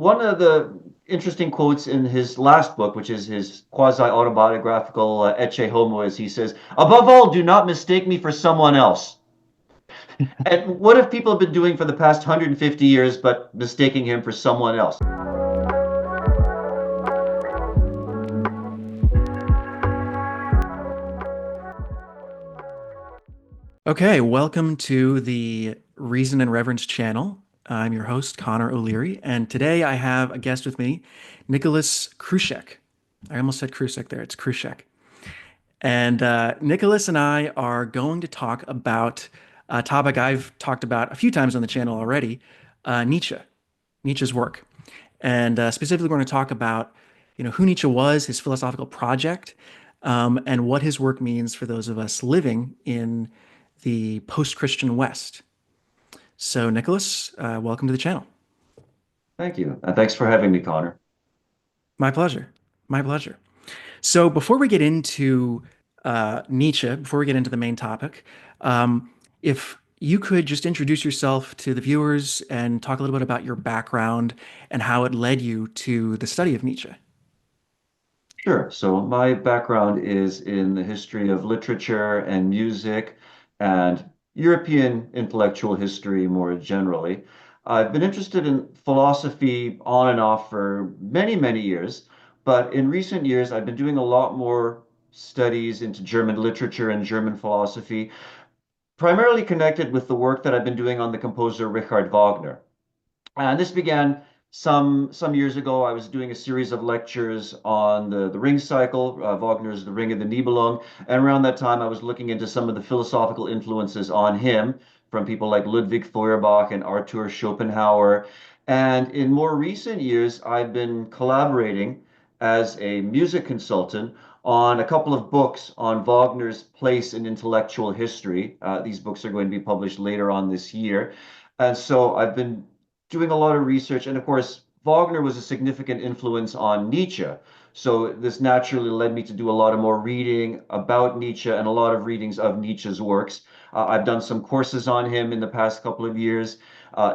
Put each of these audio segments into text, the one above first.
One of the interesting quotes in his last book, which is his quasi-autobiographical Ecce Homo, is he says, "Above all, do not mistake me for someone else." And what have people been doing for the past 150 years but mistaking him for someone else? Okay, welcome to the Reason and Reverence channel. I'm your host, Connor O'Leary, and today I have a guest with me, Nicolas Krusek. I almost said Krusek there, it's Krusek. And Nicolas and I are going to talk about a topic I've talked about a few times on the channel already, Nietzsche, Nietzsche's work. And specifically, we're going to talk about, who Nietzsche was, his philosophical project, and what his work means for those of us living in the post-Christian West. So, Nicholas, welcome to the channel. Thank you. And thanks for having me, Connor. My pleasure. My pleasure. So, before we get into Nietzsche, before we get into the main topic, if you could just introduce yourself to the viewers and talk a little bit about your background and how it led you to the study of Nietzsche. Sure. So my background is in the history of literature and music and European intellectual history more generally. I've been interested in philosophy on and off for many, many years, but in recent years, I've been doing a lot more studies into German literature and German philosophy, primarily connected with the work that I've been doing on the composer Richard Wagner. And this began some years ago. I was doing a series of lectures on the Ring cycle, Wagner's The Ring of the Nibelung. And around that time, I was looking into some of the philosophical influences on him from people like Ludwig Feuerbach and Arthur Schopenhauer. And in more recent years, I've been collaborating as a music consultant on a couple of books on Wagner's place in intellectual history. These books are going to be published later on this year. And so I've been doing a lot of research. And of course, Wagner was a significant influence on Nietzsche. So this naturally led me to do a lot of more reading about Nietzsche and a lot of readings of Nietzsche's works. I've done some courses on him in the past couple of years.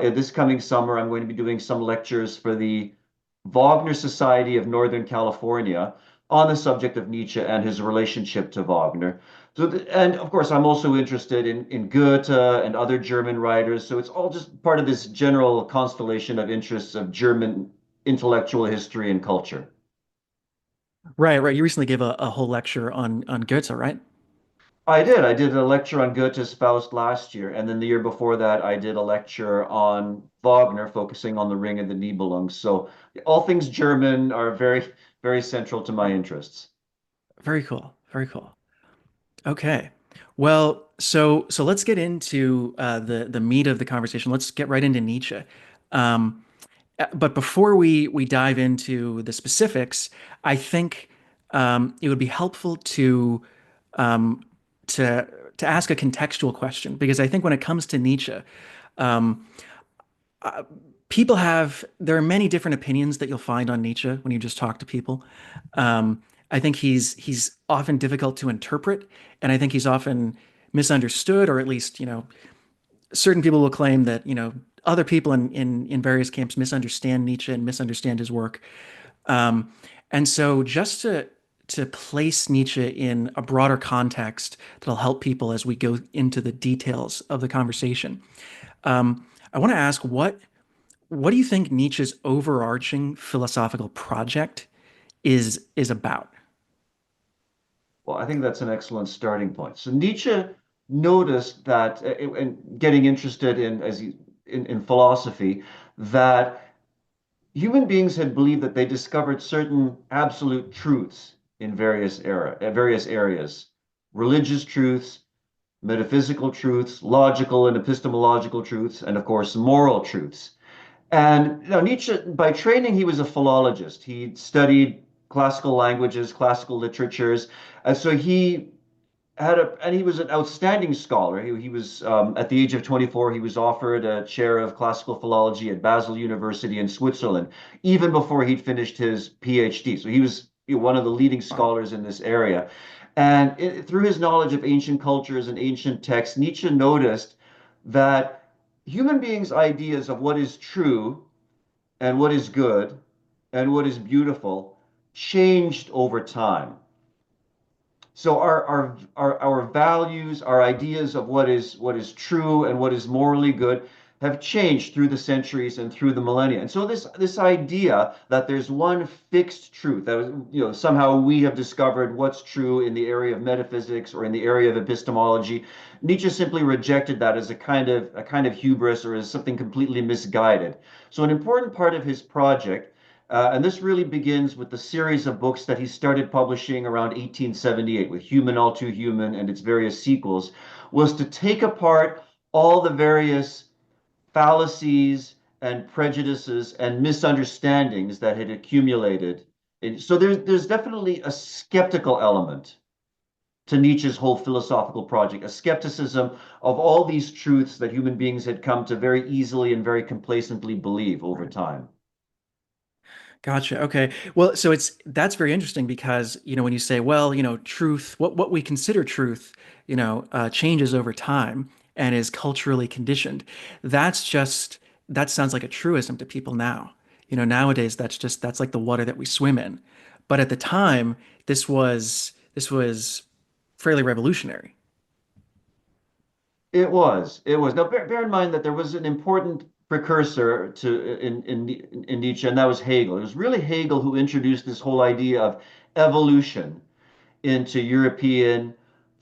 This coming summer, I'm going to be doing some lectures for the Wagner Society of Northern California on the subject of Nietzsche and his relationship to Wagner. And of course, I'm also interested in Goethe and other German writers. So it's all just part of this general constellation of interests of German intellectual history and culture. Right, right. You recently gave a whole lecture on Goethe, right? I did. I did a lecture on Goethe's Faust last year, and then the year before that, I did a lecture on Wagner, focusing on the Ring of the Nibelung. So all things German are very, very central to my interests. Very cool. Very cool. Okay. Well, so let's get into the meat of the conversation. Let's get right into Nietzsche. Um, but before we dive into the specifics, I think it would be helpful um, to to ask a contextual question because I think when it comes to Nietzsche, um, uh, there are many different opinions that you'll find on Nietzsche when you just talk to people. I think he's often difficult to interpret, and I think he's often misunderstood, or at least, certain people will claim that, other people in various camps misunderstand Nietzsche and misunderstand his work. Um, and so just to place Nietzsche in a broader context that'll help people as we go into the details of the conversation. I want to ask what do you think Nietzsche's overarching philosophical project is about? Well, I think that's an excellent starting point. So Nietzsche noticed that, and getting interested in in philosophy, that human beings had believed that they discovered certain absolute truths in various areas, religious truths, metaphysical truths, logical and epistemological truths, and of course, moral truths. And Nietzsche, by training, he was a philologist. He studied classical languages, classical literatures, and so and he was an outstanding scholar. He was at the age of 24, he was offered a chair of classical philology at Basel University in Switzerland, even before he'd finished his PhD. So he was one of the leading Wow. scholars in this area. And through his knowledge of ancient cultures and ancient texts, Nietzsche noticed that human beings' ideas of what is true and what is good and what is beautiful changed over time. So our values, our ideas of what is true and what is morally good have changed through the centuries and through the millennia. And so this idea that there's one fixed truth that somehow we have discovered what's true in the area of metaphysics or in the area of epistemology, Nietzsche simply rejected that as a kind of hubris or as something completely misguided. So an important part of his project, and this really begins with the series of books that he started publishing around 1878 with Human All Too Human and its various sequels, was to take apart all the various fallacies and prejudices and misunderstandings that had accumulated. So there's definitely a skeptical element to Nietzsche's whole philosophical project, a skepticism of all these truths that human beings had come to very easily and very complacently believe over Right. time. Gotcha. Okay. Well, so it's that's very interesting because, when you say, well, truth, what we consider truth, changes over time and is culturally conditioned. That's just that sounds like a truism to people now. Nowadays that's like the water that we swim in. But at the time, this was fairly revolutionary. It was. Now, bear in mind that there was an important precursor in Nietzsche, and that was Hegel. It was really Hegel who introduced this whole idea of evolution into European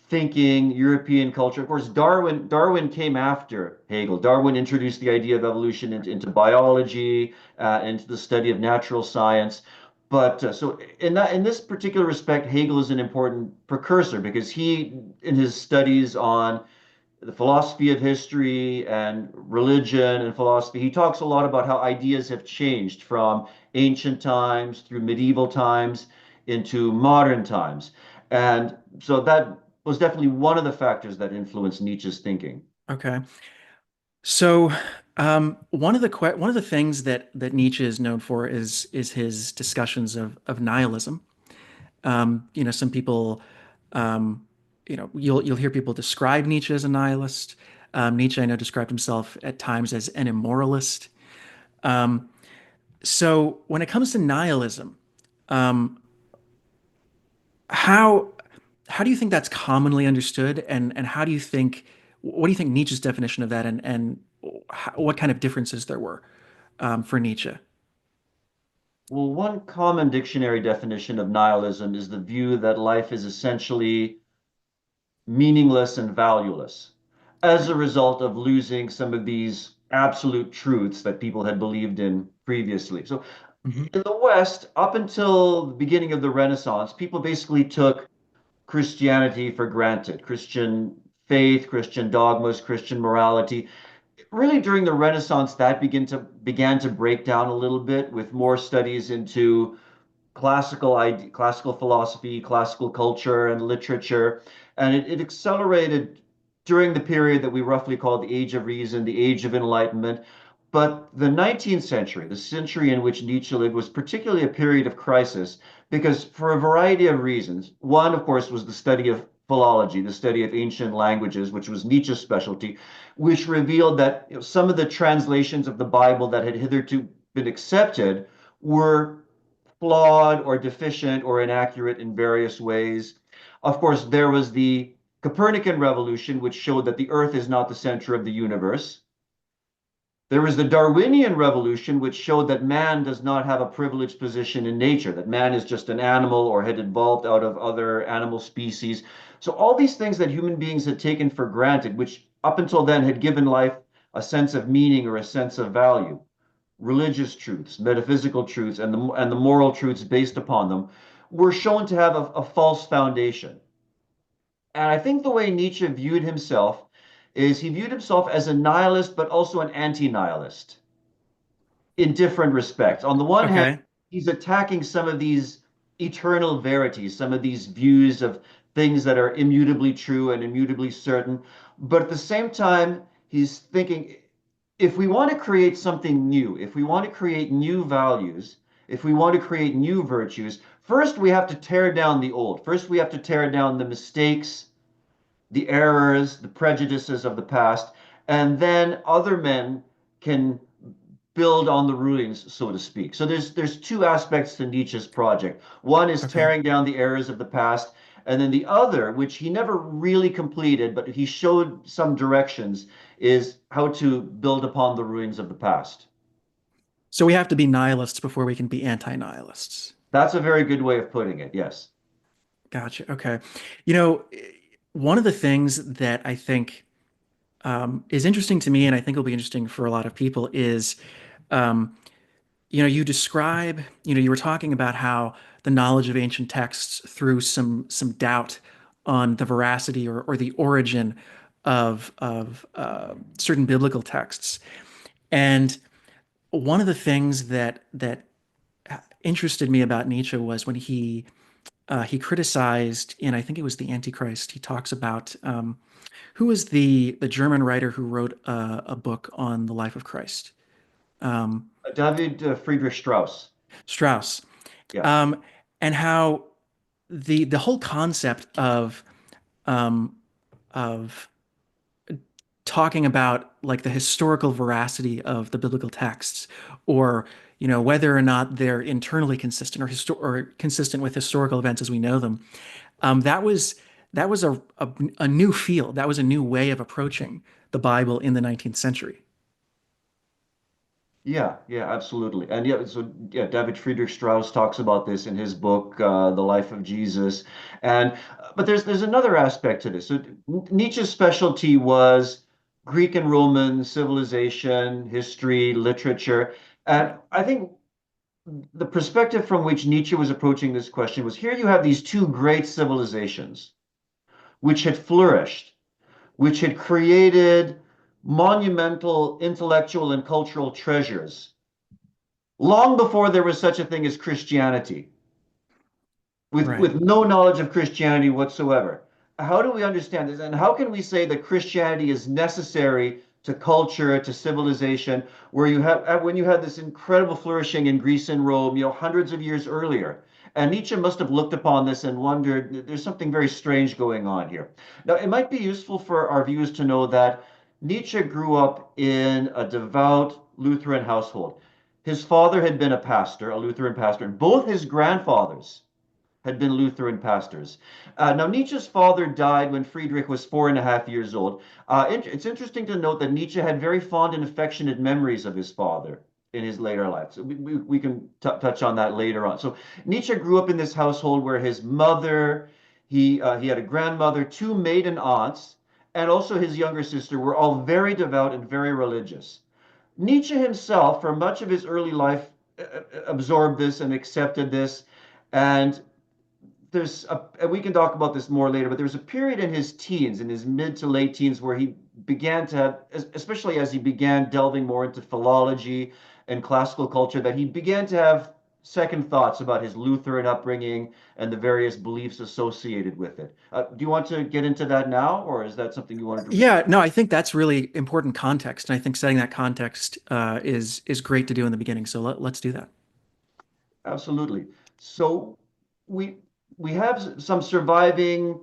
thinking, European culture. Of course, Darwin came after Hegel. Darwin introduced the idea of evolution into biology, into the study of natural science. But so in this particular respect, Hegel is an important precursor because he, in his studies on the philosophy of history and religion and philosophy, he talks a lot about how ideas have changed from ancient times through medieval times into modern times. And so that was definitely one of the factors that influenced Nietzsche's thinking. Okay. So, one of the things that Nietzsche is known for is his discussions of nihilism. Some people, you'll hear people describe Nietzsche as a nihilist. Nietzsche, I know, described himself at times as an immoralist. So, when it comes to nihilism, um, how how do you think that's commonly understood, and how do you think what do you think Nietzsche's definition of that, and what kind of differences there were for Nietzsche? Well, one common dictionary definition of nihilism is the view that life is essentially meaningless and valueless as a result of losing some of these absolute truths that people had believed in previously. So Hmm. in the West, up until the beginning of the Renaissance, people basically took Christianity for granted. Christian faith, Christian dogmas, Christian morality. Really, during the Renaissance, that began to break down a little bit with more studies into classical philosophy, classical culture, and literature. And it accelerated during the period that we roughly call the Age of Reason, the Age of Enlightenment. But the 19th century, the century in which Nietzsche lived, was particularly a period of crisis because, for a variety of reasons, one, of course, was the study of philology, the study of ancient languages, which was Nietzsche's specialty, which revealed that some of the translations of the Bible that had hitherto been accepted were flawed or deficient or inaccurate in various ways. Of course, there was the Copernican revolution, which showed that the Earth is not the center of the universe. There was the Darwinian revolution, which showed that man does not have a privileged position in nature, that man is just an animal or had evolved out of other animal species. So, all these things that human beings had taken for granted, which up until then had given life a sense of meaning or a sense of value, religious truths, metaphysical truths, and the moral truths based upon them, were shown to have a false foundation. And I think the way Nietzsche viewed himself is he viewed himself as a nihilist, but also an anti-nihilist in different respects. On the one hand, Okay. he's attacking some of these eternal verities, some of these views of things that are immutably true and immutably certain. But at the same time, he's thinking if we want to create something new, if we want to create new values, if we want to create new virtues, first we have to tear down the old. First, we have to tear down the mistakes, the errors, the prejudices of the past, and then other men can build on the ruins, so to speak. So there's two aspects to Nietzsche's project. One is Okay. tearing down the errors of the past, and then the other, which he never really completed, but he showed some directions, is how to build upon the ruins of the past. So we have to be nihilists before we can be anti-nihilists. That's a very good way of putting it. Yes. Gotcha. Okay. You know, one of the things that I think is interesting to me, and I think will be interesting for a lot of people, is um, you describe, you were talking about how the knowledge of ancient texts threw some doubt on the veracity or the origin of certain biblical texts. And one of the things that interested me about Nietzsche was when he criticized, and I think it was the Antichrist. He talks about who is the German writer who wrote a book on the life of Christ? Um, David Friedrich Strauss. Strauss, Yeah. um, and how the whole concept um, of talking about like the historical veracity of the biblical texts, or whether or not they're internally consistent or consistent with historical events as we know them. That was a new field. That was a new way of approaching the Bible in the 19th century. Yeah, yeah, absolutely. And yeah, so yeah, David Friedrich Strauss talks about this in his book, The Life of Jesus. And but there's another aspect to this. So Nietzsche's specialty was Greek and Roman civilization, history, literature. And I think the perspective from which Nietzsche was approaching this question was here you have these two great civilizations which had flourished, which had created monumental intellectual and cultural treasures long before there was such a thing as Christianity, Right. with no knowledge of Christianity whatsoever. How do we understand this? And how can we say that Christianity is necessary to culture, to civilization, where you have when you had this incredible flourishing in Greece and Rome, hundreds of years earlier? And Nietzsche must have looked upon this and wondered, there's something very strange going on here. Now, it might be useful for our viewers to know that Nietzsche grew up in a devout Lutheran household. His father had been a pastor, a Lutheran pastor, and both his grandfathers had been Lutheran pastors. Now, Nietzsche's father died when Friedrich was 4.5 years old. It's interesting to note that Nietzsche had very fond and affectionate memories of his father in his later life. So we can touch on that later on. So Nietzsche grew up in this household where his mother, he had a grandmother, two maiden aunts, and also his younger sister were all very devout and very religious. Nietzsche himself, for much of his early life, absorbed this and accepted this. And and we can talk about this more later, but there was a period in his teens, in his mid to late teens, where he began to have, especially as he began delving more into philology and classical culture, that he began to have second thoughts about his Lutheran upbringing and the various beliefs associated with it. Do you want to get into that now, or is that something you wanted to? Yeah, no, I think that's really important context, and I think setting that context is great to do in the beginning. So let's do that. Absolutely. So we we have some surviving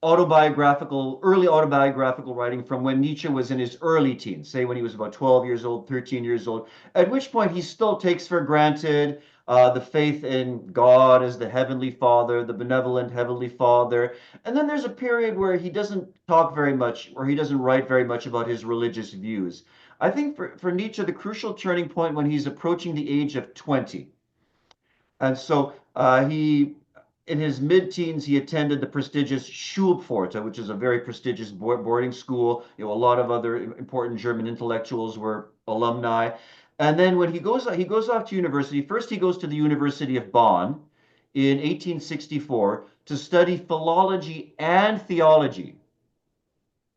early autobiographical writing from when Nietzsche was in his early teens, say when he was about 12 years old, 13 years old, at which point he still takes for granted the faith in God as the Heavenly Father, the benevolent Heavenly Father. And then there's a period where he doesn't talk very much, or he doesn't write very much about his religious views. I think for Nietzsche, the crucial turning point when he's approaching the age of 20. And so in his mid-teens, he attended the prestigious Schulpforte, which is a very prestigious boarding school. A lot of other important German intellectuals were alumni. And then when he goes off to university. First, he goes to the University of Bonn in 1864 to study philology and theology.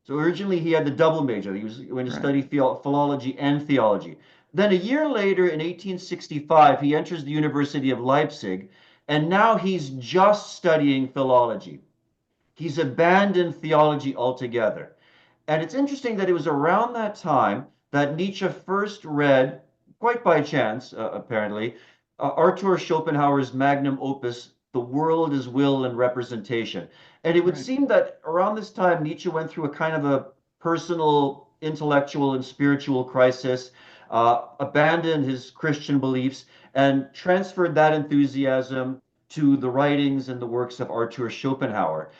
So originally he had the double major. He was going to Right. study philology and theology. Then a year later, in 1865, he enters the University of Leipzig, and now he's just studying philology. He's abandoned theology altogether. And it's interesting that it was around that time that Nietzsche first read, quite by chance, apparently, Arthur Schopenhauer's magnum opus, The World is Will and Representation. And it would Right. seem that around this time, Nietzsche went through a kind of a personal, intellectual, and spiritual crisis. abandoned his Christian beliefs, and transferred that enthusiasm to the writings and the works of Arthur Schopenhauer.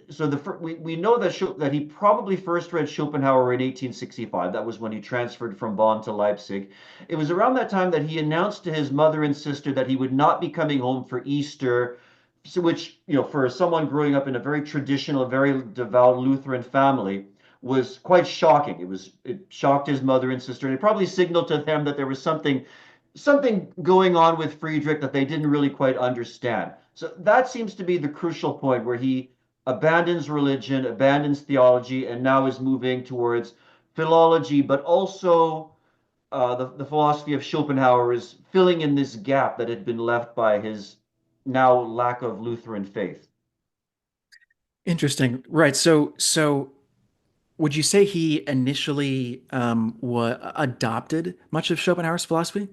So we know that that he probably first read Schopenhauer in 1865. That was when he transferred from Bonn to Leipzig. It was around that time that he announced to his mother and sister that he would not be coming home for Easter, so which, for someone growing up in a very traditional, very devout Lutheran family, was quite shocking. It shocked his mother and sister, and it probably signaled to them that there was something going on with Friedrich that they didn't really quite understand. So that seems to be the crucial point where he abandons religion, abandons theology, and now is moving towards philology, but also the philosophy of Schopenhauer is filling in this gap that had been left by his now lack of Lutheran faith. Interesting. Right. So would you say he initially adopted much of Schopenhauer's philosophy?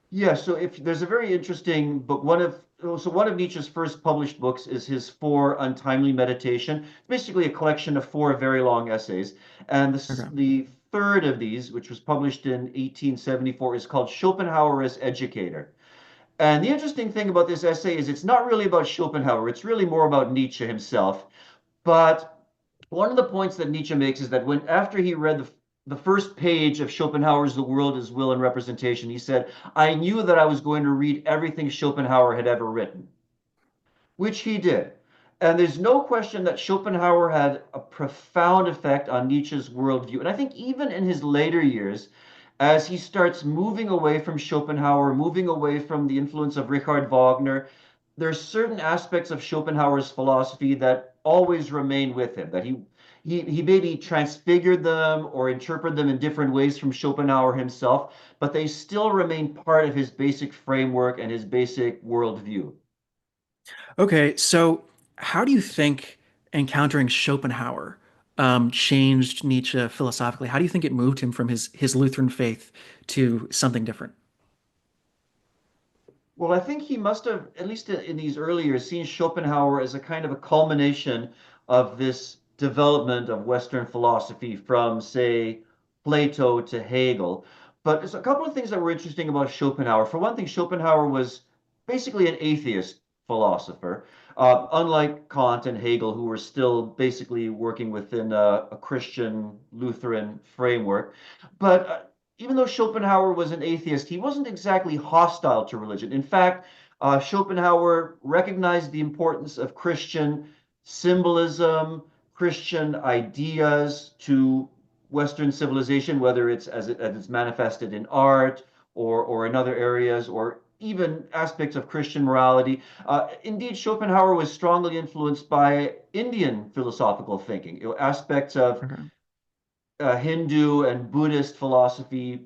Yeah, so if there's a very interesting book, one of Nietzsche's first published books is his Four Untimely Meditation. It's basically a collection of four very long essays, and Okay. the third of these, which was published in 1874, is called Schopenhauer as Educator. And the interesting thing about this essay is it's not really about Schopenhauer; it's really more about Nietzsche himself. But one of the points that Nietzsche makes is that after he read the first page of Schopenhauer's The World is Will and Representation, he said, I knew that I was going to read everything Schopenhauer had ever written, which he did. And there's no question that Schopenhauer had a profound effect on Nietzsche's worldview. And I think even in his later years, as he starts moving away from Schopenhauer, moving away from the influence of Richard Wagner, there's certain aspects of Schopenhauer's philosophy that always remain with him, that he maybe transfigured them or interpreted them in different ways from Schopenhauer himself, but they still remain part of his basic framework and his basic worldview. Okay, so how do you think encountering Schopenhauer changed Nietzsche philosophically? How do you think it moved him from his Lutheran faith to something different? Well, I think he must have, at least in these early years, seen Schopenhauer as a kind of a culmination of this development of Western philosophy from, say, Plato to Hegel. But there's a couple of things that were interesting about Schopenhauer. For one thing, Schopenhauer was basically an atheist philosopher, unlike Kant and Hegel, who were still basically working within a Christian Lutheran framework. But even though Schopenhauer was an atheist, he wasn't exactly hostile to religion. In fact, Schopenhauer recognized the importance of Christian symbolism, Christian ideas to Western civilization, whether as it's manifested in art or in other areas, or even aspects of Christian morality. Indeed, Schopenhauer was strongly influenced by Indian philosophical thinking, aspects of Okay. Hindu and Buddhist philosophy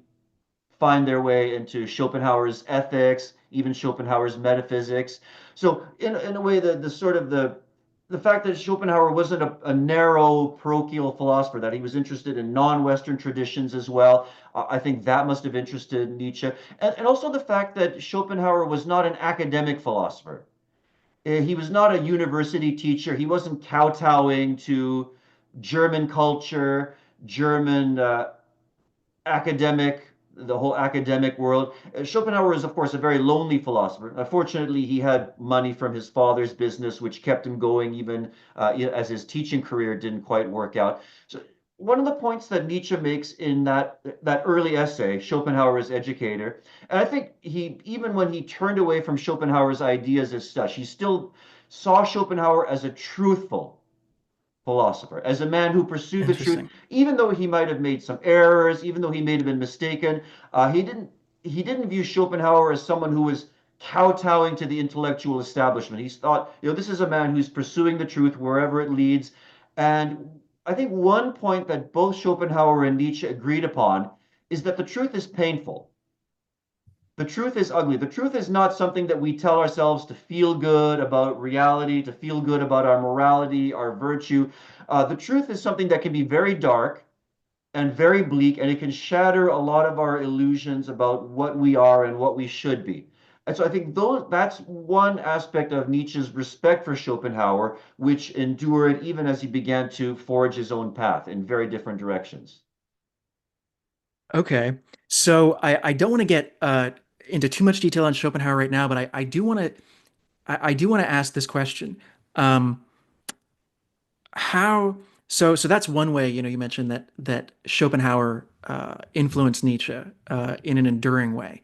find their way into Schopenhauer's ethics, even Schopenhauer's metaphysics. So in a way, the sort of the fact that Schopenhauer wasn't a narrow parochial philosopher, that he was interested in non-Western traditions as well, I think that must have interested Nietzsche. And also the fact that Schopenhauer was not an academic philosopher. He was not a university teacher. He wasn't kowtowing to German culture, German the whole academic world. Schopenhauer is, of course, a very lonely philosopher. Unfortunately, he had money from his father's business, which kept him going even as his teaching career didn't quite work out. So, one of the points that Nietzsche makes in that early essay, Schopenhauer's Educator, and I think even when he turned away from Schopenhauer's ideas as such, he still saw Schopenhauer as a truthful philosopher, as a man who pursued the truth, Interesting. even though he might have made some errors, even though he may have been mistaken. He didn't view Schopenhauer as someone who was kowtowing to the intellectual establishment. He thought, this is a man who's pursuing the truth wherever it leads. And I think one point that both Schopenhauer and Nietzsche agreed upon is that the truth is painful. The truth is ugly. The truth is not something that we tell ourselves to feel good about reality, to feel good about our morality, our virtue. The truth is something that can be very dark and very bleak, and it can shatter a lot of our illusions about what we are and what we should be. And so I think that's one aspect of Nietzsche's respect for Schopenhauer, which endured even as he began to forge his own path in very different directions. Okay. So I don't want to get into too much detail on Schopenhauer right now, but I do want to I do want to ask this question. Um, how so that's one way, you mentioned that Schopenhauer influenced Nietzsche in an enduring way.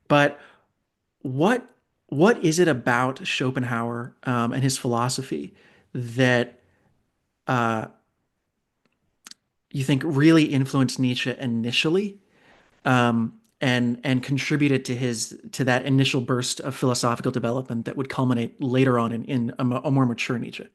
But what what is it about Schopenhauer and his philosophy that uh, you think really influenced Nietzsche initially, and contributed to that initial burst of philosophical development that would culminate later on in a more mature Nietzsche?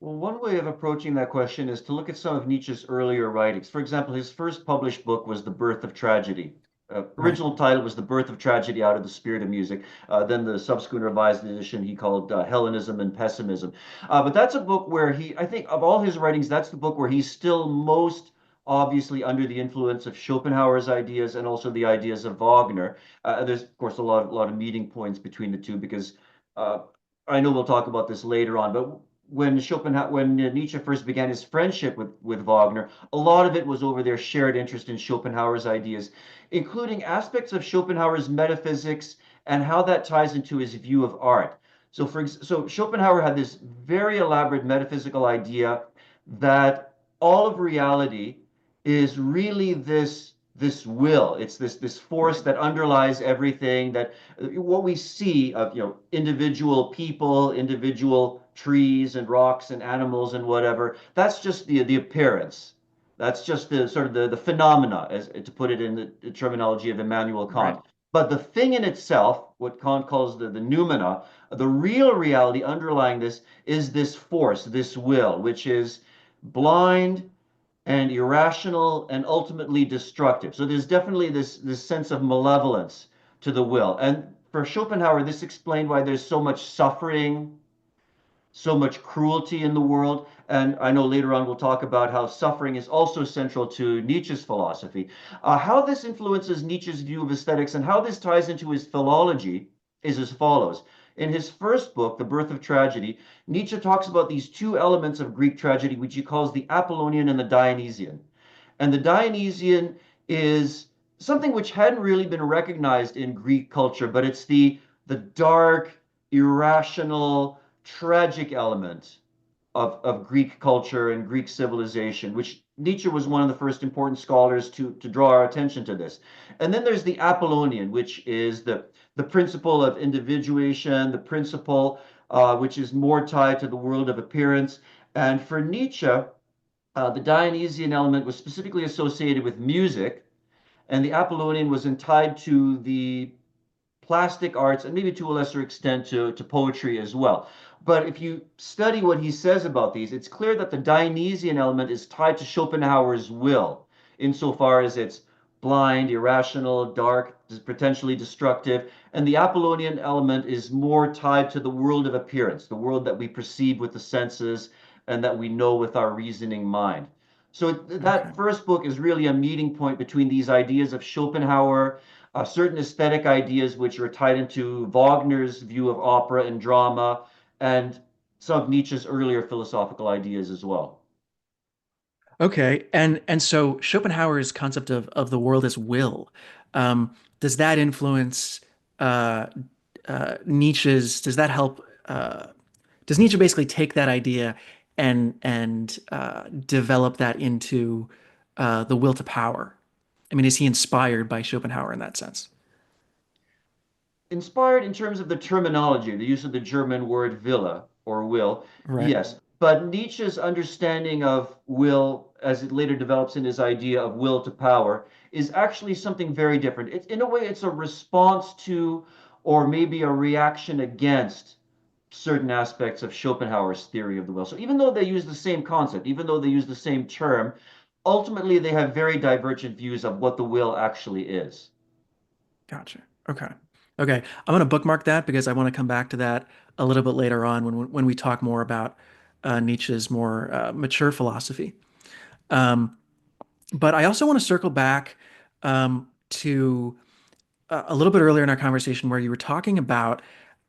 Well, one way of approaching that question is to look at some of Nietzsche's earlier writings. For example, his first published book was The Birth of Tragedy. Right. Original title was The Birth of Tragedy Out of the Spirit of Music. Then the subsequent revised edition he called Hellenism and Pessimism. But that's a book where I think of all his writings, that's the book where he's still most obviously under the influence of Schopenhauer's ideas and also the ideas of Wagner. There's, of course, a lot of meeting points between the two because uh, I know we'll talk about this later on, but when Nietzsche first began his friendship with Wagner, a lot of it was over their shared interest in Schopenhauer's ideas, including aspects of Schopenhauer's metaphysics and how that ties into his view of art. So Schopenhauer had this very elaborate metaphysical idea that all of reality is really this will. It's this force Right. that underlies everything. That what we see of individual people, individual trees and rocks and animals and whatever. That's just the appearance. That's just the sort of the phenomena, as to put it in the terminology of Immanuel Right. Kant. But the thing in itself, what Kant calls the noumena, the real reality underlying this is this force, this will, which is blind and irrational and ultimately destructive. So there's definitely this sense of malevolence to the will. And for Schopenhauer, this explained why there's so much suffering, so much cruelty in the world. And I know later on we'll talk about how suffering is also central to Nietzsche's philosophy. How this influences Nietzsche's view of aesthetics and how this ties into his philology is as follows. In his first book, The Birth of Tragedy, Nietzsche talks about these two elements of Greek tragedy, which he calls the Apollonian and the Dionysian. And the Dionysian is something which hadn't really been recognized in Greek culture, but it's the dark, irrational, tragic element of Greek culture and Greek civilization, which Nietzsche was one of the first important scholars to draw our attention to this. And then there's the Apollonian, which is the principle of individuation, the principle which is more tied to the world of appearance. And for Nietzsche, the Dionysian element was specifically associated with music, and the Apollonian was tied to the plastic arts and maybe to a lesser extent to poetry as well. But if you study what he says about these, it's clear that the Dionysian element is tied to Schopenhauer's will, insofar as it's blind, irrational, dark, potentially destructive. And the Apollonian element is more tied to the world of appearance, the world that we perceive with the senses and that we know with our reasoning mind. So Okay. that first book is really a meeting point between these ideas of Schopenhauer, certain aesthetic ideas which are tied into Wagner's view of opera and drama, and some of Nietzsche's earlier philosophical ideas as well. Okay. And so Schopenhauer's concept of the world as will, does that influence uh, Nietzsche's? Does that help? Does Nietzsche basically take that idea and develop that into the will to power? I mean, is he inspired by Schopenhauer in that sense? Inspired in terms of the terminology, the use of the German word Wille or will, Right. yes. But Nietzsche's understanding of will, as it later develops in his idea of will to power, is actually something very different. In a way, it's a response to, or maybe a reaction against certain aspects of Schopenhauer's theory of the will. So even though they use the same concept, even though they use the same term, ultimately they have very divergent views of what the will actually is. Gotcha. Okay. Okay. I'm going to bookmark that because I want to come back to that a little bit later on when we talk more about Nietzsche's more mature philosophy. Um, but I also want to circle back to a little bit earlier in our conversation where you were talking about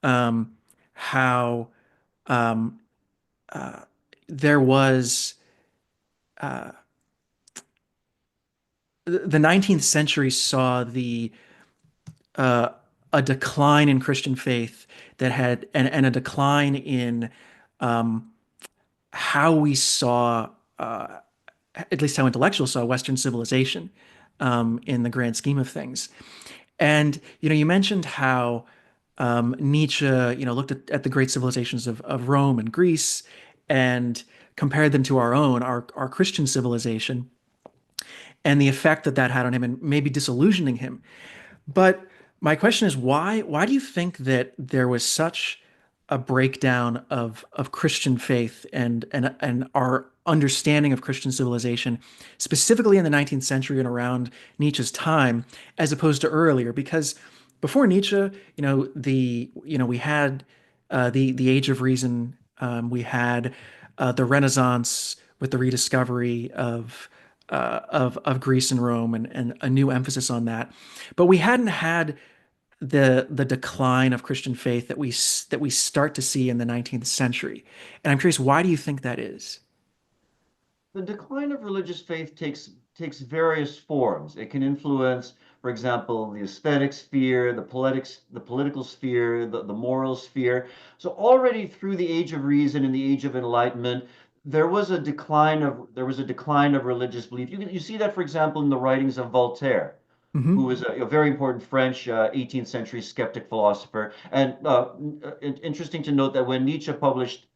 um, how um, uh, there was the 19th century saw the uh, a decline in Christian faith that had and a decline in um, how we saw, at least how intellectuals saw Western civilization in the grand scheme of things. And you mentioned how Nietzsche, looked at the great civilizations of Rome and Greece and compared them to our own, our Christian civilization, and the effect that that had on him, and maybe disillusioning him. But my question is, why do you think that there was such a breakdown of Christian faith and our understanding of Christian civilization, specifically in the 19th century and around Nietzsche's time, as opposed to earlier? Because before Nietzsche, we had the Age of Reason, we had the Renaissance with the rediscovery of Greece and Rome and a new emphasis on that. But we hadn't had the decline of Christian faith that we start to see in the 19th century. And I'm curious, why do you think that is? The decline of religious faith takes various forms. It can influence, for example, the aesthetic sphere, the political sphere, the moral sphere. So already through the Age of Reason and the Age of Enlightenment, there was a decline of religious belief. You see that, for example, in the writings of Voltaire, who Hmm. was a very important French 18th century skeptic philosopher. And interesting to note that when Nietzsche published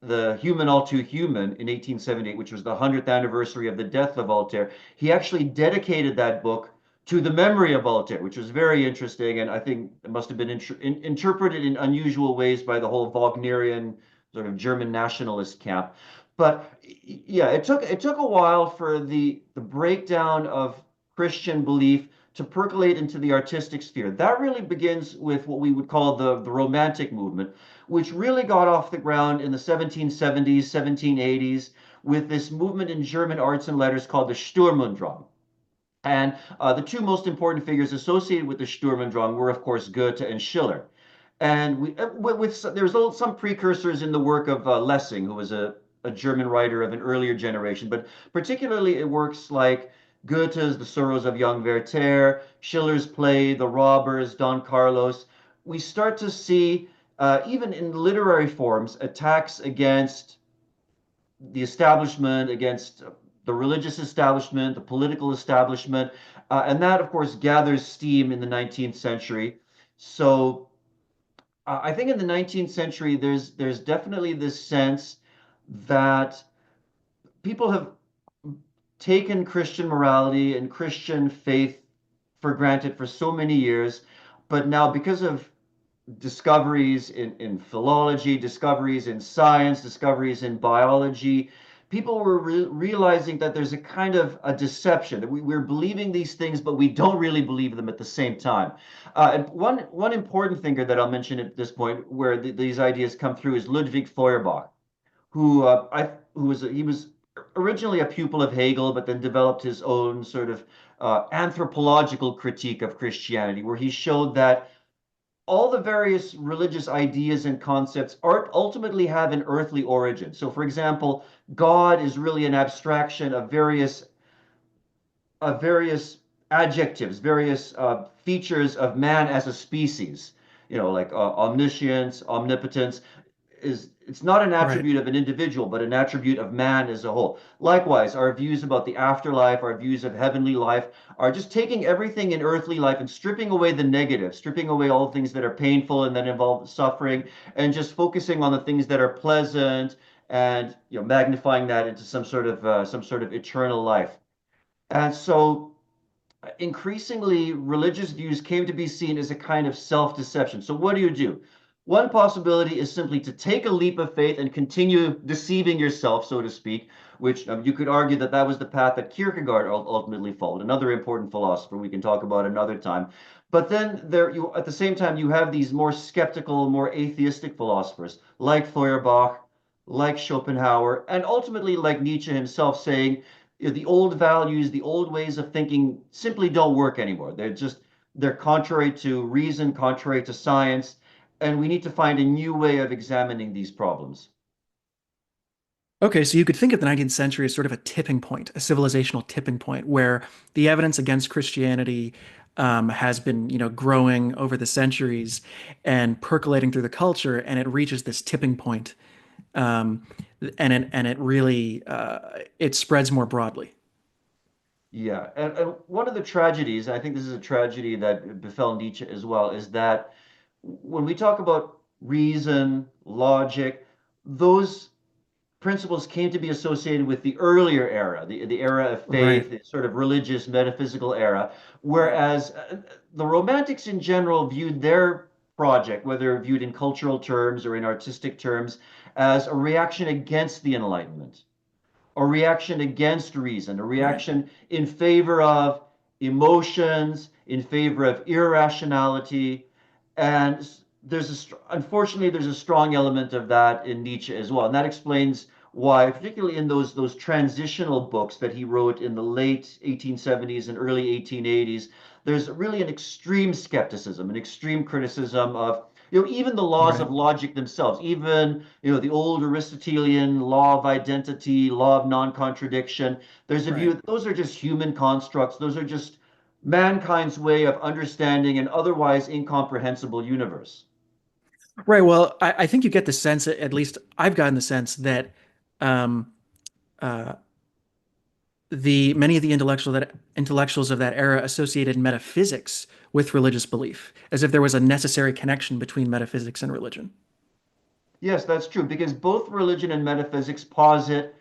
the Human All Too Human in 1878, which was the 100th anniversary of the death of Voltaire, he actually dedicated that book to the memory of Voltaire, which was very interesting. And I think it must have been interpreted in unusual ways by the whole Wagnerian sort of German nationalist camp. But yeah, it took a while for the breakdown of Christian belief to percolate into the artistic sphere. That really begins with what we would call the Romantic movement, which really got off the ground in the 1770s, 1780s, with this movement in German arts and letters called the Sturm und Drang. And the two most important figures associated with the Sturm und Drang were, of course, Goethe and Schiller. And there's some precursors in the work of Lessing, who was a German writer of an earlier generation, but particularly it works like Goethe's The Sorrows of Young Werther, Schiller's play The Robbers, Don Carlos. We start to see, even in literary forms, attacks against the establishment, against the religious establishment, the political establishment, and that, of course, gathers steam in the 19th century. So I think in the 19th century, there's definitely this sense that people have taken Christian morality and Christian faith for granted for so many years, but now because of discoveries in philology, discoveries in science, discoveries in biology, people were realizing that there's a kind of a deception, that we're believing these things, but we don't really believe them at the same time. And one important thinker that I'll mention at this point, where these ideas come through, is Ludwig Feuerbach, he was originally a pupil of Hegel, but then developed his own sort of anthropological critique of Christianity, where he showed that all the various religious ideas and concepts ultimately have an earthly origin. So, for example, God is really an abstraction of various adjectives, various features of man as a species. Like omniscience, omnipotence. It's not an Right. attribute of an individual, but an attribute of man as a whole. Likewise, our views about the afterlife, our views of heavenly life, are just taking everything in earthly life and stripping away the negative, stripping away all things that are painful and that involve suffering, and just focusing on the things that are pleasant, and magnifying that into some sort of eternal life. And so increasingly religious views came to be seen as a kind of self-deception. So what do you do? One possibility is simply to take a leap of faith and continue deceiving yourself, so to speak, which you could argue that that was the path that Kierkegaard ultimately followed, another important philosopher we can talk about another time. But then at the same time, you have these more skeptical, more atheistic philosophers like Feuerbach, like Schopenhauer, and ultimately like Nietzsche himself, saying the old values, the old ways of thinking simply don't work anymore. They're contrary to reason, contrary to science, and we need to find a new way of examining these problems. Okay, so you could think of the 19th century as sort of a tipping point, a civilizational tipping point, where the evidence against Christianity has been, growing over the centuries and percolating through the culture, and it reaches this tipping point, um, and it really it spreads more broadly. Yeah, and one of the tragedies, I think this is a tragedy that befell Nietzsche as well, is that when we talk about reason, logic, those principles came to be associated with the earlier era, the era of Right, faith, the sort of religious, metaphysical era, right, whereas the Romantics in general viewed their project, whether viewed in cultural terms or in artistic terms, as a reaction against the Enlightenment, a reaction against reason, a right, reaction in favor of emotions, in favor of irrationality. And unfortunately, there's a strong element of that in Nietzsche as well. And that explains why, particularly in those transitional books that he wrote in the late 1870s and early 1880s, there's really an extreme skepticism, an extreme criticism of even the laws right, of logic themselves, even the old Aristotelian law of identity, law of non-contradiction. There's a view right. that those are just human constructs. Those are just mankind's way of understanding an otherwise incomprehensible universe. Right. Well, I think you get the sense, at least I've gotten the sense that um, uh, the many of the intellectuals of that era associated metaphysics with religious belief, as if there was a necessary connection between metaphysics and religion. Yes, that's true, because both religion and metaphysics posit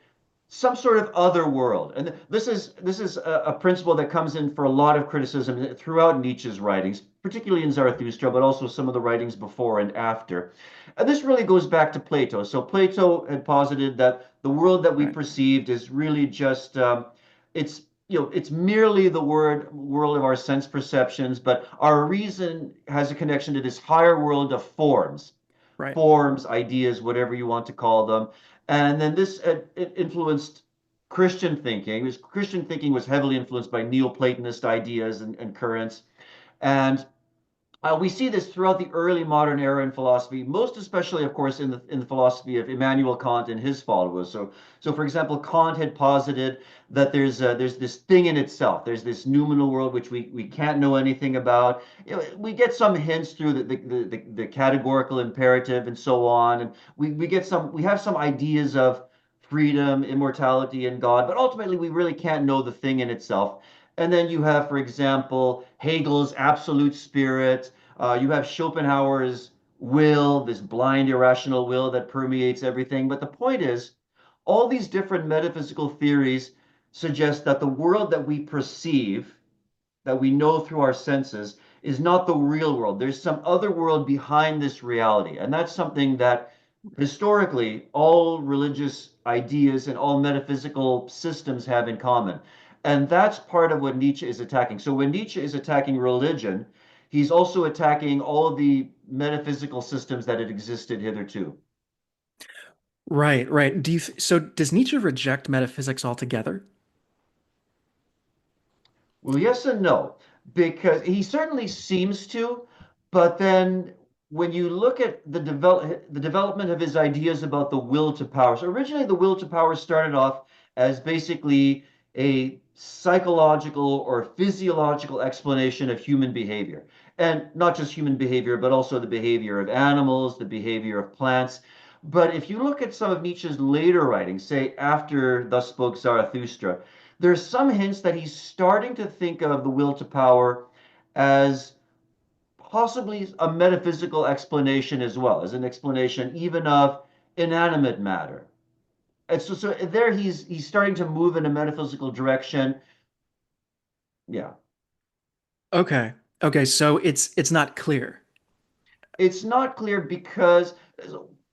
some sort of other world. And this is a principle that comes in for a lot of criticism throughout Nietzsche's writings, particularly in Zarathustra, but also some of the writings before and after. And this really goes back to Plato. So Plato had posited that the world that we Right. perceived is really just it's it's merely the world of our sense perceptions, but our reason has a connection to this higher world of Right. ideas, whatever you want to call them. And then this it influenced Christian thinking. Christian thinking was heavily influenced by Neoplatonist ideas and currents. And we see this throughout the early modern era in philosophy, most especially, of course, in the philosophy of Immanuel Kant and his followers. So for example, Kant had posited that there's this thing in itself. There's this noumenal world which we can't know anything about. We get some hints through the categorical imperative and so on, and we have some ideas of freedom, immortality, and God, but ultimately we really can't know the thing in itself. And then you have, for example, Hegel's absolute spirit. You have Schopenhauer's will, this blind, irrational will that permeates everything. But the point is, all these different metaphysical theories suggest that the world that we perceive, that we know through our senses, is not the real world. There's some other world behind this reality. And that's something that historically all religious ideas and all metaphysical systems have in common. And that's part of what Nietzsche is attacking. So when Nietzsche is attacking religion, he's also attacking all of the metaphysical systems that had existed hitherto. Right. Right. So does Nietzsche reject metaphysics altogether? Well, yes and no, because he certainly seems to, but then when you look at the development of his ideas about the will to power. So originally the will to power started off as basically a psychological or physiological explanation of human behavior. And not just human behavior, but also the behavior of animals, the behavior of plants. But if you look at some of Nietzsche's later writings, say after Thus Spoke Zarathustra, there's some hints that he's starting to think of the will to power as possibly a metaphysical explanation as well, as an explanation even of inanimate matter. And so there he's starting to move in a metaphysical direction. Yeah. Okay. Okay. So it's not clear. It's not clear because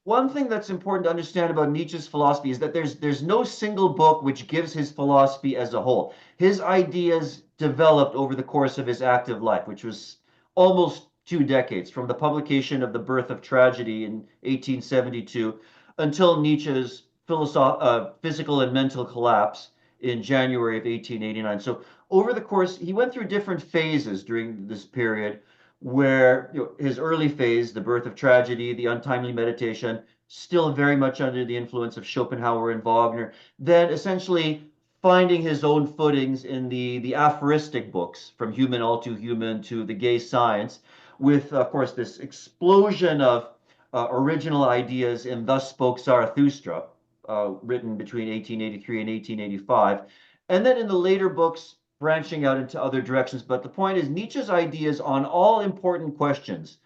one thing that's important to understand about Nietzsche's philosophy is that there's no single book which gives his philosophy as a whole. His ideas developed over the course of his active life, which was almost 2 decades, from the publication of The Birth of Tragedy in 1872 until Nietzsche's physical and mental collapse in January of 1889. So over the course, he went through different phases during this period where his early phase, the birth of tragedy, the untimely meditation, still very much under the influence of Schopenhauer and Wagner, then essentially finding his own footings in the aphoristic books, from Human All Too Human to The Gay Science, with, of course, this explosion of original ideas in Thus Spoke Zarathustra, written between 1883 and 1885. And then in the later books, branching out into other directions. But the point is, Nietzsche's ideas on all important questions,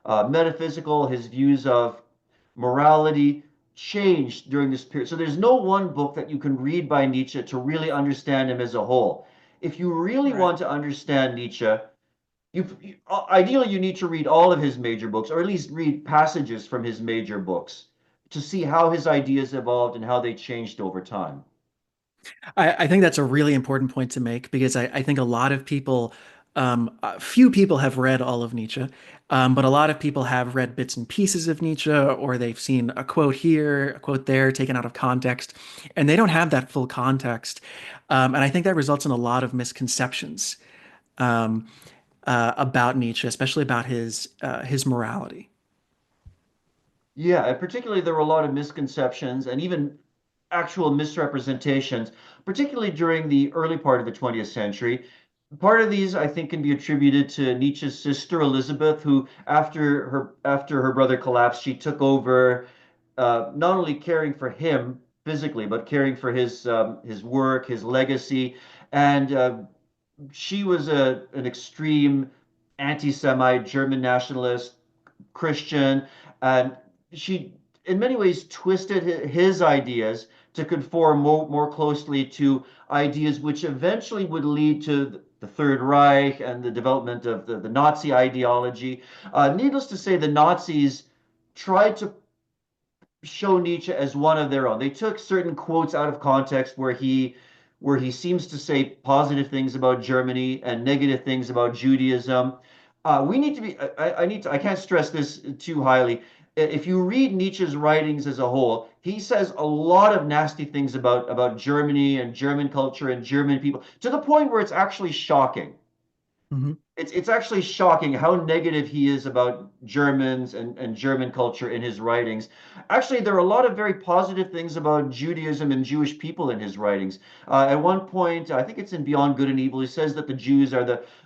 metaphysical, his views of morality, changed during this period. So there's no one book that you can read by Nietzsche to really understand him as a whole. If you really Right. want to understand Nietzsche, ideally you need to read all of his major books, or at least read passages from his major books to see how his ideas evolved and how they changed over time. I think that's a really important point to make because I think a lot of people, few people have read all of Nietzsche, but a lot of people have read bits and pieces of Nietzsche, or they've seen a quote here, a quote there, taken out of context, and they don't have that full context. And I think that results in a lot of misconceptions um, about Nietzsche, especially about his morality. Yeah, and particularly there were a lot of misconceptions and even actual misrepresentations, particularly during the early part of the 20th century. Part of these, I think, can be attributed to Nietzsche's sister Elizabeth, who, after her brother collapsed, she took over, not only caring for him physically, but caring for his work, his legacy, and she was an extreme anti-Semite, German nationalist, Christian, and she, in many ways, twisted his ideas to conform more closely to ideas which eventually would lead to the Third Reich and the development of the Nazi ideology. Needless to say, the Nazis tried to show Nietzsche as one of their own. They took certain quotes out of context where he seems to say positive things about Germany and negative things about Judaism. We need to be. I need to. I can't stress this too highly. If you read Nietzsche's writings as a whole, he says a lot of nasty things about Germany and German culture and German people, to the point where it's actually shocking. Mhm. It's actually shocking how negative he is about Germans and German culture in his writings. Actually, there are a lot of very positive things about Judaism and Jewish people in his writings. At one point, I think it's in Beyond Good and Evil, he says that the Jews are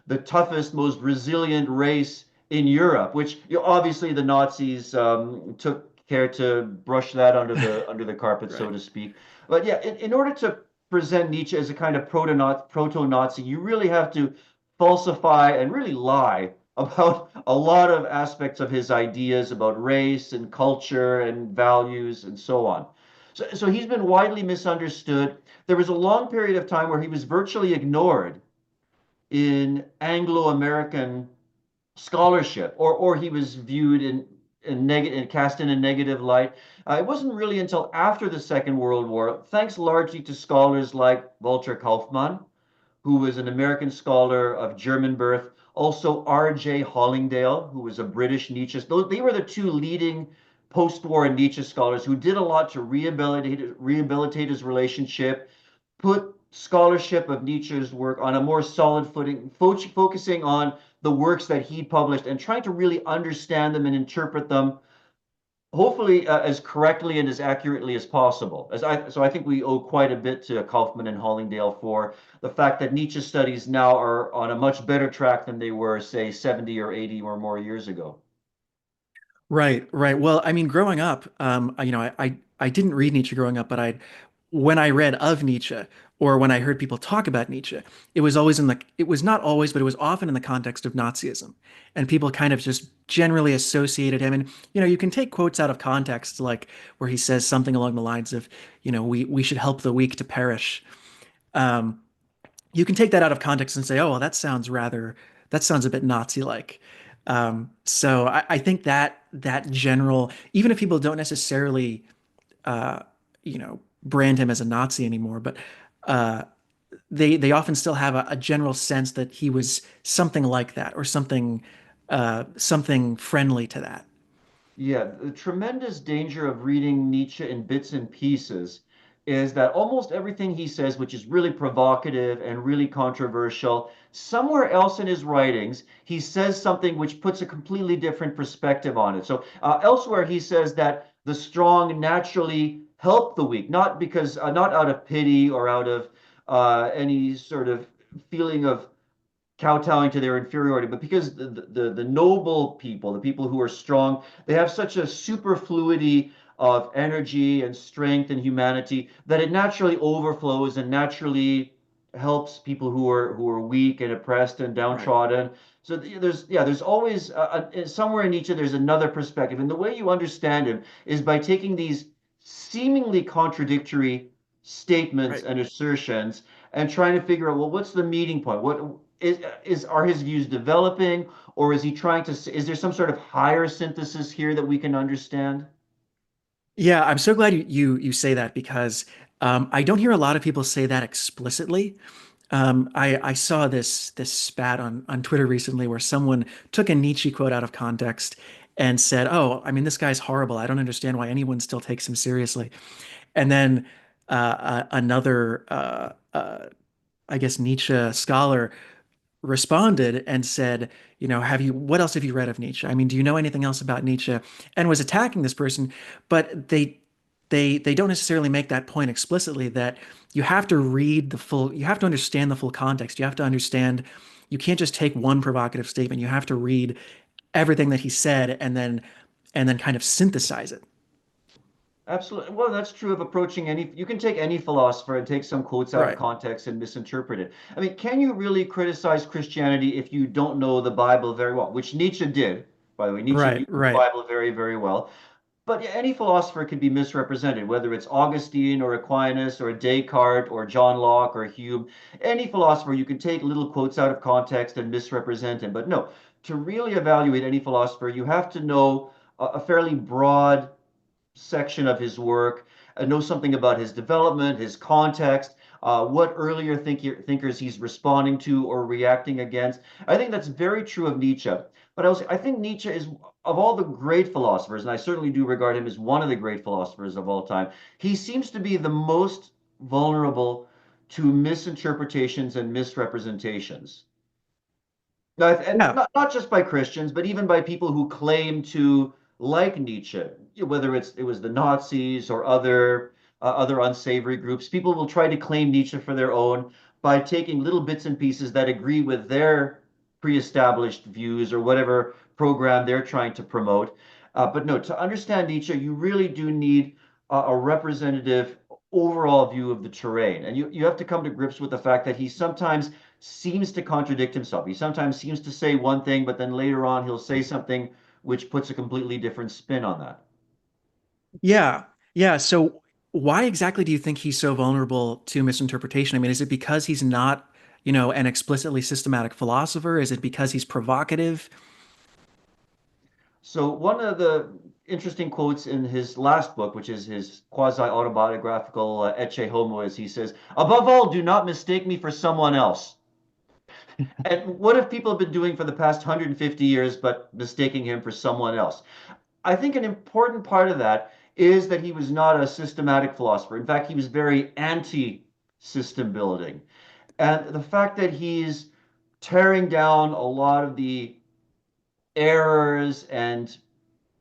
the toughest, most resilient race in Europe, which, obviously the Nazis took care to brush that under the carpet, so Right. to speak. But yeah, in order to present Nietzsche as a kind of proto-Nazi, you really have to falsify and really lie about a lot of aspects of his ideas about race and culture and values and so on. So he's been widely misunderstood. There was a long period of time where he was virtually ignored in Anglo-American scholarship, or he was viewed in negative, cast in a negative light. It wasn't really until after the Second World War, thanks largely to scholars like Walter Kaufmann, who was an American scholar of German birth. Also, R.J. Hollingdale, who was a British Nietzsche. They were the two leading post-war Nietzsche scholars who did a lot to rehabilitate his relationship, put scholarship of Nietzsche's work on a more solid footing, focusing on the works that he published and trying to really understand them and interpret them, hopefully as correctly and as accurately as possible. So I think we owe quite a bit to Kaufman and Hollingdale for the fact that Nietzsche studies now are on a much better track than they were, say, 70 or 80 or more years ago. Right, right. Well, I mean, growing up, I didn't read Nietzsche growing up, but when I read of Nietzsche or when I heard people talk about Nietzsche, it was not always, but it was often in the context of Nazism. And people kind of just generally associated him. And, you can take quotes out of context, like where he says something along the lines of, we should help the weak to perish. Um, you can take that out of context and say, oh, well, that sounds a bit Nazi-like. So I think that general, even if people don't necessarily, brand him as a Nazi anymore, but uh, they often still have a general sense that he was something like that or something friendly to that. Yeah, the tremendous danger of reading Nietzsche in bits and pieces is that almost everything he says, which is really provocative and really controversial, somewhere else in his writings, he says something which puts a completely different perspective on it. So elsewhere, he says that the strong naturally help the weak, not because not out of pity or out of any sort of feeling of kowtowing to their inferiority, but because the noble people, the people who are strong, they have such a superfluity of energy and strength and humanity that it naturally overflows and naturally helps people who are weak and oppressed and Right. downtrodden. So there's always somewhere in Nietzsche there's another perspective, and the way you understand him is by taking these seemingly contradictory statements Right. and assertions and trying to figure out, well, what's the meeting point? What is are his views developing, or is he trying to? Is there some sort of higher synthesis here that we can understand? Yeah, I'm so glad you say that because I don't hear a lot of people say that explicitly. I saw this spat on Twitter recently where someone took a Nietzsche quote out of context and said, "Oh, I mean, this guy's horrible. I don't understand why anyone still takes him seriously." And then another, I guess, Nietzsche scholar responded and said, what else have you read of Nietzsche? I mean, do you know anything else about Nietzsche? And was attacking this person, but they don't necessarily make that point explicitly that you have to read the full, you have to understand the full context. You have to understand, you can't just take one provocative statement. You have to read everything that he said and then kind of synthesize it. Absolutely. Well, that's true of approaching any, you can take any philosopher and take some quotes out of Right. context and misinterpret it. I mean, can you really criticize Christianity if you don't know the Bible very well? Which Nietzsche did, by the way. Nietzsche Right, knew the right. Bible very, very well. But yeah, any philosopher can be misrepresented, whether it's Augustine or Aquinas or Descartes or John Locke or Hume. Any philosopher, you can take little quotes out of context and misrepresent him. But no, to really evaluate any philosopher, you have to know a fairly broad section of his work, know something about his development, his context, what earlier thinkers he's responding to or reacting against. I think that's very true of Nietzsche. But I think Nietzsche is, of all the great philosophers, and I certainly do regard him as one of the great philosophers of all time, he seems to be the most vulnerable to misinterpretations and misrepresentations. No, and Yeah. not just by Christians, but even by people who claim to like Nietzsche, whether it was the Nazis or other unsavory groups. People will try to claim Nietzsche for their own by taking little bits and pieces that agree with their pre-established views or whatever program they're trying to promote. But no, to understand Nietzsche, you really do need a representative overall view of the terrain, and you have to come to grips with the fact that he sometimes seems to contradict himself. He sometimes seems to say one thing, but then later on he'll say something which puts a completely different spin on that. Yeah. Yeah. So why exactly do you think he's so vulnerable to misinterpretation? I mean, is it because he's not, an explicitly systematic philosopher? Is it because he's provocative? So one of the interesting quotes in his last book, which is his quasi-autobiographical Ecce Homo, is he says, "Above all, do not mistake me for someone else." And what have people been doing for the past 150 years but mistaking him for someone else? I think an important part of that is that he was not a systematic philosopher. In fact, he was very anti-system building. And the fact that he's tearing down a lot of the errors and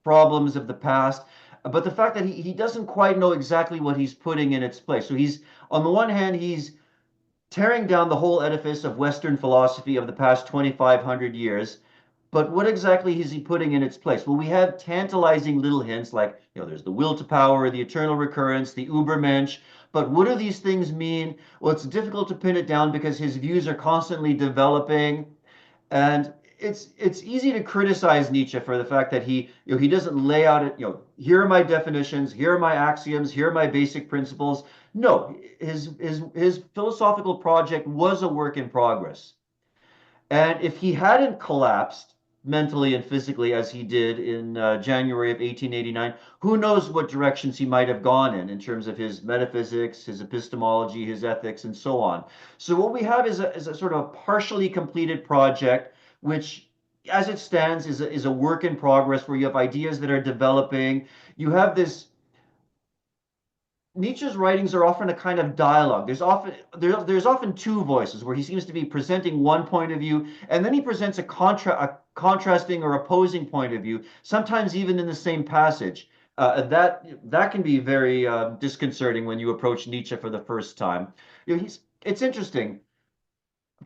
problems of the past, but the fact that he doesn't quite know exactly what he's putting in its place. So he's, on the one hand, he's tearing down the whole edifice of Western philosophy of the past 2,500 years. But what exactly is he putting in its place? Well, we have tantalizing little hints like, there's the will to power, the eternal recurrence, the Ubermensch. But what do these things mean? Well, it's difficult to pin it down because his views are constantly developing. And it's easy to criticize Nietzsche for the fact that he doesn't lay out it, here are my definitions, here are my axioms, here are my basic principles. No, his philosophical project was a work in progress. And if he hadn't collapsed mentally and physically as he did in January of 1889, who knows what directions he might have gone in terms of his metaphysics, his epistemology, his ethics, and so on. So what we have is a sort of partially completed project, which, as it stands, is a work in progress where you have ideas that are developing. You have this Nietzsche's writings are often a kind of dialogue. There's often two voices where he seems to be presenting one point of view, and then he presents a contrasting or opposing point of view, sometimes even in the same passage. That can be very disconcerting when you approach Nietzsche for the first time. It's interesting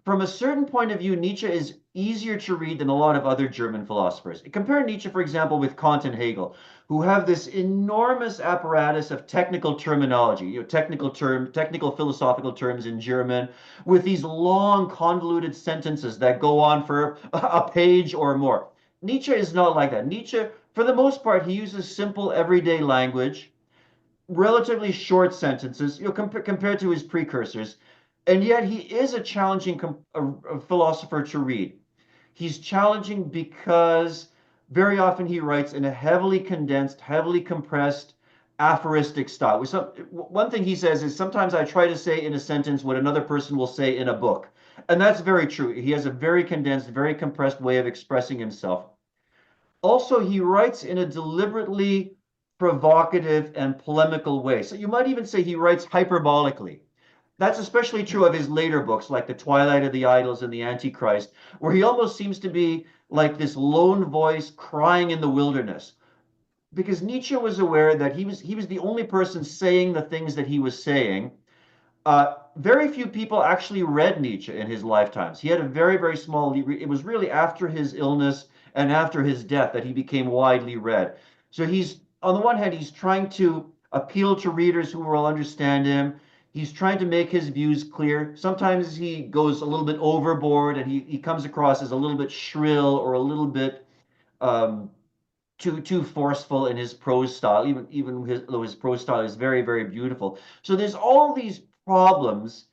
from a certain point of view, Nietzsche is easier to read than a lot of other German philosophers. Compare Nietzsche, for example, with Kant and Hegel, who have this enormous apparatus of technical terminology, technical philosophical terms in German, with these long, convoluted sentences that go on for a page or more. Nietzsche is not like that. Nietzsche, for the most part, he uses simple, everyday language, relatively short sentences, compared to his precursors, and yet he is a challenging a philosopher to read. He's challenging because very often he writes in a heavily condensed, heavily compressed, aphoristic style. One thing he says is sometimes I try to say in a sentence what another person will say in a book. And that's very true. He has a very condensed, very compressed way of expressing himself. Also, he writes in a deliberately provocative and polemical way. So you might even say he writes hyperbolically. That's especially true of his later books, like The Twilight of the Idols and The Antichrist, where he almost seems to be like this lone voice crying in the wilderness. Because Nietzsche was aware that he was the only person saying the things that he was saying. Very few people actually read Nietzsche in his lifetimes. He had a very, very small, it was really after his illness and after his death that he became widely read. So on the one hand, he's trying to appeal to readers who will understand him. He's trying to make his views clear. Sometimes he goes a little bit overboard and he comes across as a little bit shrill or a little bit um, too forceful in his prose style, though his prose style is very, very beautiful. So there's all these problems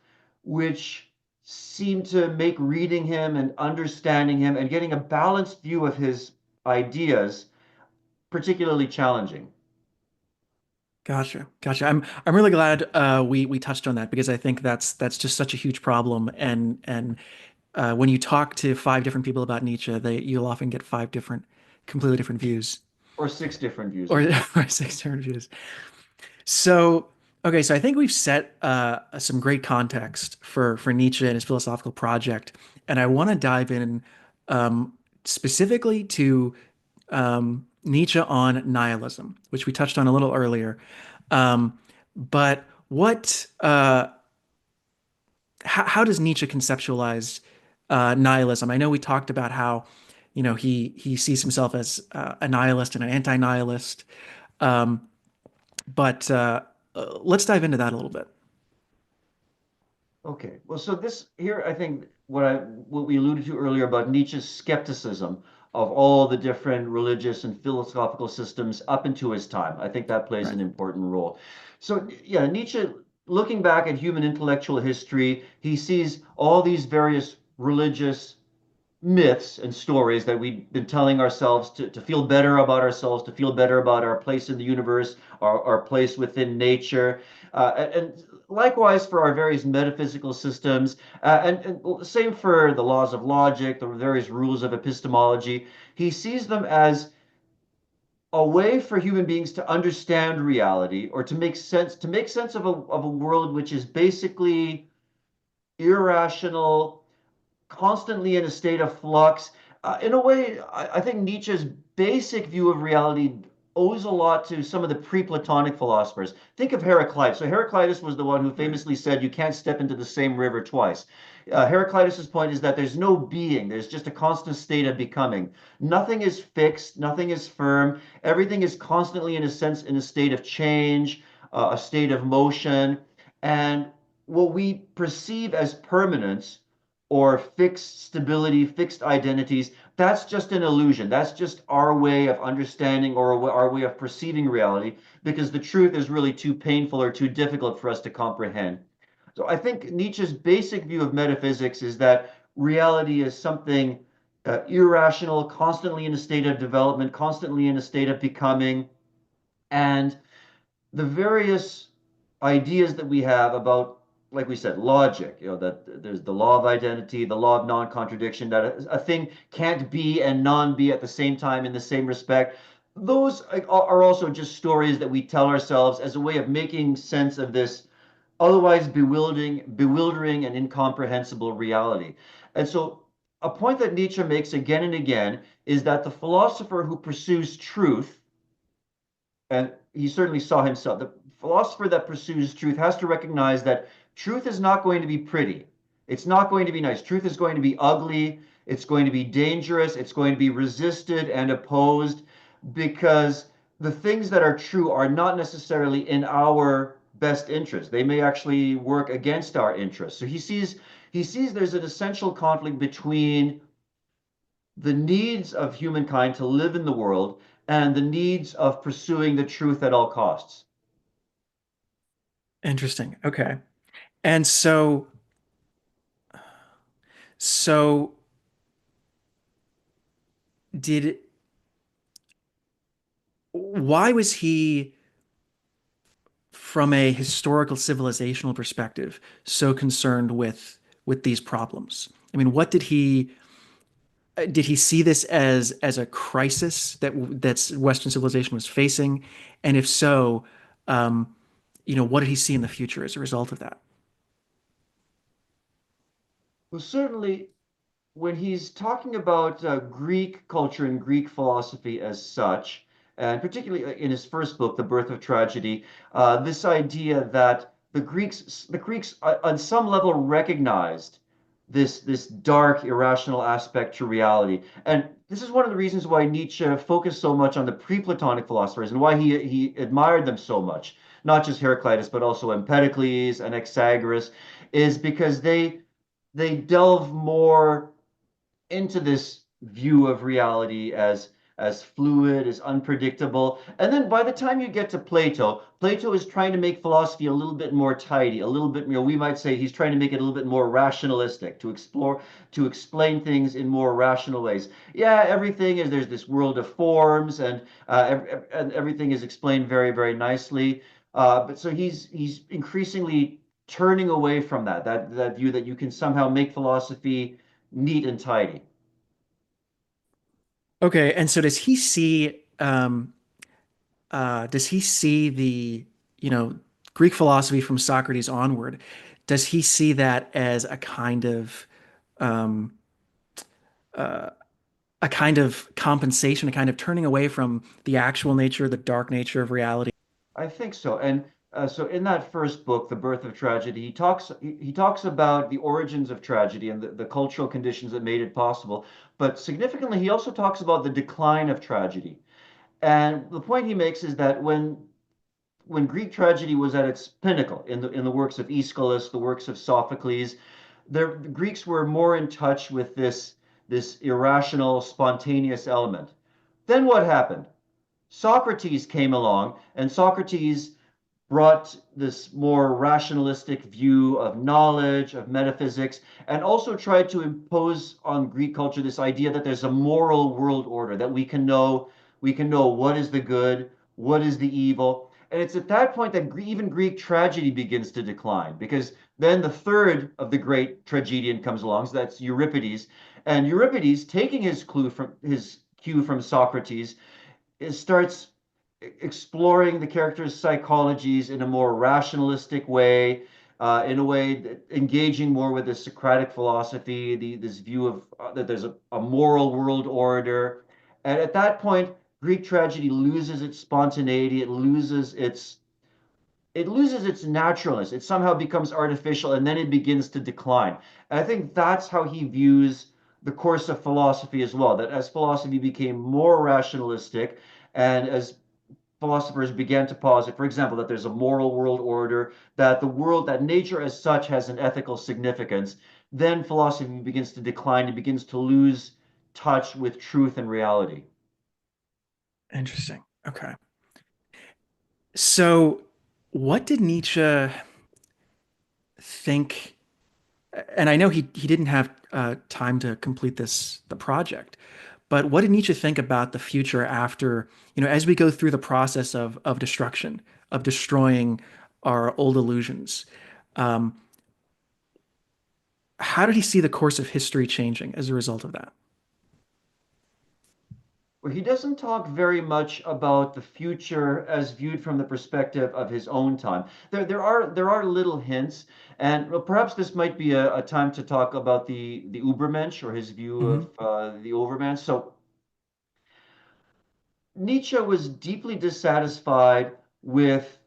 which seem to make reading him and understanding him and getting a balanced view of his ideas particularly challenging. Gotcha, gotcha. I'm really glad we touched on that because I think that's just such a huge problem. And when you talk to five different people about Nietzsche, you'll often get five different, completely different views, Or six different views, or, of course. or six different views. So okay, so I think we've set some great context for Nietzsche and his philosophical project, and I want to dive in um, specifically to Nietzsche on nihilism, which we touched on a little earlier. But what, how does Nietzsche conceptualize nihilism? I know we talked about how, he sees himself as a nihilist and an anti-nihilist, um, but let's dive into that a little bit. Okay. Well, so this here, I think what we alluded to earlier about Nietzsche's skepticism of all the different religious and philosophical systems up into his time. I think that plays Right. an important role. So yeah, Nietzsche, looking back at human intellectual history, he sees all these various religious myths and stories that we've been telling ourselves to feel better about ourselves, to feel better about our place in the universe, our place within nature. And likewise for our various metaphysical systems, and same for the laws of logic, the various rules of epistemology. He sees them as a way for human beings to understand reality or to make sense of a world which is basically irrational, constantly in a state of flux. In a way, I think Nietzsche's basic view of reality owes a lot to some of the pre-Platonic philosophers. Think of Heraclitus. So Heraclitus was the one who Right. famously said, "You can't step into the same river twice." Heraclitus's point is that there's no being. There's just a constant state of becoming. Nothing is fixed. Nothing is firm. Everything is constantly, in a sense, in a state of change, a state of motion, and what we perceive as permanence or fixed stability, fixed identities, that's just an illusion. That's just our way of understanding or our way of perceiving reality because the truth is really too painful or too difficult for us to comprehend. So I think Nietzsche's basic view of metaphysics is that reality is something irrational, constantly in a state of development, constantly in a state of becoming, and the various ideas that we have about, like we said, logic, that there's the law of identity, the law of non-contradiction, that a thing can't be and non-be at the same time in the same respect. Those are also just stories that we tell ourselves as a way of making sense of this otherwise bewildering and incomprehensible reality. And so a point that Nietzsche makes again and again is that the philosopher who pursues truth And he certainly saw himself. The philosopher that pursues truth has to recognize that truth is not going to be pretty. It's not going to be nice. Truth is going to be ugly. It's going to be dangerous. It's going to be resisted and opposed because the things that are true are not necessarily in our best interest. They may actually work against our interests. So he sees there's an essential conflict between the needs of humankind to live in the world and the needs of pursuing the truth at all costs. Interesting. Okay. And so did why was he, from a historical civilizational perspective, so concerned with these problems? I mean, what did he see this as a crisis that's Western civilization was facing? And if so, um, what did he see in the future as a result of that? Well, certainly when he's talking about Greek culture and Greek philosophy as such, and particularly in his first book, The Birth of Tragedy, this idea that the Greeks on some level recognized this dark, irrational aspect to reality. And this is one of the reasons why Nietzsche focused so much on the pre-Platonic philosophers and why he admired them so much, not just Heraclitus, but also Empedocles and Anaxagoras, is because they delve more into this view of reality as fluid, as unpredictable. And then by the time you get to Plato, Plato is trying to make philosophy a little bit more tidy, a little bit, we might say he's trying to make it a little bit more rationalistic, to explain things in more rational ways. Yeah, everything is there's this world of forms, and everything is explained very, very nicely. But so he's increasingly turning away from that view that you can somehow make philosophy neat and tidy. Okay, and so does he see the, you know, Greek philosophy from Socrates onward? Does he see that as um, a kind of compensation, a kind of turning away from the actual nature, the dark nature of reality? I think so. And so in that first book, The Birth of Tragedy, he talks about the origins of tragedy and the cultural conditions that made it possible. But significantly, he also talks about the decline of tragedy. And the point he makes is that when Greek tragedy was at its pinnacle in the works of Aeschylus, the works of Sophocles, the Greeks were more in touch with this irrational, spontaneous element. Then what happened? Socrates came along, and Socrates brought this more rationalistic view of knowledge, of metaphysics, and also tried to impose on Greek culture this idea that there's a moral world order, that we can know what is the good, what is the evil. And it's at that point that even Greek tragedy begins to decline, because then the third of the great tragedian comes along, so that's Euripides. And Euripides, taking his cue from Socrates, it starts exploring the characters' psychologies in a more rationalistic way, in a way that engaging more with the Socratic philosophy, this view of that there's a moral world order. And at that point, Greek tragedy loses its spontaneity, it loses its naturalness. It somehow becomes artificial, and then it begins to decline. And I think that's how he views the course of philosophy as well. That as philosophy became more rationalistic, and as philosophers began to posit, for example, that there's a moral world order, that nature as such has an ethical significance, then philosophy begins to decline, it begins to lose touch with truth and reality. Interesting. Okay. So, what did Nietzsche think? And I know he didn't have time to complete the project, but what did Nietzsche think about the future after, as we go through the process of destruction, of destroying our old illusions? Um, how did he see the course of history changing as a result of that? Well, he doesn't talk very much about the future as viewed from the perspective of his own time. There are little hints, and well, perhaps this might be a time to talk about the Ubermensch, or his view of Hmm. the Overman. So Nietzsche was deeply dissatisfied with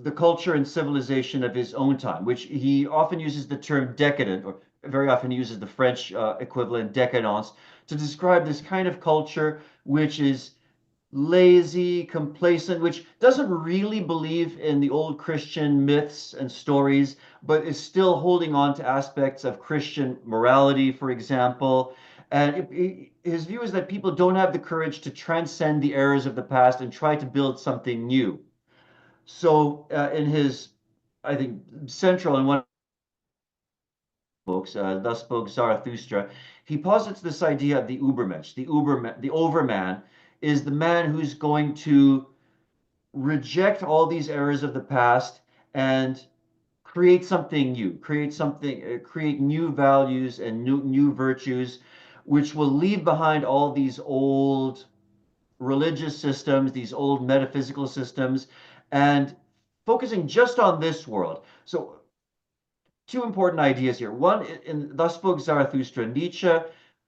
the culture and civilization of his own time, which he often uses the term decadent, or very often uses the French equivalent décadence, to describe this kind of culture which is lazy, complacent, which doesn't really believe in the old Christian myths and stories, but is still holding on to aspects of Christian morality, for example. And his view is that people don't have the courage to transcend the errors of the past and try to build something new. So, in his, I think, central and one of the books, Thus Spoke Zarathustra, he posits this idea of the Ubermensch, the overman, is the man who's going to reject all these errors of the past and create something new, create new values and new virtues, which will leave behind all these old religious systems, these old metaphysical systems, and focusing just on this world. So, two important ideas here. One, in Thus Spoke Zarathustra, Nietzsche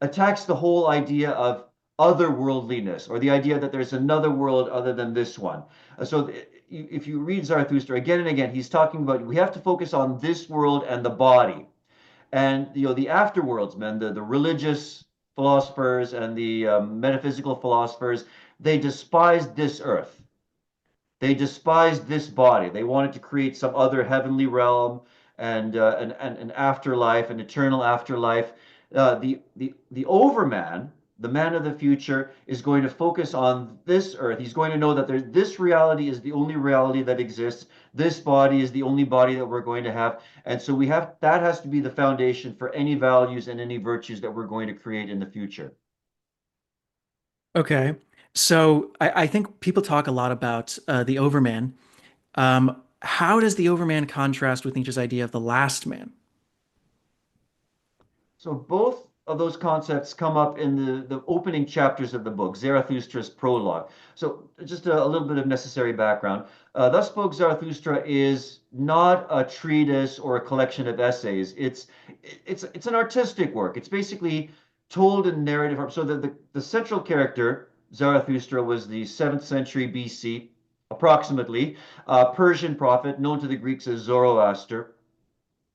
attacks the whole idea of otherworldliness, or the idea that there's another world other than this one. So, if you read Zarathustra again and again, he's talking about we have to focus on this world and the body. And the afterworlds, man, the religious philosophers and the metaphysical philosophers, they despised this earth. They despised this body. They wanted to create some other heavenly realm and an afterlife, an eternal afterlife. The overman, the man of the future, is going to focus on this earth. He's going to know that this reality is the only reality that exists. This body is the only body that we're going to have, and so we have that has to be the foundation for any values and any virtues that we're going to create in the future. Okay. So I think people talk a lot about the Overman. How does the Overman contrast with Nietzsche's idea of the last man? So both of those concepts come up in the opening chapters of the book, Zarathustra's prologue. So just a little bit of necessary background. Thus Spoke Zarathustra is not a treatise or a collection of essays. It's an artistic work. It's basically told in narrative form. So the central character, Zarathustra, was the 7th century BC, approximately, Persian prophet known to the Greeks as Zoroaster.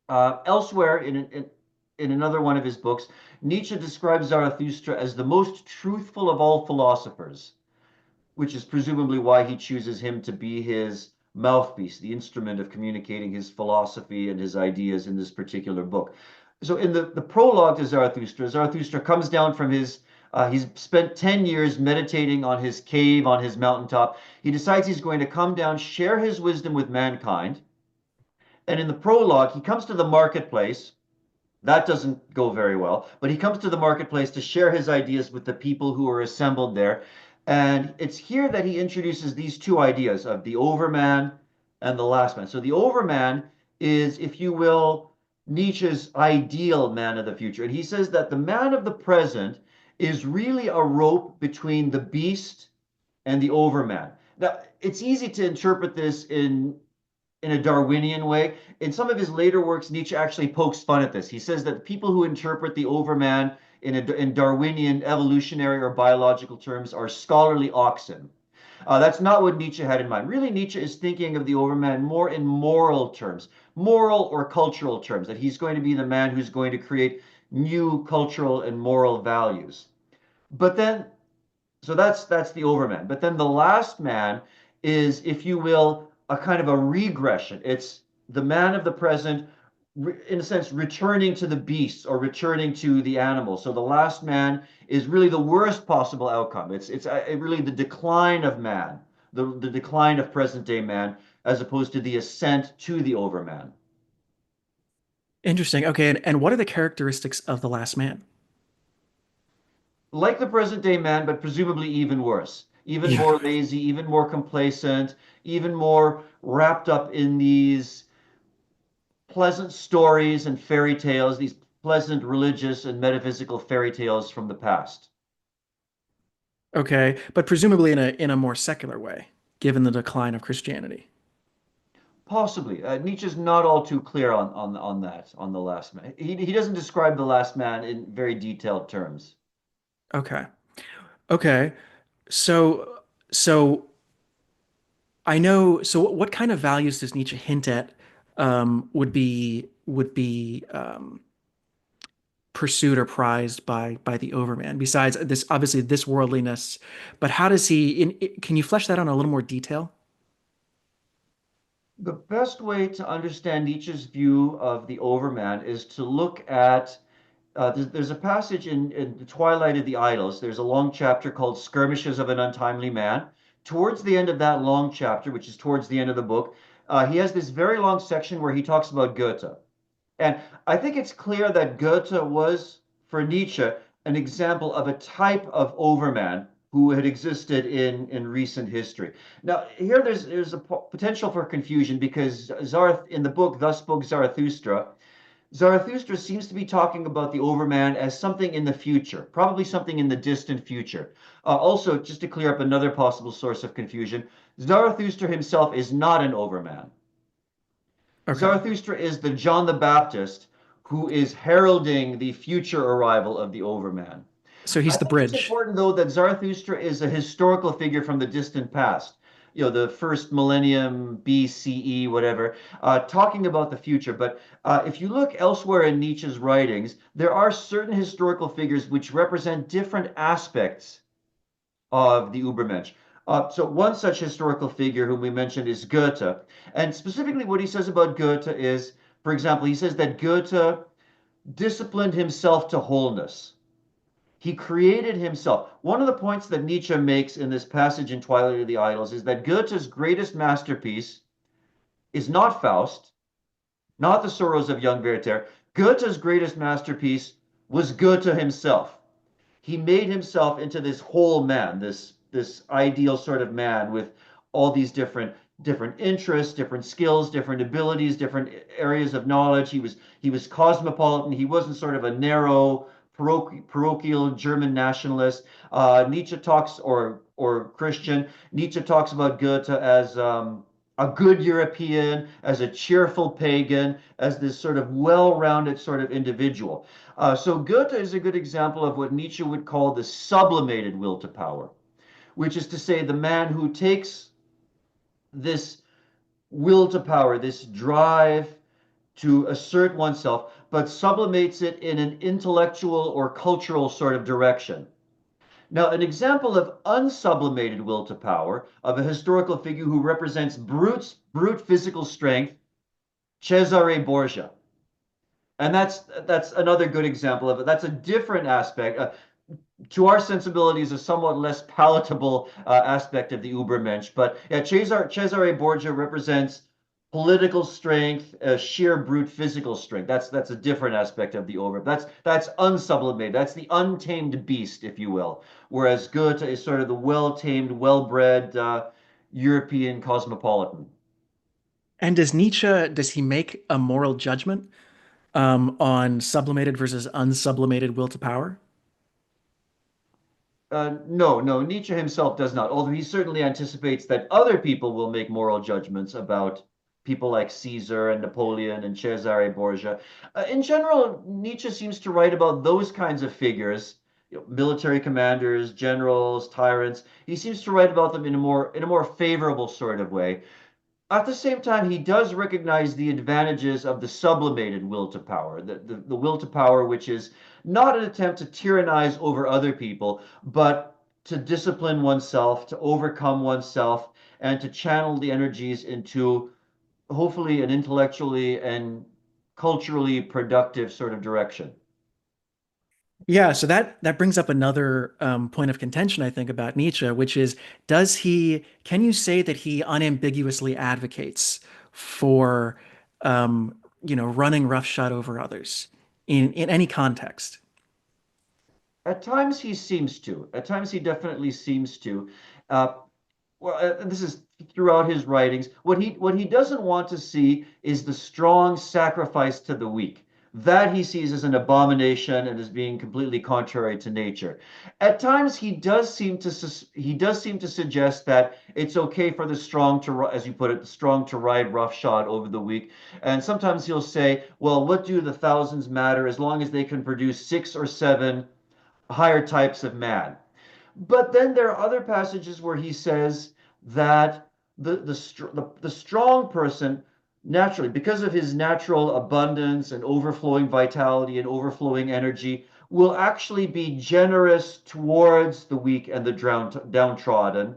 Elsewhere, in another one of his books, Nietzsche describes Zarathustra as the most truthful of all philosophers, which is presumably why he chooses him to be his mouthpiece, the instrument of communicating his philosophy and his ideas in this particular book. So, in the prologue to Zarathustra, Zarathustra comes down from he's spent 10 years meditating on his cave, on his mountaintop. He decides he's going to come down, share his wisdom with mankind. And in the prologue, he comes to the marketplace. That doesn't go very well. But he comes to the marketplace to share his ideas with the people who are assembled there. And it's here that he introduces these two ideas of the overman and the last man. So the overman is, if you will, Nietzsche's ideal man of the future. And he says that the man of the present is really a rope between the beast and the overman. Now, it's easy to interpret this in a Darwinian way. In some of his later works, Nietzsche actually pokes fun at this. He says that people who interpret the overman in Darwinian evolutionary or biological terms are scholarly oxen. That's not what Nietzsche had in mind. Really, Nietzsche is thinking of the overman more in moral terms, moral or cultural terms, that he's going to be the man who's going to create new cultural and moral values. But then so that's the overman. But then the last man is, if you will, a kind of a regression. It's the man of the present, in a sense, returning to the beasts or returning to the animals. So the last man is really the worst possible outcome. It's really the decline of man, the decline of present day man, as opposed to the ascent to the overman. Interesting. Okay, and what are the characteristics of the last man? Like the present day man, but presumably even worse, even Yeah. more lazy, even more complacent, even more wrapped up in these pleasant stories and fairy tales, these pleasant religious and metaphysical fairy tales from the past. Okay, but presumably in a more secular way, given the decline of Christianity. Possibly. Nietzsche's not all too clear on that, on the last man. He doesn't describe the last man in very detailed terms. Okay. Okay. So So I know. So what kind of values does Nietzsche hint at would be pursued or prized by the overman? Besides this, obviously this worldliness, but how does he? Can you flesh that out in a little more detail? The best way to understand Nietzsche's view of the Overman is to look at there's a passage in The Twilight of the Idols. There's a long chapter called Skirmishes of an Untimely Man. Towards the end of that long chapter, which is towards the end of the book, he has this very long section where he talks about Goethe. And I think it's clear that Goethe was, for Nietzsche, an example of a type of overman who had existed in recent history. Now, here there's a potential for confusion because in the book Thus Spoke Zarathustra, Zarathustra seems to be talking about the overman as something in the future, probably something in the distant future. Also, just to clear up another possible source of confusion, Zarathustra himself is not an overman. Okay. Zarathustra is the John the Baptist who is heralding the future arrival of the Overman. So I he's the think it's bridge. important, though, that Zarathustra is a historical figure from the distant past, the first millennium BCE, whatever, talking about the future. But if you look elsewhere in Nietzsche's writings, there are certain historical figures which represent different aspects of the Ubermensch. So one such historical figure whom we mentioned is Goethe. And specifically what he says about Goethe is, for example, he says that Goethe disciplined himself to wholeness. He created himself. One of the points that Nietzsche makes in this passage in Twilight of the Idols is that Goethe's greatest masterpiece is not Faust, not the sorrows of young Werther. Goethe's greatest masterpiece was Goethe himself. He made himself into this whole man, this ideal sort of man with all these different interests, different skills, different abilities, different areas of knowledge. He was cosmopolitan. He wasn't sort of a narrow parochial German nationalist. Nietzsche talks or Christian. Nietzsche talks about Goethe as a good European, as a cheerful pagan, as this sort of well-rounded sort of individual. So Goethe is a good example of what Nietzsche would call the sublimated will to power, which is to say the man who takes this will to power, this drive to assert oneself, but sublimates it in an intellectual or cultural sort of direction. Now, an example of unsublimated will to power, of a historical figure who represents brute physical strength, Cesare Borgia. And that's another good example of it. That's a different aspect. To our sensibilities, a somewhat less palatable aspect of the Ubermensch. But yeah, Cesare Borgia represents political strength, sheer brute physical strength. That's a different aspect of the over. That's unsublimated. That's the untamed beast, if you will. Whereas Goethe is sort of the well-tamed, well-bred European cosmopolitan. And does he make a moral judgment on sublimated versus unsublimated will to power? No, Nietzsche himself does not, although he certainly anticipates that other people will make moral judgments about people like Caesar and Napoleon and Cesare Borgia. In general, Nietzsche seems to write about those kinds of figures, military commanders, generals, tyrants. He seems to write about them in a more favorable sort of way. At the same time, he does recognize the advantages of the sublimated will to power, the will to power, which is not an attempt to tyrannize over other people, but to discipline oneself, to overcome oneself, and to channel the energies into hopefully an intellectually and culturally productive sort of direction. Yeah, so that brings up another point of contention, I think, about Nietzsche, which is, can you say that he unambiguously advocates for, running roughshod over others in any context? At times he seems to. At times he definitely seems to. Uh, this is throughout his writings. What he doesn't want to see is the strong sacrifice to the weak. That he sees as an abomination and as being completely contrary to nature. At times he does seem to suggest that it's okay for the strong to, as you put it, the strong to ride roughshod over the weak. And sometimes he'll say, well, what do the thousands matter as long as they can produce six or seven higher types of man? But then there are other passages where he says that the strong person naturally, because of his natural abundance and overflowing vitality and overflowing energy, will actually be generous towards the weak and the downtrodden.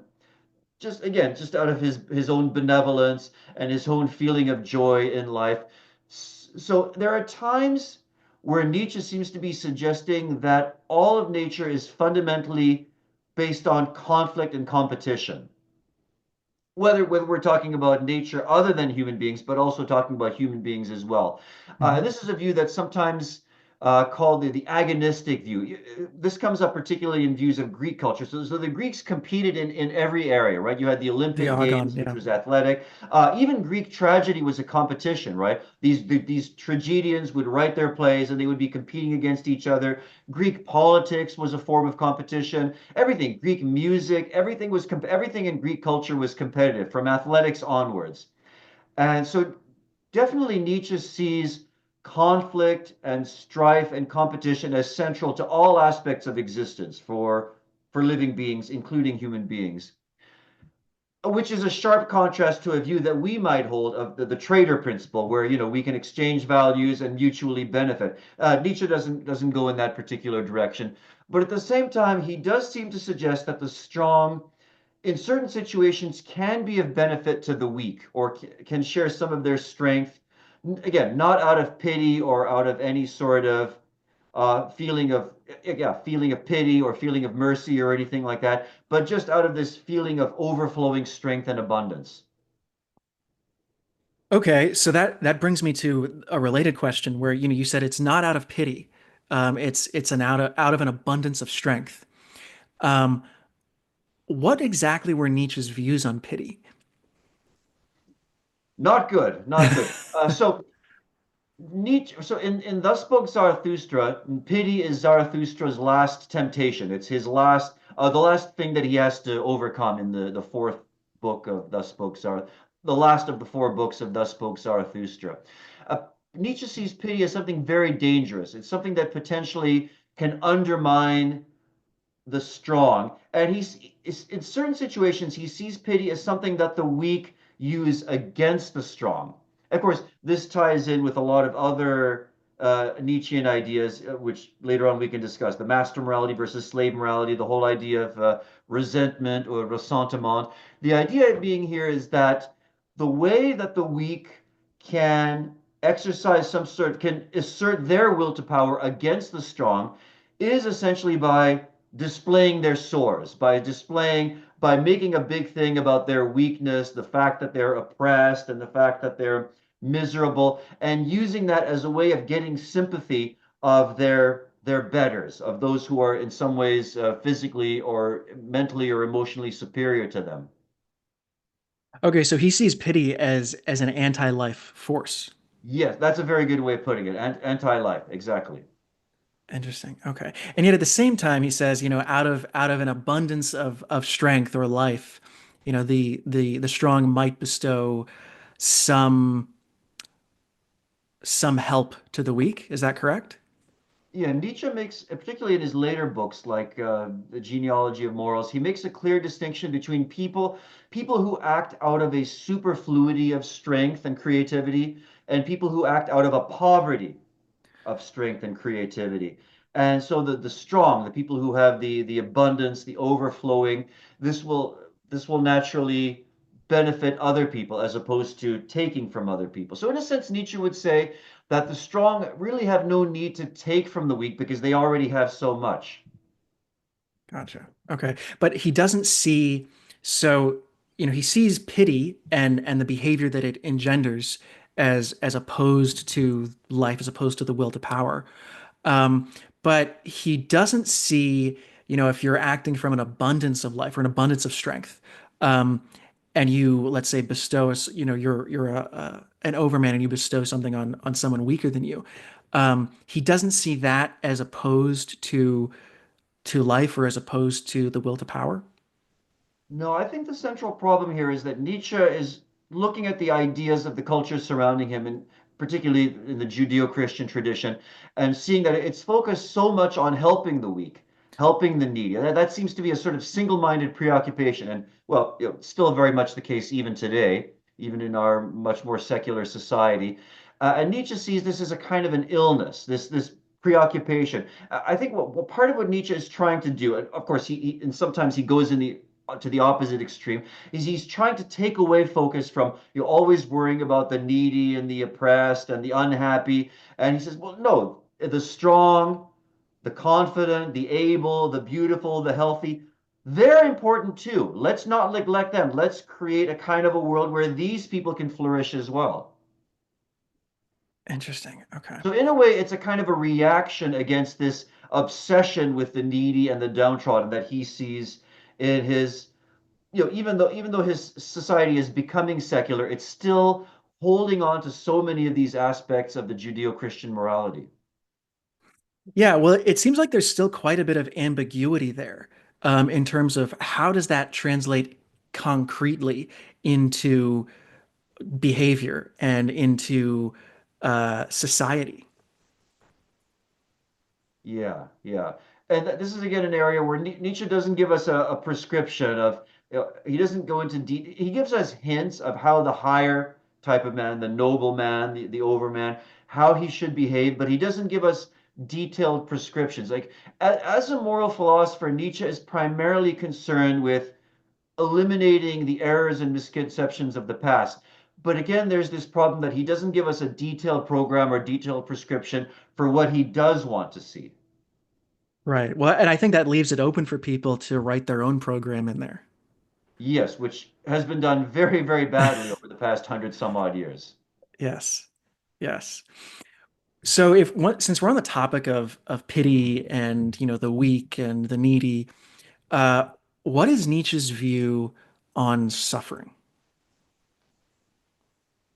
Just again, just out of his own benevolence and his own feeling of joy in life. So there are times where Nietzsche seems to be suggesting that all of nature is fundamentally based on conflict and competition, whether we're talking about nature other than human beings, but also talking about human beings as well. Mhm. This is a view that's sometimes called the agonistic view. This comes up particularly in views of Greek culture. So the Greeks competed in every area, right? You had the The Olympic Argon, Games, which yeah. was athletic. Even Greek tragedy was a competition, right? These tragedians would write their plays and they would be competing against each other. Greek politics was a form of competition. Everything, Greek music, everything in Greek culture was competitive from athletics onwards. And so definitely Nietzsche sees conflict and strife and competition as central to all aspects of existence for living beings, including human beings, which is a sharp contrast to a view that we might hold of the trader principle, where we can exchange values and mutually benefit. Nietzsche doesn't go in that particular direction, but at the same time, he does seem to suggest that the strong, in certain situations, can be of benefit to the weak, or can share some of their strength. Again, not out of pity or out of any sort of feeling of feeling of pity or feeling of mercy or anything like that, but just out of this feeling of overflowing strength and abundance. Okay, so that brings me to a related question where you said it's not out of pity. It's an out of an abundance of strength. Um, what exactly were Nietzsche's views on pity? Not good, not good. So Nietzsche, so in Thus Spoke Zarathustra, pity is Zarathustra's last temptation. It's his the last thing that he has to overcome in the fourth book of Thus Spoke Zarathustra, the last of the four books of Thus Spoke Zarathustra. Uh, Nietzsche sees pity as something very dangerous. It's something that potentially can undermine the strong. And in certain situations, he sees pity as something that the weak use against the strong. Of course, this ties in with a lot of other Nietzschean ideas, which later on we can discuss the master morality versus slave morality, the whole idea of resentment or ressentiment. The idea being here is that the way that the weak can can assert their will to power against the strong is essentially by displaying their sores, by making a big thing about their weakness, the fact that they're oppressed and the fact that they're miserable, and using that as a way of getting sympathy of their betters, of those who are in some ways physically or mentally or emotionally superior to them. Okay, so he sees pity as an anti-life force. Yes, that's a very good way of putting it. Anti-life, exactly. Interesting. Okay. And yet at the same time, he says, out of an abundance of strength or life, the strong might bestow some some help to the weak. Is that correct? Yeah, Nietzsche makes, particularly in his later books like The Genealogy of Morals, he makes a clear distinction between people who act out of a superfluity of strength and creativity, and people who act out of a poverty of strength and creativity. And so the strong, the people who have the abundance, the overflowing, this will this will naturally benefit other people as opposed to taking from other people. So in a sense, Nietzsche would say that the strong really have no need to take from the weak because they already have so much. Gotcha. Okay. But he doesn't see, so, he sees pity and the behavior that it engenders as opposed to life, as opposed to the will to power. Um, but he doesn't see, if you're acting from an abundance of life or an abundance of strength, um, and you, let's say, bestow us, you're an overman and you bestow something on someone weaker than you. He doesn't see that as opposed to life or as opposed to the will to power. No, I think the central problem here is that Nietzsche is looking at the ideas of the culture surrounding him, and particularly in the Judeo-Christian tradition, and seeing that it's focused so much on helping the weak. helping the needy. That seems to be a sort of single-minded preoccupation, and well, still very much the case even today, even in our much more secular society. And Nietzsche sees this as a kind of an illness, this preoccupation. I think what part of what Nietzsche is trying to do, and of course and sometimes he goes in the to the opposite extreme, is he's trying to take away focus from you always worrying about the needy and the oppressed and the unhappy. And he says, well, no, the strong, the confident, the able, the beautiful, the healthy, they're important too. Let's not neglect them. Let's create a kind of a world where these people can flourish as well. Interesting. Okay. So, in a way, it's a kind of a reaction against this obsession with the needy and the downtrodden that he sees in his, even though his society is becoming secular, it's still holding on to so many of these aspects of the Judeo-Christian morality. Yeah, well, it seems like there's still quite a bit of ambiguity there, in terms of how does that translate concretely into behavior and into society. Yeah, yeah. And this is again an area where Nietzsche doesn't give us a prescription of, he doesn't go into he gives us hints of how the higher type of man, the noble man, the overman, how he should behave, but he doesn't give us detailed prescriptions. Like, as a moral philosopher, Nietzsche is primarily concerned with eliminating the errors and misconceptions of the past. But again, there's this problem that he doesn't give us a detailed program or detailed prescription for what he does want to see. Right. Well, and I think that leaves it open for people to write their own program in there. Yes, which has been done very, very badly over the past hundred some odd years. Yes. Yes. So if one, since we're on the topic of pity and the weak and the needy, uh, what is Nietzsche's view on suffering?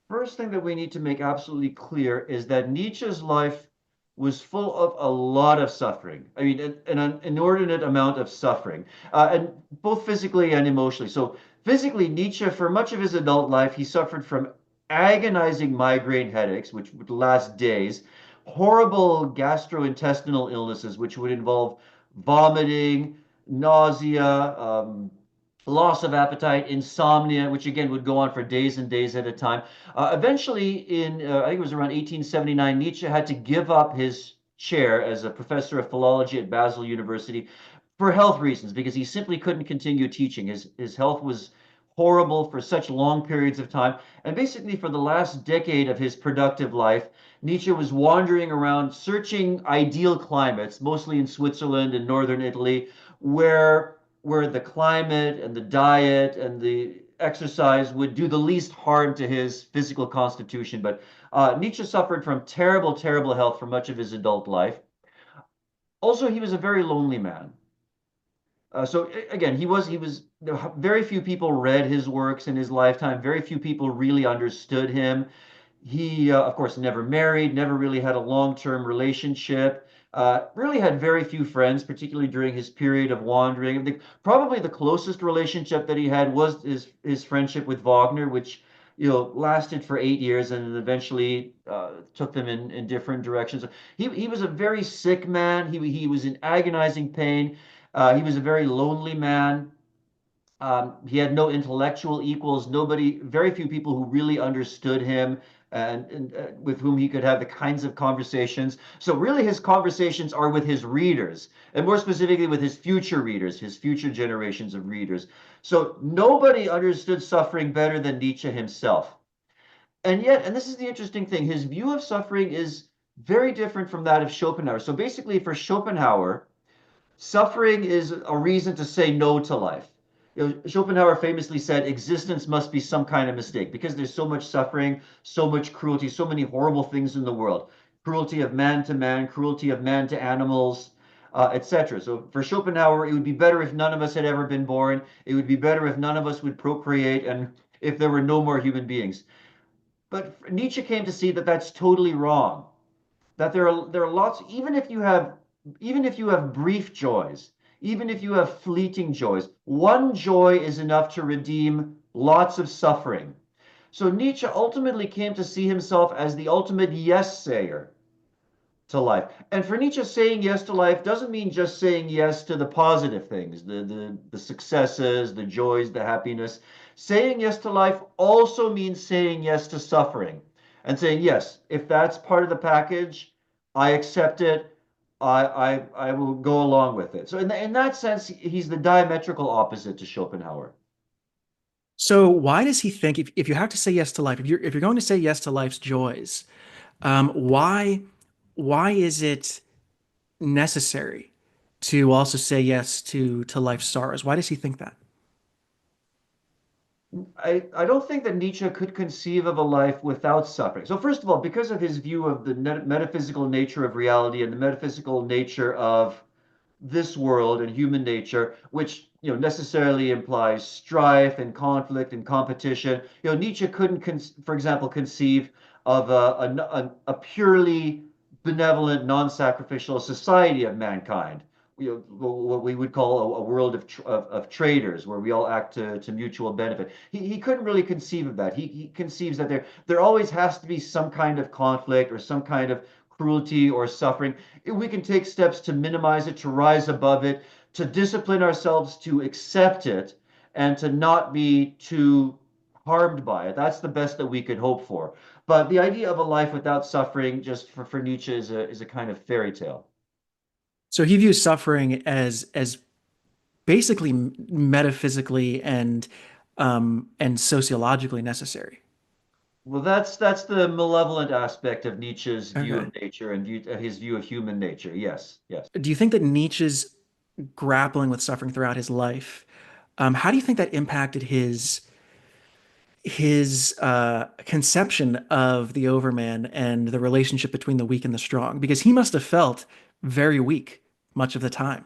First thing that we need to make absolutely clear is that Nietzsche's life was full of a lot of suffering. I mean, an inordinate amount of suffering, and both physically and emotionally. So, physically, Nietzsche, for much of his adult life, he suffered from agonizing migraine headaches, which would last days, horrible gastrointestinal illnesses, which would involve vomiting, nausea, loss of appetite, insomnia, which again would go on for days and days at a time. Eventually, I think it was around 1879, Nietzsche had to give up his chair as a professor of philology at Basel University for health reasons, because he simply couldn't continue teaching. His health was horrible for such long periods of time. And basically, for the last decade of his productive life, Nietzsche was wandering around searching ideal climates, mostly in Switzerland and northern Italy, where the climate and the diet and the exercise would do the least harm to his physical constitution. But Nietzsche suffered from terrible, terrible health for much of his adult life. Also, he was a very lonely man. So again, he was very few people read his works in his lifetime. Very few people really understood him. He, of course, never married, never really had a long-term relationship, really had very few friends, particularly during his period of wandering. Probably the closest relationship that he had was his friendship with Wagner, which, lasted for 8 years and then eventually took them in different directions. He was a very sick man. He was in agonizing pain. He was a very lonely man. He had no intellectual equals, nobody, very few people who really understood him and with whom he could have the kinds of conversations. So really his conversations are with his readers, and more specifically with his future readers, his future generations of readers. So nobody understood suffering better than Nietzsche himself. And yet, and this is the interesting thing, his view of suffering is very different from that of Schopenhauer. So basically for Schopenhauer, suffering is a reason to say no to life. Schopenhauer famously said existence must be some kind of mistake because there's so much suffering, so much cruelty, so many horrible things in the world. Cruelty of man, cruelty of man to animals, etc. So for Schopenhauer, it would be better if none of us had ever been born. It would be better if none of us would procreate and if there were no more human beings. But Nietzsche came to see that that's totally wrong, that there are lots, even if you have brief joys, even if you have fleeting joys, one joy is enough to redeem lots of suffering. So Nietzsche ultimately came to see himself as the ultimate yes sayer. to life. And for Nietzsche, saying yes to life doesn't mean just saying yes to the positive things, the successes, the joys, the happiness. Saying yes to life also means saying yes to suffering and saying, yes, if that's part of the package, I accept it. I will go along with it. So in that sense, he's the diametrical opposite to Schopenhauer. So why does he think if you have to say yes to life, if you're going to say yes to life's joys, why is it necessary to also say yes to life's sorrows? Why does he think that? I don't think that Nietzsche could conceive of a life without suffering. So, first of all, because of his view of the metaphysical nature of reality and the metaphysical nature of this world and human nature, which necessarily implies strife and conflict and competition. Nietzsche couldn't, for example, conceive of a purely benevolent, non-sacrificial society of mankind. What we would call a world of traders, where we all act to mutual benefit. He couldn't really conceive of that. He conceives that there always has to be some kind of conflict or some kind of cruelty or suffering. We can take steps to minimize it, to rise above it, to discipline ourselves to accept it, and to not be too harmed by it. That's the best that we could hope for. But the idea of a life without suffering, just for Nietzsche, is a kind of fairy tale. So he views suffering as basically metaphysically and sociologically necessary. Well, that's the malevolent aspect of Nietzsche's view Okay. of nature and his view of human nature. Yes, yes. Do you think that Nietzsche's grappling with suffering throughout his life, how do you think that impacted his conception of the Overman and the relationship between the weak and the strong? Because he must have felt very weak much of the time.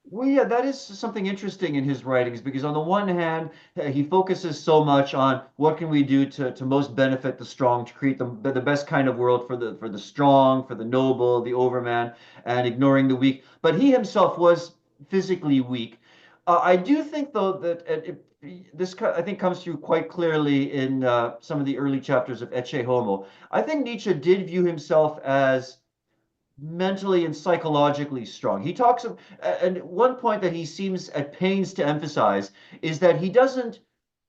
Well, yeah, that is something interesting in his writings because on the one hand, he focuses so much on what can we do to most benefit the strong, to create the best kind of world for the strong, for the noble, the overman, and ignoring the weak. But he himself was physically weak. I do think, though, that I think comes through quite clearly in some of the early chapters of Ecce Homo. I think Nietzsche did view himself as mentally and psychologically strong. He talks of, and one point that he seems at pains to emphasize is that he doesn't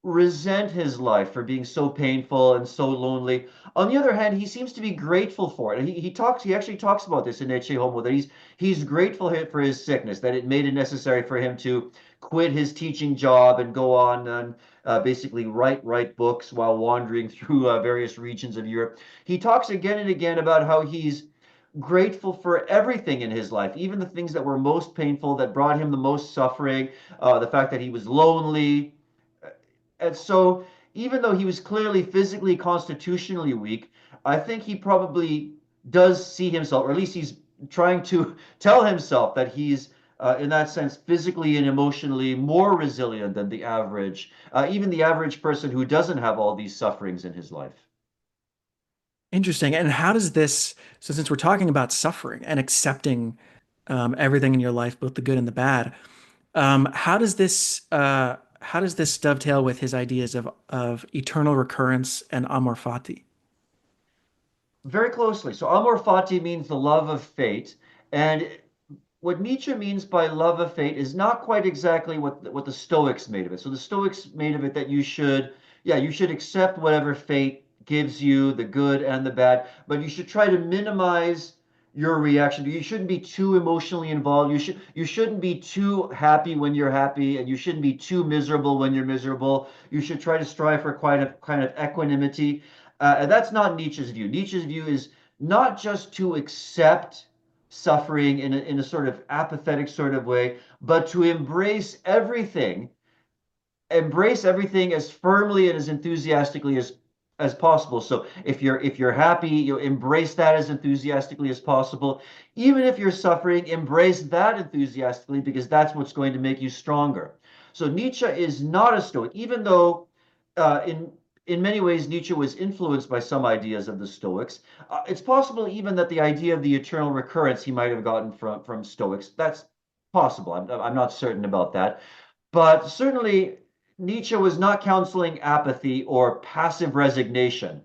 resent his life for being so painful and so lonely. On the other hand, he seems to be grateful for it. He actually talks about this in Ecce Homo, that he's grateful for his sickness, that it made it necessary for him to quit his teaching job and go on and basically write books while wandering through various regions of Europe. He talks again and again about how he's grateful for everything in his life, even the things that were most painful, that brought him the most suffering, the fact that he was lonely. And so, even though he was clearly physically, constitutionally weak, I think he probably does see himself, or at least he's trying to tell himself that he's, in that sense, physically and emotionally more resilient than even the average person who doesn't have all these sufferings in his life. Interesting. And how does this, so since we're talking about suffering and accepting everything in your life, both the good and the bad, how does this dovetail with his ideas of eternal recurrence and amor fati? Very closely. So, amor fati means the love of fate. And what Nietzsche means by love of fate is not quite exactly what the Stoics made of it. So the Stoics made of it that you should accept whatever fate gives you, the good and the bad, but you should try to minimize your reaction. You shouldn't be too emotionally involved. You shouldn't be too happy when you're happy, and you shouldn't be too miserable when you're miserable. You should try to strive for quite a kind of equanimity. And that's not Nietzsche's view. Nietzsche's view is not just to accept suffering in a sort of apathetic sort of way, but to embrace everything as firmly and as enthusiastically as possible. So if you're happy, you embrace that as enthusiastically as possible. Even if you're suffering, embrace that enthusiastically because that's what's going to make you stronger. So Nietzsche is not a Stoic, even though in many ways Nietzsche was influenced by some ideas of the Stoics. It's possible even that the idea of the eternal recurrence he might have gotten from Stoics. That's possible. I'm not certain about that. But certainly, Nietzsche was not counseling apathy or passive resignation.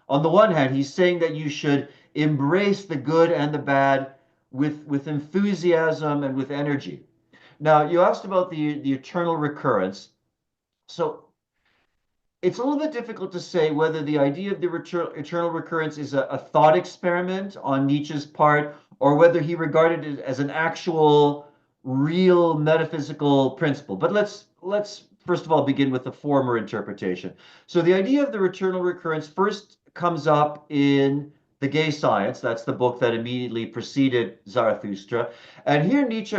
On the one hand, he's saying that you should embrace the good and the bad with enthusiasm and with energy. Now, you asked about the eternal recurrence. So it's a little bit difficult to say whether the idea of the eternal recurrence is a thought experiment on Nietzsche's part, or whether he regarded it as an actual, real metaphysical principle. But let's first of all begin with the former interpretation. So the idea of the eternal recurrence first comes up in The Gay Science. That's the book that immediately preceded Zarathustra. And here Nietzsche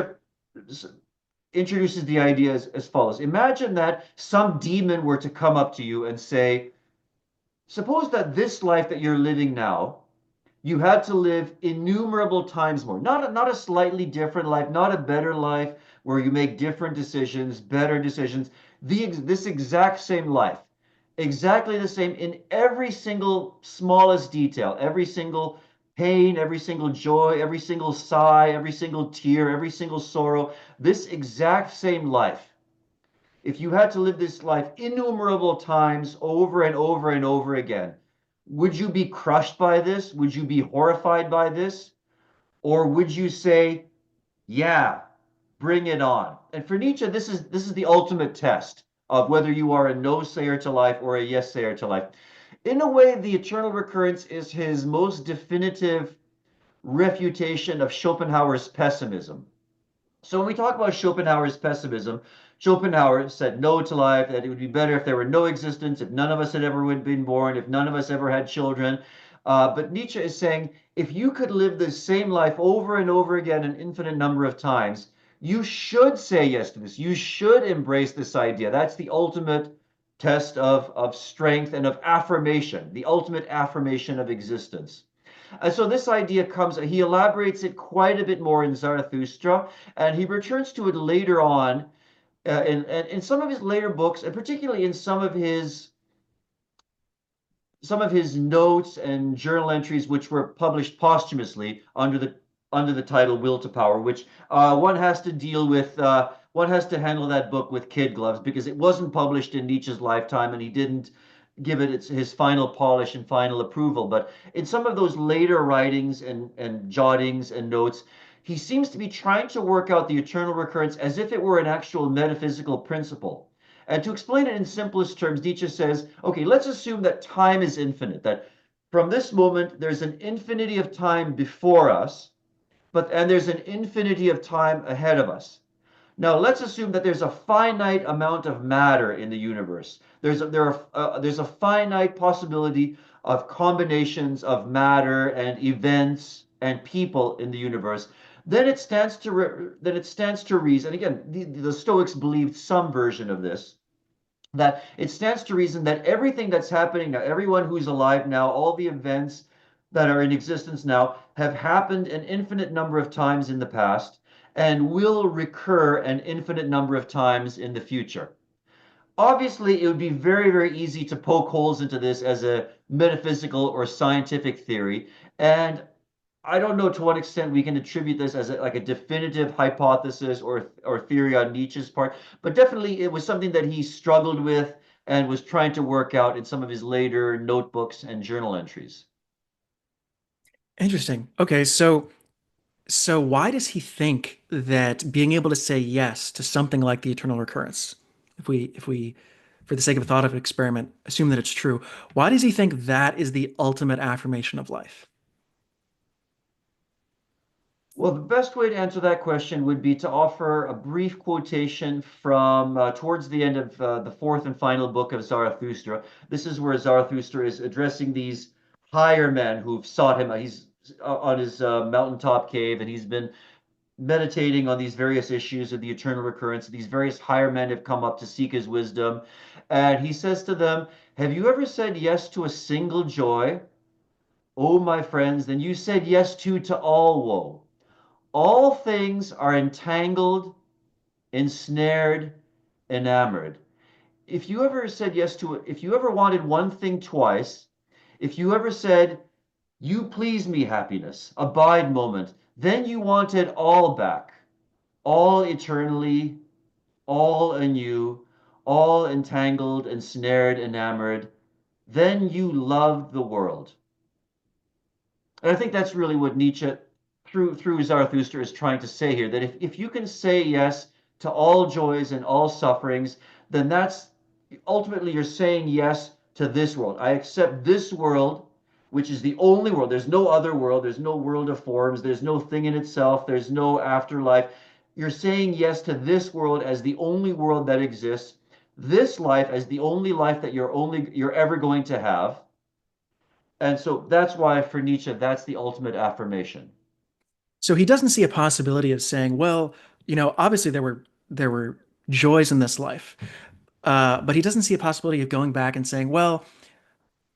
introduces the idea as follows. Imagine that some demon were to come up to you and say, suppose that this life that you're living now, you had to live innumerable times more. Not a slightly different life, not a better life where you make different decisions, better decisions. This exact same life, exactly the same in every single smallest detail, every single pain, every single joy, every single sigh, every single tear, every single sorrow, this exact same life. If you had to live this life innumerable times over and over and over again, would you be crushed by this? Would you be horrified by this? Or would you say, yeah, bring it on? And for Nietzsche, this is the ultimate test of whether you are a no sayer to life or a yes sayer to life. In a way, the eternal recurrence is his most definitive refutation of Schopenhauer's pessimism. So when we talk about Schopenhauer's pessimism, Schopenhauer said no to life, that it would be better if there were no existence, if none of us had ever been born, if none of us ever had children. But Nietzsche is saying if you could live the same life over and over again an infinite number of times, you should say yes to this. You should embrace this idea. That's the ultimate test of strength and of affirmation, the ultimate affirmation of existence. So this idea comes, he elaborates it quite a bit more in Zarathustra, and he returns to it later on in some of his later books, and particularly in some of his notes and journal entries, which were published posthumously under the title Will to Power, which one has to deal with. One has to handle that book with kid gloves because it wasn't published in Nietzsche's lifetime, and he didn't give it his final polish and final approval. But in some of those later writings and jottings and notes, he seems to be trying to work out the eternal recurrence as if it were an actual metaphysical principle. And to explain it in simplest terms, Nietzsche says, okay, let's assume that time is infinite, that from this moment there's an infinity of time before us, and there's an infinity of time ahead of us. Now, let's assume that there's a finite amount of matter in the universe. There's a finite possibility of combinations of matter and events and people in the universe. Then it stands to reason. And again, the Stoics believed some version of this, that it stands to reason that everything that's happening now, everyone who's alive now, all the events that are in existence now have happened an infinite number of times in the past and will recur an infinite number of times in the future. Obviously, it would be very, very easy to poke holes into this as a metaphysical or scientific theory. And I don't know to what extent we can attribute this as like a definitive hypothesis or theory on Nietzsche's part, but definitely it was something that he struggled with and was trying to work out in some of his later notebooks and journal entries. Interesting. Okay, so why does he think that being able to say yes to something like the eternal recurrence, if we, for the sake of a thought of experiment, assume that it's true, why does he think that is the ultimate affirmation of life? Well, the best way to answer that question would be to offer a brief quotation from towards the end of the fourth and final book of Zarathustra. This is where Zarathustra is addressing these higher men who've sought him. He's on his mountaintop cave, and he's been meditating on these various issues of the eternal recurrence. These various higher men have come up to seek his wisdom. And he says to them, have you ever said yes to a single joy? Oh, my friends, then you said yes to all woe. All things are entangled, ensnared, enamored. If you ever wanted one thing twice, if you ever said, you please me, happiness, abide moment, then you wanted all back, all eternally, all anew, all entangled, ensnared, enamored, then you loved the world. And I think that's really what Nietzsche, through Zarathustra, is trying to say here, that if you can say yes to all joys and all sufferings, then that's ultimately you're saying yes to this world. I accept this world, which is the only world. There's no other world. There's no world of forms. There's no thing in itself. There's no afterlife. You're saying yes to this world as the only world that exists, this life as the only life that you're ever going to have. And so that's why for Nietzsche, that's the ultimate affirmation. So he doesn't see a possibility of saying, well, obviously there were joys in this life, but he doesn't see a possibility of going back and saying, well,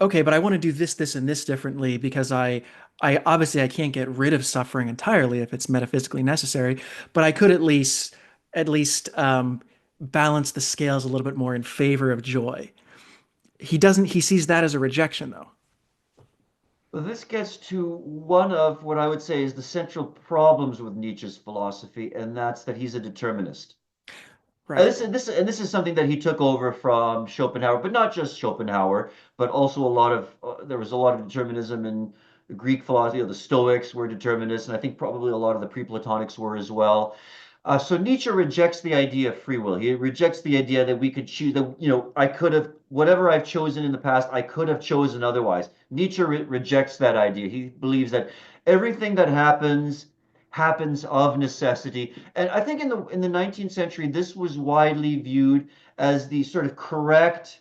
okay, but I want to do this, this, and this differently because I obviously I can't get rid of suffering entirely if it's metaphysically necessary, but I could at least balance the scales a little bit more in favor of joy. He doesn't. He sees that as a rejection, though. Well, this gets to one of what I would say is the central problems with Nietzsche's philosophy, and that's that he's a determinist. Right. This is something that he took over from Schopenhauer, but not just Schopenhauer, but also a lot of there was a lot of determinism in the Greek philosophy. The Stoics were determinists, and I think probably a lot of the pre-Platonics were as well. So Nietzsche rejects the idea of free will. He rejects the idea that we could choose that, I could have whatever I've chosen in the past, I could have chosen otherwise. Nietzsche rejects that idea. He believes that everything that happens of necessity. And I think in the 19th century, this was widely viewed as the sort of correct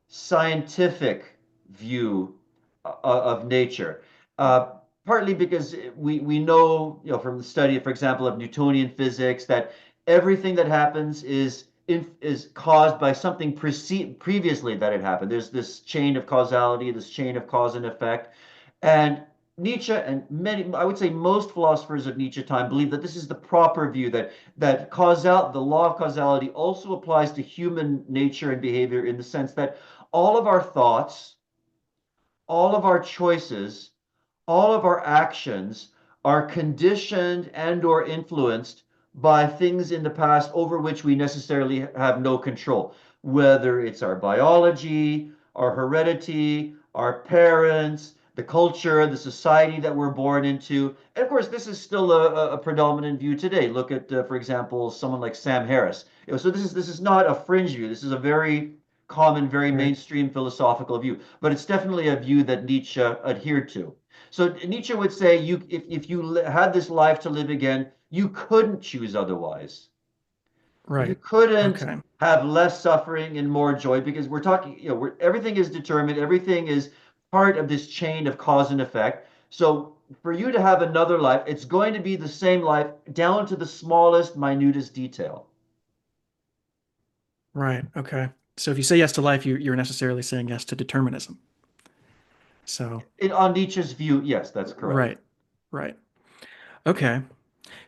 scientific view of nature. Uh, Partly because we know, from the study, for example, of Newtonian physics, that everything that happens is caused by something previously that had happened. There's this chain of causality, this chain of cause and effect, and Nietzsche and many, I would say most philosophers of Nietzsche time believe that this is the proper view, the law of causality also applies to human nature and behavior in the sense that all of our thoughts, all of our choices, all of our actions are conditioned and or influenced by things in the past over which we necessarily have no control, whether it's our biology, our heredity, our parents, the culture, the society that we're born into. And of course, this is still a predominant view today. Look at, for example, someone like Sam Harris. So this is not a fringe view. This is a very common, very Right. mainstream philosophical view, but it's definitely a view that Nietzsche adhered to. So Nietzsche would say, if you had this life to live again, you couldn't choose otherwise. You Right. couldn't Okay. have less suffering and more joy because we're talking, everything is determined, everything is part of this chain of cause and effect. So for you to have another life, it's going to be the same life down to the smallest, minutest detail. Right. Okay. So if you say yes to life, you're necessarily saying yes to determinism. So On Nietzsche's view, yes, that's correct. right. Right. Okay.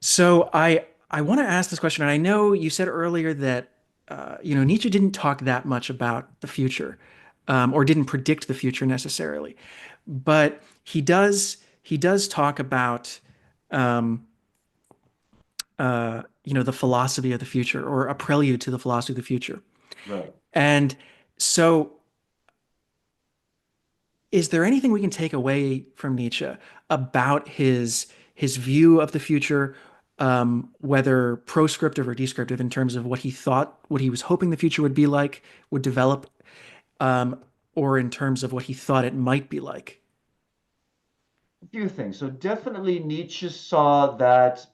So I want to ask this question, and I know you said earlier that Nietzsche didn't talk that much about the future, or didn't predict the future necessarily, but he does talk about um, the philosophy of the future, or a prelude to the philosophy of the future. Right. And so, is there anything we can take away from Nietzsche about his view of the future, whether proscriptive or descriptive, in terms of what he thought, what he was hoping the future would be like, would develop, um, or in terms of what he thought it might be like? A few things. So definitely Nietzsche saw that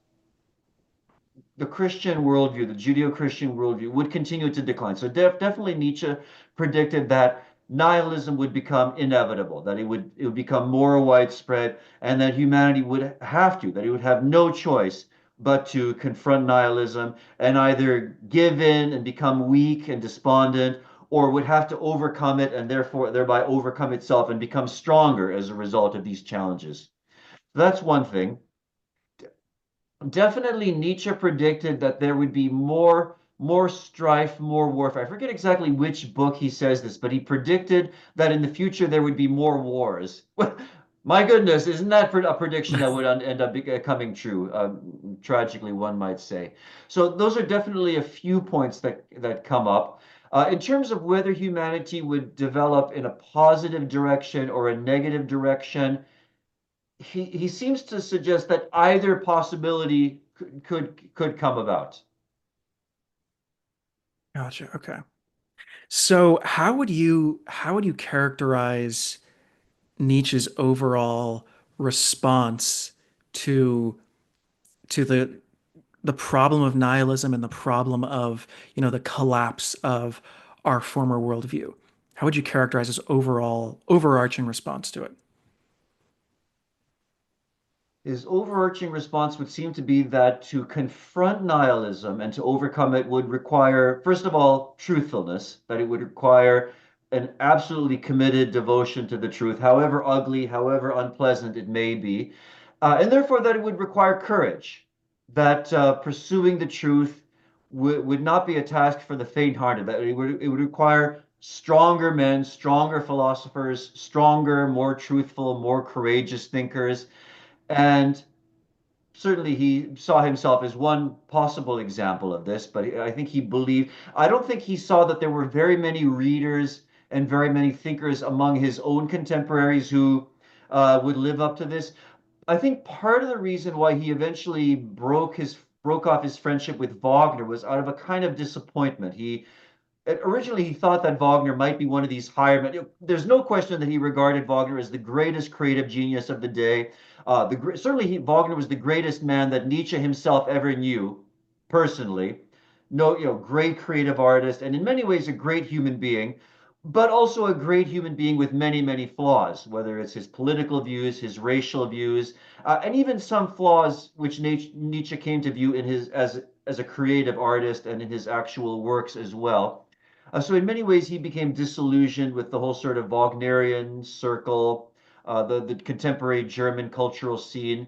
the Christian worldview, the Judeo-Christian worldview, would continue to decline. So definitely Nietzsche predicted that nihilism would become inevitable, that it would become more widespread, and that humanity would that it would have no choice but to confront nihilism and either give in and become weak and despondent, or would have to overcome it and thereby overcome itself and become stronger as a result of these challenges. That's one thing. Definitely Nietzsche predicted that there would be more strife, more warfare. I forget exactly which book he says this, but he predicted that in the future there would be more wars. My goodness, isn't that a prediction that would end up coming true? Tragically, one might say. So those are definitely a few points that come up. In terms of whether humanity would develop in a positive direction or a negative direction, he seems to suggest that either possibility could come about. Gotcha. Okay. So how would you characterize Nietzsche's overall response to the problem of nihilism and the problem of, the collapse of our former worldview? How would you characterize his overall overarching response to it? His overarching response would seem to be that to confront nihilism and to overcome it would require, first of all, truthfulness, that it would require an absolutely committed devotion to the truth, however ugly, however unpleasant it may be. And therefore, that it would require courage, that pursuing the truth would not be a task for the faint-hearted, that it would require stronger men, stronger philosophers, stronger, more truthful, more courageous thinkers. And certainly he saw himself as one possible example of this, but I think he believed, I don't think he saw that there were very many readers and very many thinkers among his own contemporaries who would live up to this. I think part of the reason why he eventually broke off his friendship with Wagner was out of a kind of disappointment. He originally he thought that Wagner might be one of these higher men. There's no question that he regarded Wagner as the greatest creative genius of the day. Certainly, Wagner was the greatest man that Nietzsche himself ever knew, personally. No, great creative artist, and in many ways a great human being, but also a great human being with many, many flaws. Whether it's his political views, his racial views, and even some flaws which Nietzsche came to view in his as a creative artist and in his actual works as well. So in many ways, he became disillusioned with the whole sort of Wagnerian circle, the contemporary German cultural scene.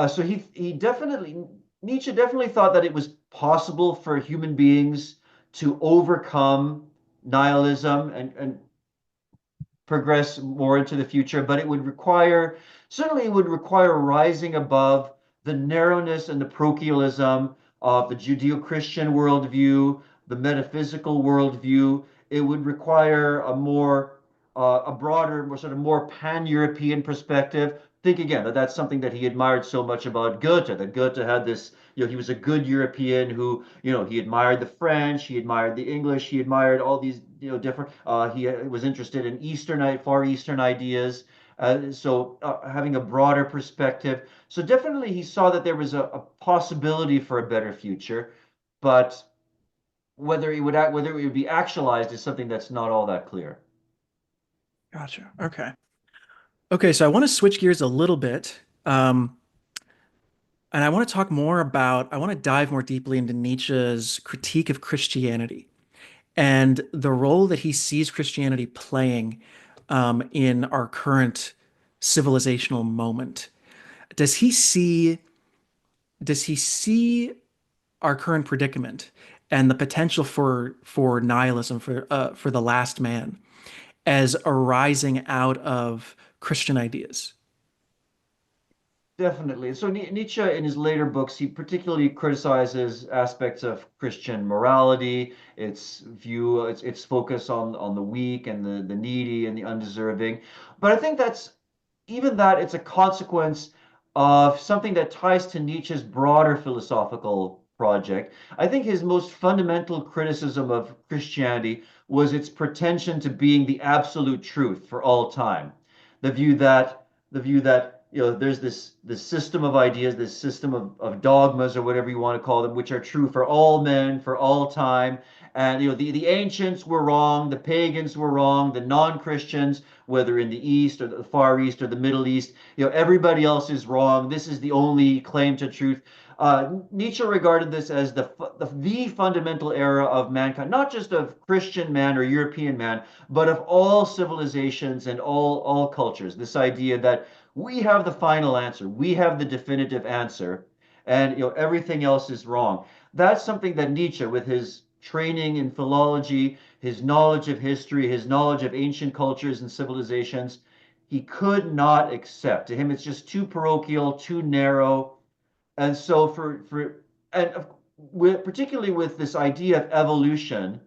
So he definitely Nietzsche definitely thought that it was possible for human beings to overcome nihilism and progress more into the future, but it would require, certainly it would require rising above the narrowness and the parochialism of the Judeo-Christian worldview, the metaphysical worldview. It would require a broader, more sort of more pan-European perspective. Think again that that's something that he admired so much about Goethe, that Goethe had this, he was a good European who, he admired the French, he admired the English, he admired all these, different, he was interested in Far Eastern ideas. So having a broader perspective. So definitely he saw that there was a possibility for a better future, but whether it would be actualized is something that's not all that clear. Gotcha. Okay. Okay, so I want to switch gears a little bit. And I want to talk more about, I want to dive more deeply into Nietzsche's critique of Christianity and the role that he sees Christianity playing in our current civilizational moment. Does he see does he see our current predicament and the potential for nihilism for the last man as arising out of Christian ideas? Definitely. So Nietzsche, in his later books, he particularly criticizes aspects of Christian morality, its focus on the weak and the needy and the undeserving. But I think that it's a consequence of something that ties to Nietzsche's broader philosophical project. I think his most fundamental criticism of Christianity was its pretension to being the absolute truth for all time. The view that there's this system of ideas, this system of dogmas or whatever you want to call them, which are true for all men, for all time. And the ancients were wrong, the pagans were wrong, the non-Christians, whether in the East or the Far East or the Middle East, everybody else is wrong. This is the only claim to truth. Nietzsche regarded this as the fundamental error of mankind, not just of Christian man or European man, but of all civilizations and all cultures. This idea that we have the final answer, we have the definitive answer, and everything else is wrong. That's something that Nietzsche, with his training in philology, his knowledge of history, his knowledge of ancient cultures and civilizations, he could not accept. To him, it's just too parochial, too narrow. And so particularly with this idea of evolution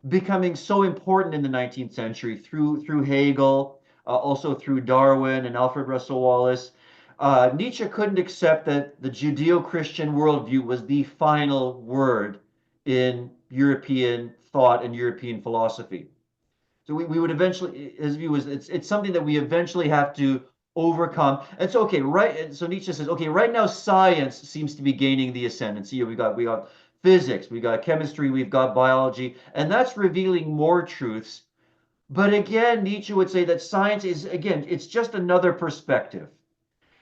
becoming so important in the 19th century through Hegel, also through Darwin and Alfred Russel Wallace. Nietzsche couldn't accept that the Judeo-Christian worldview was the final word in European thought and European philosophy. So we would eventually, his view is it's something that we eventually have to overcome. And so okay, right. And so Nietzsche says, okay, right now science seems to be gaining the ascendancy. We got physics, we got chemistry, we've got biology, and that's revealing more truths. But again, Nietzsche would say that science is again, it's just another perspective.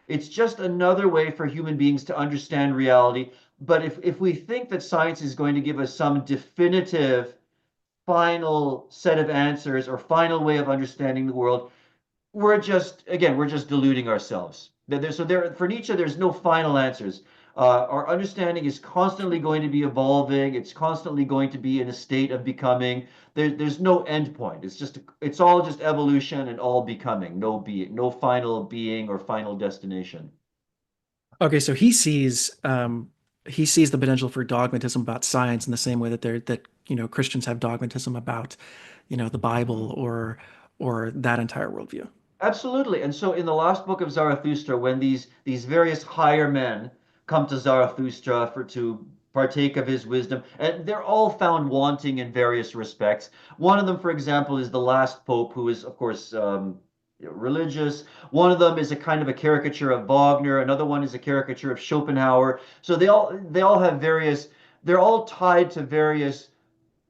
It's just another way for human beings to understand reality. But if we think that science is going to give us some definitive final set of answers or final way of understanding the world, we're just deluding ourselves. For Nietzsche, there's no final answers. Our understanding is constantly going to be evolving. It's constantly going to be in a state of becoming. There's no end point. It's all just evolution and all becoming. No final being or final destination. Okay, so he sees the potential for dogmatism about science in the same way that Christians have dogmatism about the Bible or that entire worldview. Absolutely. And so in the last book of Zarathustra, when these various higher men come to Zarathustra for to partake of his wisdom, and they're all found wanting in various respects. One of them, for example, is the last pope, who is, of course, religious. One of them is a kind of a caricature of Wagner. Another one is a caricature of Schopenhauer. So they all have various. They're all tied to various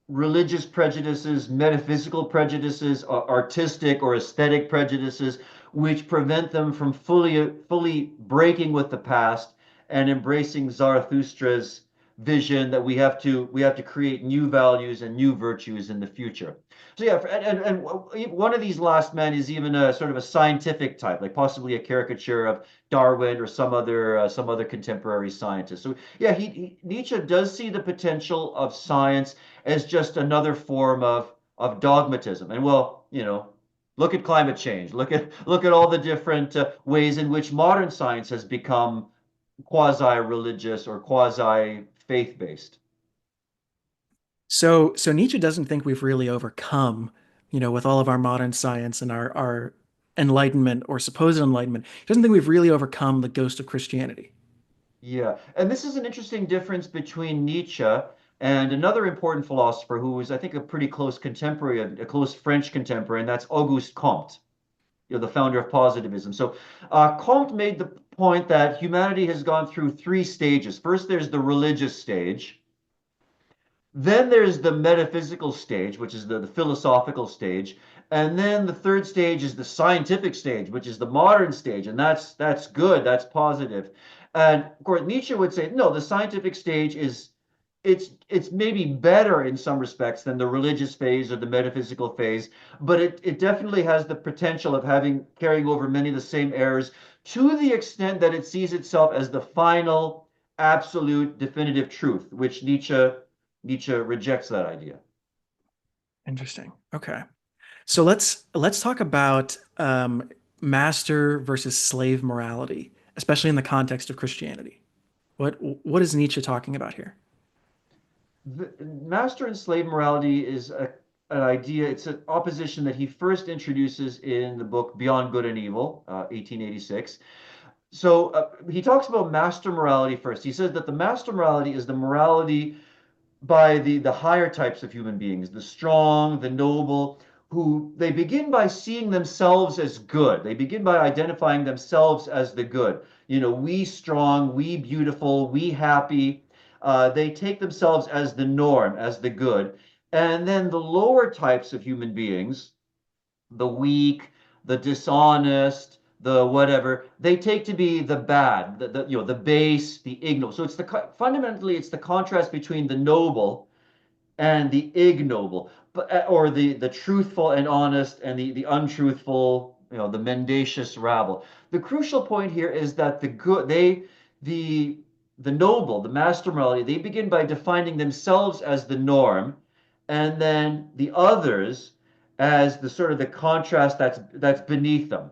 religious prejudices, metaphysical prejudices, artistic or aesthetic prejudices, which prevent them from fully breaking with the past and embracing Zarathustra's vision that we have to create new values and new virtues in the future. So yeah, and one of these last men is even a sort of a scientific type, like possibly a caricature of Darwin or some other contemporary scientist. So yeah, Nietzsche does see the potential of science as just another form of dogmatism. And well, look at climate change. Look at all the different ways in which modern science has become quasi-religious or quasi-faith-based. So Nietzsche doesn't think we've really overcome, with all of our modern science and our enlightenment or supposed enlightenment. He doesn't think we've really overcome the ghost of Christianity. Yeah, and this is an interesting difference between Nietzsche and another important philosopher who was, I think, a pretty close contemporary, a close French contemporary, and that's Auguste Comte, the founder of positivism. So Comte made the point that humanity has gone through three stages. First, there's the religious stage. Then there's the metaphysical stage, which is the philosophical stage. And then the third stage is the scientific stage, which is the modern stage. And that's good, that's positive. And of course, Nietzsche would say, no, the scientific stage is it's maybe better in some respects than the religious phase or the metaphysical phase, but it definitely has the potential of having carrying over many of the same errors to the extent that it sees itself as the final, absolute, definitive truth, which Nietzsche rejects that idea. Interesting. Okay. So let's talk about master versus slave morality, especially in the context of Christianity. What is Nietzsche talking about here? The master and slave morality is an idea, it's an opposition that he first introduces in the book Beyond Good and Evil, 1886. So he talks about master morality first. He says that the master morality is the morality by the higher types of human beings, the strong, the noble, who they begin by seeing themselves as good. They begin by identifying themselves as the good. We strong, we beautiful, we happy. They take themselves as the norm, as the good. And then the lower types of human beings, the weak, the dishonest, the whatever, they take to be the bad, the base, the ignoble. So fundamentally it's the contrast between the noble and the ignoble, but or the truthful and honest and the untruthful, the mendacious rabble. The crucial point here is that the the noble, the master morality, they begin by defining themselves as the norm, and then the others as the sort of the contrast that's beneath them.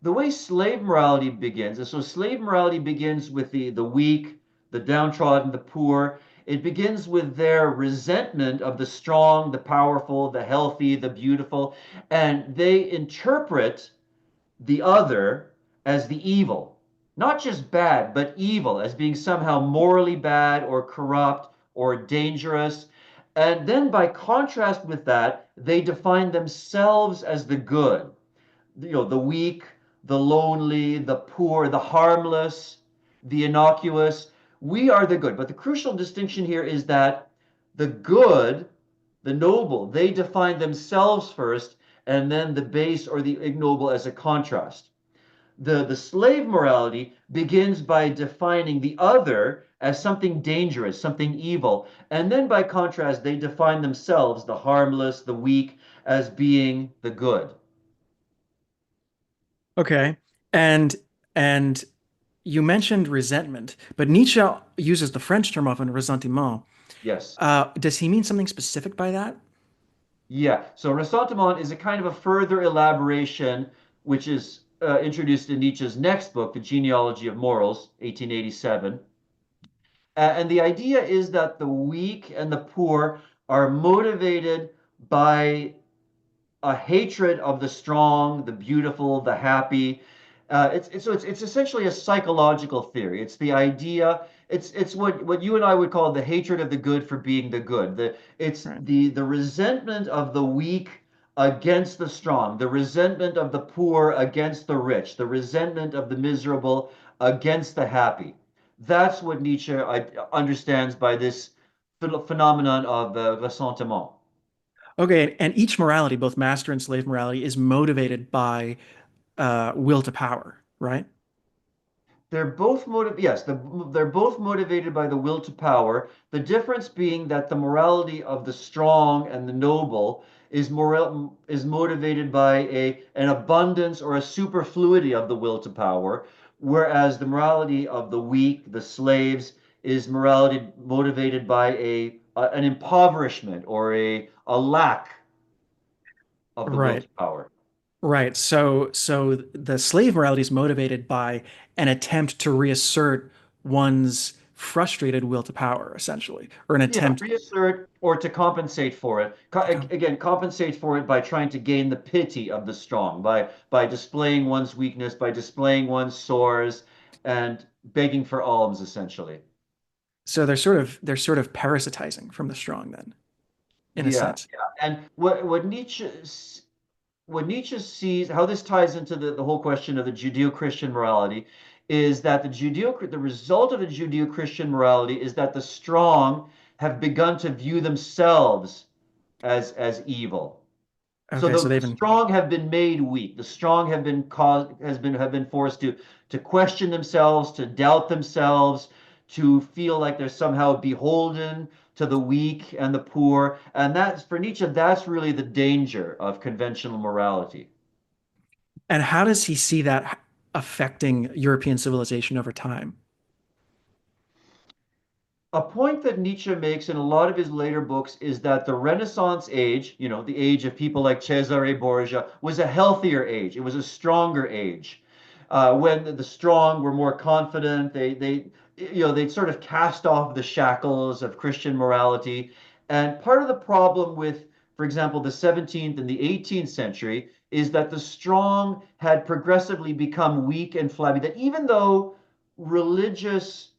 The way slave morality begins, and so slave morality begins with the weak, the downtrodden, the poor. It begins with their resentment of the strong, the powerful, the healthy, the beautiful, and they interpret the other as the evil. Not just bad, but evil, as being somehow morally bad or corrupt or dangerous. And then, by contrast with that, they define themselves as the good, the weak, the lonely, the poor, the harmless, the innocuous. We are the good. But the crucial distinction here is that the good, the noble, they define themselves first, and then the base or the ignoble as a contrast. The slave morality begins by defining the other as something dangerous, something evil. And then by contrast, they define themselves, the harmless, the weak, as being the good. Okay. And and you mentioned resentment, but Nietzsche uses the French term often, ressentiment. Yes. Does he mean something specific by that? Yeah. So Ressentiment is a kind of a further elaboration, which is introduced in Nietzsche's next book, The Genealogy of Morals, 1887. And the idea is that the weak and the poor are motivated by a hatred of the strong, the beautiful, the happy. So it's essentially a psychological theory. It's the idea. It's what you and I would call the hatred of the good for being the good. It's Right. the resentment of the weak against the strong, the resentment of the poor against the rich, the resentment of the miserable against the happy. That's what Nietzsche understands by this phenomenon of ressentiment. Okay, and each morality, both master and slave morality, is motivated by will to power, right? Yes, they're both motivated by the will to power. The difference being that the morality of the strong and the noble is motivated by an abundance or a superfluity of the will to power, whereas the morality of the weak, the slaves, is morality motivated by an impoverishment or a lack of the will Right. to power. Right. So the slave morality is motivated by an attempt to reassert one's frustrated will to power, essentially, or an Yeah, attempt reassert or to compensate for it. to come. Again, compensate for it by trying to gain the pity of the strong, by displaying one's weakness, by displaying one's sores, and begging for alms, essentially. So they're sort of parasitizing from the strong then, in a Yeah, sense. yeah. And what Nietzsche sees, how this ties into the whole question of the Judeo-Christian morality, is that the result of the Judeo-Christian morality is that the strong have begun to view themselves as evil. So Okay, so the they've been strong have been made weak. The strong have been forced to question themselves, to doubt themselves, to feel like they're somehow beholden to the weak and the poor. And that's for Nietzsche, that's really the danger of conventional morality. and how does he see that affecting European civilization over time? A point that Nietzsche makes in a lot of his later books is that the Renaissance age, the age of people like Cesare Borgia, was a healthier age. It was a stronger age. When the strong were more confident, they'd sort of cast off the shackles of Christian morality. And part of the problem with, for example, the 17th and the 18th century is that the strong had progressively become weak and flabby. That even though the religious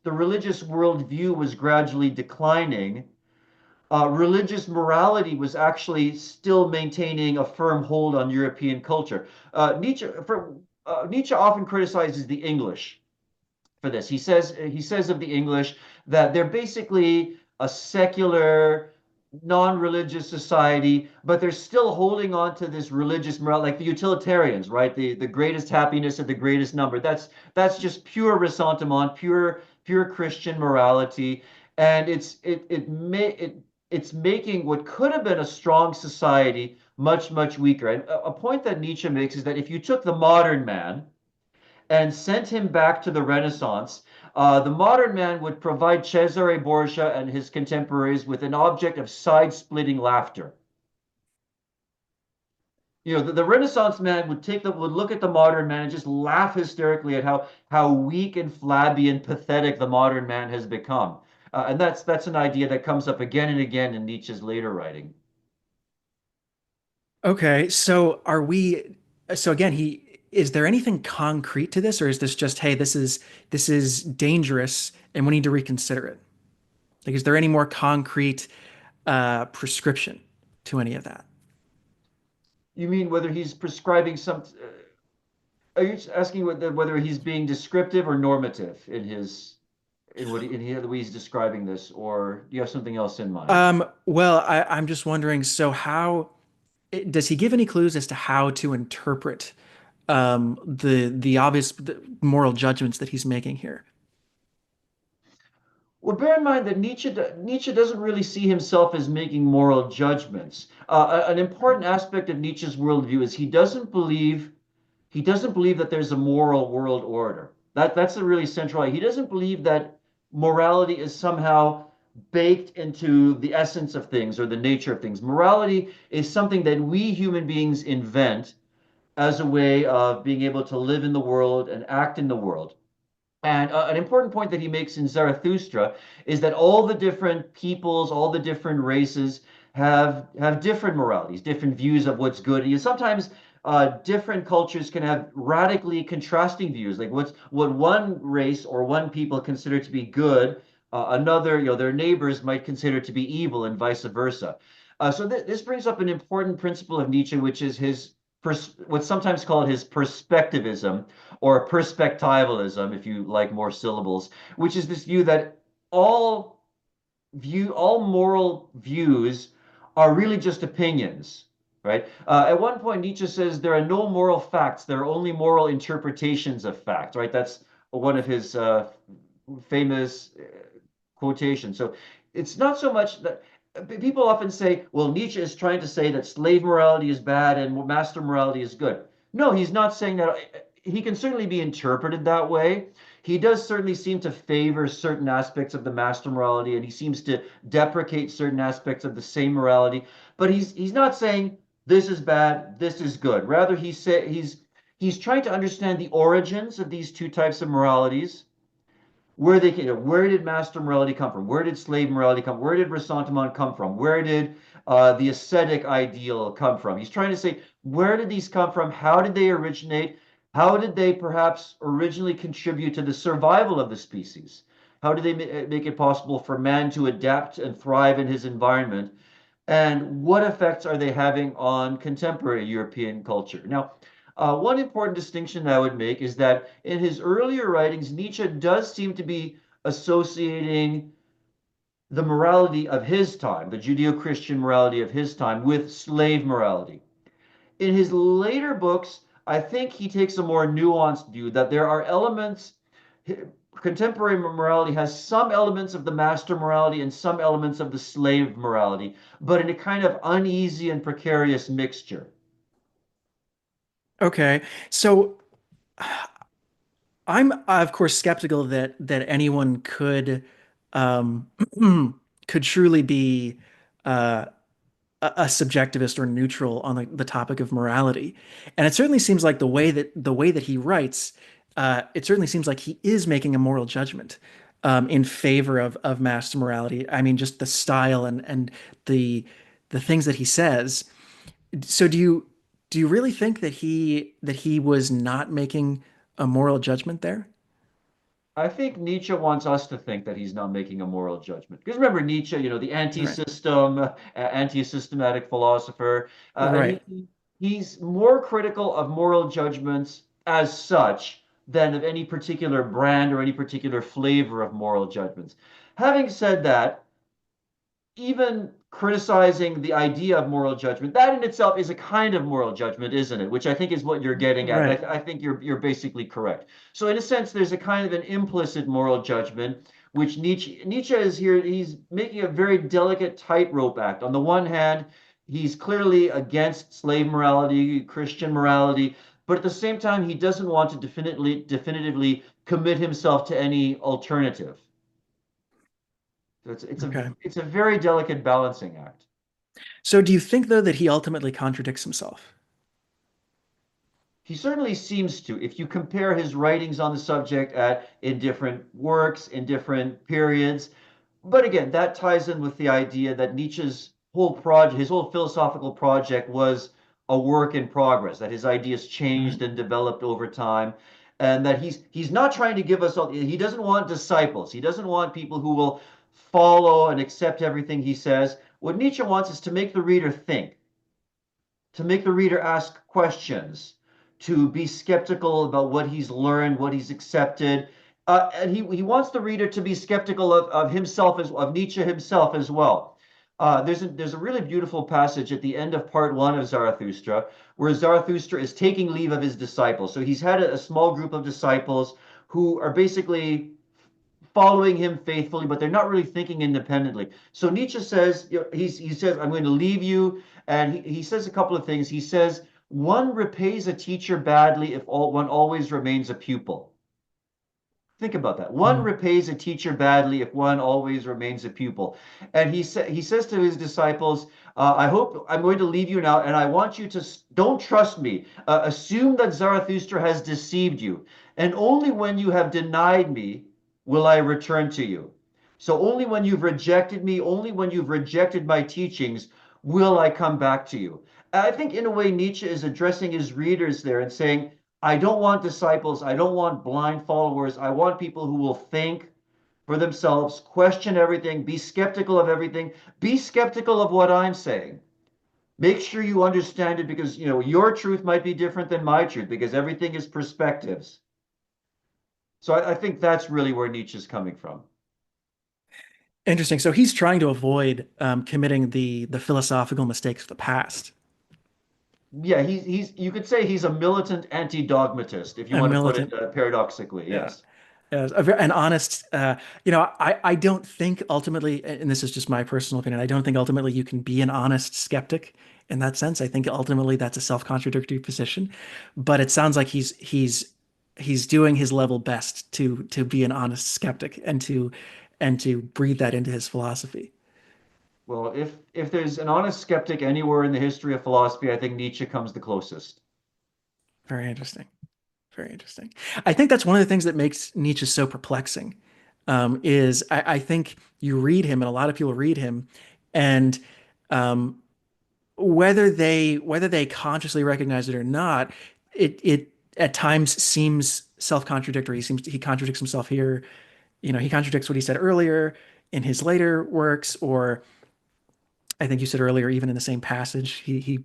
worldview was gradually declining, religious morality was actually still maintaining a firm hold on European culture. Nietzsche often criticizes the English for this. He says of the English that they're basically a secular, non-religious society, but they're still holding on to this religious morale, like the utilitarians, right? The greatest happiness at the greatest number. That's just pure ressentiment, pure Christian morality, and it's making what could have been a strong society much weaker. And a point that Nietzsche makes is that if you took the modern man and sent him back to the Renaissance, the modern man would provide Cesare Borgia and his contemporaries with an object of side-splitting laughter. The Renaissance man would look at the modern man and just laugh hysterically at how weak and flabby and pathetic the modern man has become. And that's an idea that comes up again and again in Nietzsche's later writing. Okay, so are we, so again, is there anything concrete to this, or is this just, hey, this is dangerous and we need to reconsider it? Like, is there any more concrete prescription to any of that? You mean whether he's prescribing some? Are you asking whether he's being descriptive or normative in his in the way he's describing this, or do you have something else in mind? Well, I'm just wondering, so how does he give any clues as to how to interpret the obvious moral judgments that he's making here? Well, bear in mind that Nietzsche doesn't really see himself as making moral judgments. An important aspect of Nietzsche's worldview is he doesn't believe that there's a moral world order. That's a really central. He doesn't believe that morality is somehow baked into the essence of things or the nature of things. Morality is something that we human beings invent as a way of being able to live in the world and act in the world. And an important point that he makes in Zarathustra is that all the different peoples, all the different races have different moralities, different views of what's good. And sometimes different cultures can have radically contrasting views, like what one race or one people consider to be good, another, their neighbors might consider to be evil, and vice versa. So this brings up an important principle of Nietzsche, which is what's sometimes called his perspectivism or perspectivalism, if you like more syllables, which is this view that all all moral views are really just opinions, right? At one point, Nietzsche says there are no moral facts; there are only moral interpretations of facts, right? That's one of his famous quotation. So it's not so much that people often say, well, Nietzsche is trying to say that slave morality is bad and master morality is good. No, he's not saying that. He can certainly be interpreted that way. He does certainly seem to favor certain aspects of the master morality, and he seems to deprecate certain aspects of the same morality. But he's not saying this is bad, this is good. Rather, he's trying to understand the origins of these two types of moralities, where did master morality come from? Where did slave morality come? Where did ressentiment come from? Where did the ascetic ideal come from? He's trying to say, where did these come from? How did they originate? How did they perhaps originally contribute to the survival of the species? How did they make it possible for man to adapt and thrive in his environment? And what effects are they having on contemporary European culture? Now, one important distinction I would make is that in his earlier writings, Nietzsche does seem to be associating the morality of his time, the Judeo-Christian morality of his time, with slave morality. In his later books, I think he takes a more nuanced view that there are elements, contemporary morality has some elements of the master morality and some elements of the slave morality, but in a kind of uneasy and precarious mixture. Okay, so I'm of course skeptical that anyone could um, could truly be uh, a subjectivist or neutral on the topic of morality. And it certainly seems like the way that he writes, it certainly seems like he is making a moral judgment in favor of master morality. I mean, just the style and the the things that he says. So do you really think that he was not making a moral judgment there? I think Nietzsche wants us to think that he's not making a moral judgment. Because remember Nietzsche, the Right. anti-system, anti-systematic philosopher, and Right. he's more critical of moral judgments as such than of any particular brand or any particular flavor of moral judgments. Having said that, even criticizing the idea of moral judgment, that in itself is a kind of moral judgment, isn't it? Which I think is what you're getting at. Right. I think you're basically correct. So in a sense, there's a kind of an implicit moral judgment, which Nietzsche is here. He's making a very delicate tightrope act. On the one hand, he's clearly against slave morality, Christian morality, but at the same time, he doesn't want to definitively commit himself to any alternative. So Okay. it's a very delicate balancing act. So do you think though that he ultimately contradicts himself? He certainly seems to. If you compare his writings on the subject in different works, in different periods, But again, that ties in with the idea that Nietzsche's whole project, his whole philosophical project was a work in progress, that his ideas Right. changed and developed over time, and that he's not trying to give us all, he doesn't want disciples. He doesn't want people who will follow and accept everything he says. What Nietzsche wants is to make the reader think, to make the reader ask questions, to be skeptical about what he's learned, what he's accepted. And he wants the reader to be skeptical of himself, of Nietzsche himself as well. There's a really beautiful passage at the end of part one of Zarathustra, where Zarathustra is taking leave of his disciples. So he's had a small group of disciples who are basically following him faithfully, but they're not really thinking independently. So Nietzsche says, you know, he says, I'm going to leave you. And he says a couple of things. He says, one repays a teacher badly if one always remains a pupil. Think about that. One Mm. repays a teacher badly if one always remains a pupil. And he says to his disciples, I hope I'm going to leave you now, and I want you to don't trust me. Assume that Zarathustra has deceived you, and only when you have denied me will I return to you. So only when you've rejected me, only when you've rejected my teachings, will I come back to you. I think in a way Nietzsche is addressing his readers there and saying, I don't want disciples. I don't want blind followers. I want people who will think for themselves, question everything, be skeptical of everything, be skeptical of what I'm saying. Make sure you understand it because, you know, your truth might be different than my truth because everything is perspectives. So I think that's really where Nietzsche's coming from. Interesting. So he's trying to avoid committing the philosophical mistakes of the past. Yeah, you could say he's a militant anti-dogmatist, if you A want to put it militant. paradoxically, Yeah. yes. An honest, I don't think ultimately, and this is just my personal opinion, I don't think ultimately you can be an honest skeptic in that sense. I think ultimately that's a self-contradictory position, but it sounds like he's doing his level best to be an honest skeptic and to breathe that into his philosophy. Well, if there's an honest skeptic anywhere in the history of philosophy, I think Nietzsche comes the closest. Very interesting. Very interesting. I think that's one of the things that makes Nietzsche so perplexing. Is I think you read him, and a lot of people read him, and um, whether they consciously recognize it or not, it at times seems self-contradictory. He contradicts himself here. He contradicts what he said earlier in his later works, or I think you said earlier, even in the same passage, he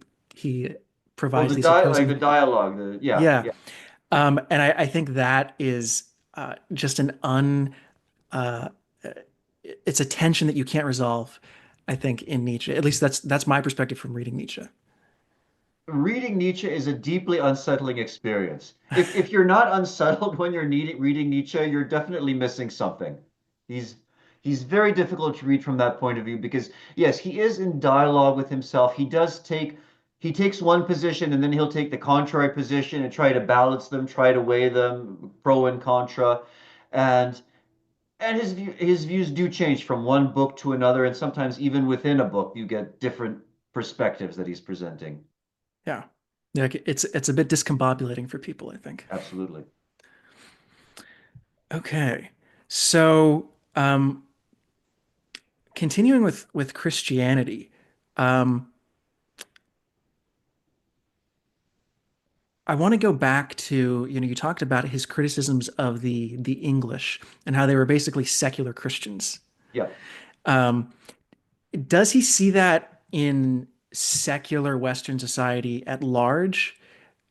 Oh, provides these opposing. the dialogue, Yeah. yeah. And I think that is just an uh, it's a tension that you can't resolve, I think, in Nietzsche. At least that's my perspective from reading Nietzsche. Reading Nietzsche is a deeply unsettling experience. If you're not unsettled when you're reading Nietzsche, you're definitely missing something. He's he's very difficult to read from that point of view because yes, he is in dialogue with himself. He takes one position and then he'll take the contrary position and try to balance them, try to weigh them, pro and contra. And his views do change from one book to another, and sometimes even within a book, you get different perspectives that he's presenting. Yeah. Yeah, it's a bit discombobulating for people, I think. Absolutely. Okay. So, continuing with Christianity, um, I want to go back to, you talked about his criticisms of the English and how they were basically secular Christians. Yeah. Um, does he see that in secular Western society at large?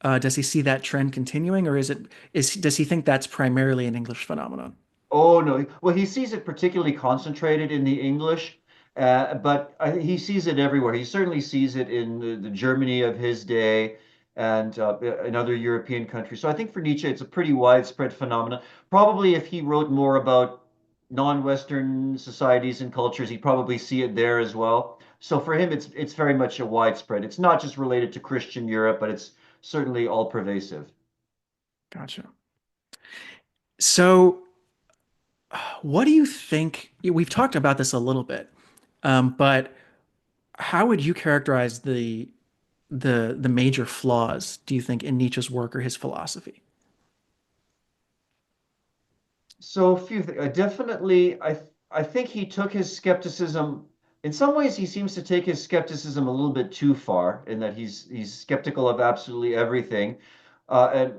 Does he see that trend continuing, or does he think that's primarily an English phenomenon? Oh no. Well, he sees it particularly concentrated in the English, but he sees it everywhere. He certainly sees it in the Germany of his day and in other European countries. So I think for Nietzsche, it's a pretty widespread phenomenon. Probably if he wrote more about non-Western societies and cultures, he'd probably see it there as well. So for him, it's very much a widespread. It's not just related to Christian Europe, but it's certainly all pervasive. Gotcha. So, what do you think? We've talked about this a little bit, but how would you characterize the major flaws, do you think, in Nietzsche's work or his philosophy? So a few things. Definitely, I think he took his skepticism. In some ways, he seems to take his skepticism a little bit too far, in that he's skeptical of absolutely everything, and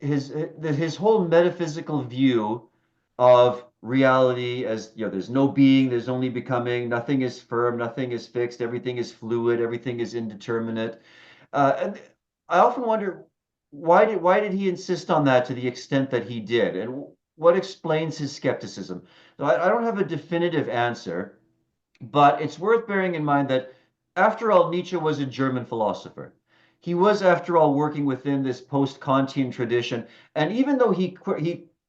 his whole metaphysical view of reality as, there's no being, there's only becoming, nothing is firm, nothing is fixed, everything is fluid, everything is indeterminate. And I often wonder, why did he insist on that to the extent that he did, and what explains his skepticism? So I don't have a definitive answer, but it's worth bearing in mind that, after all, Nietzsche was a German philosopher. He was, after all, working within this post-Kantian tradition. And even though he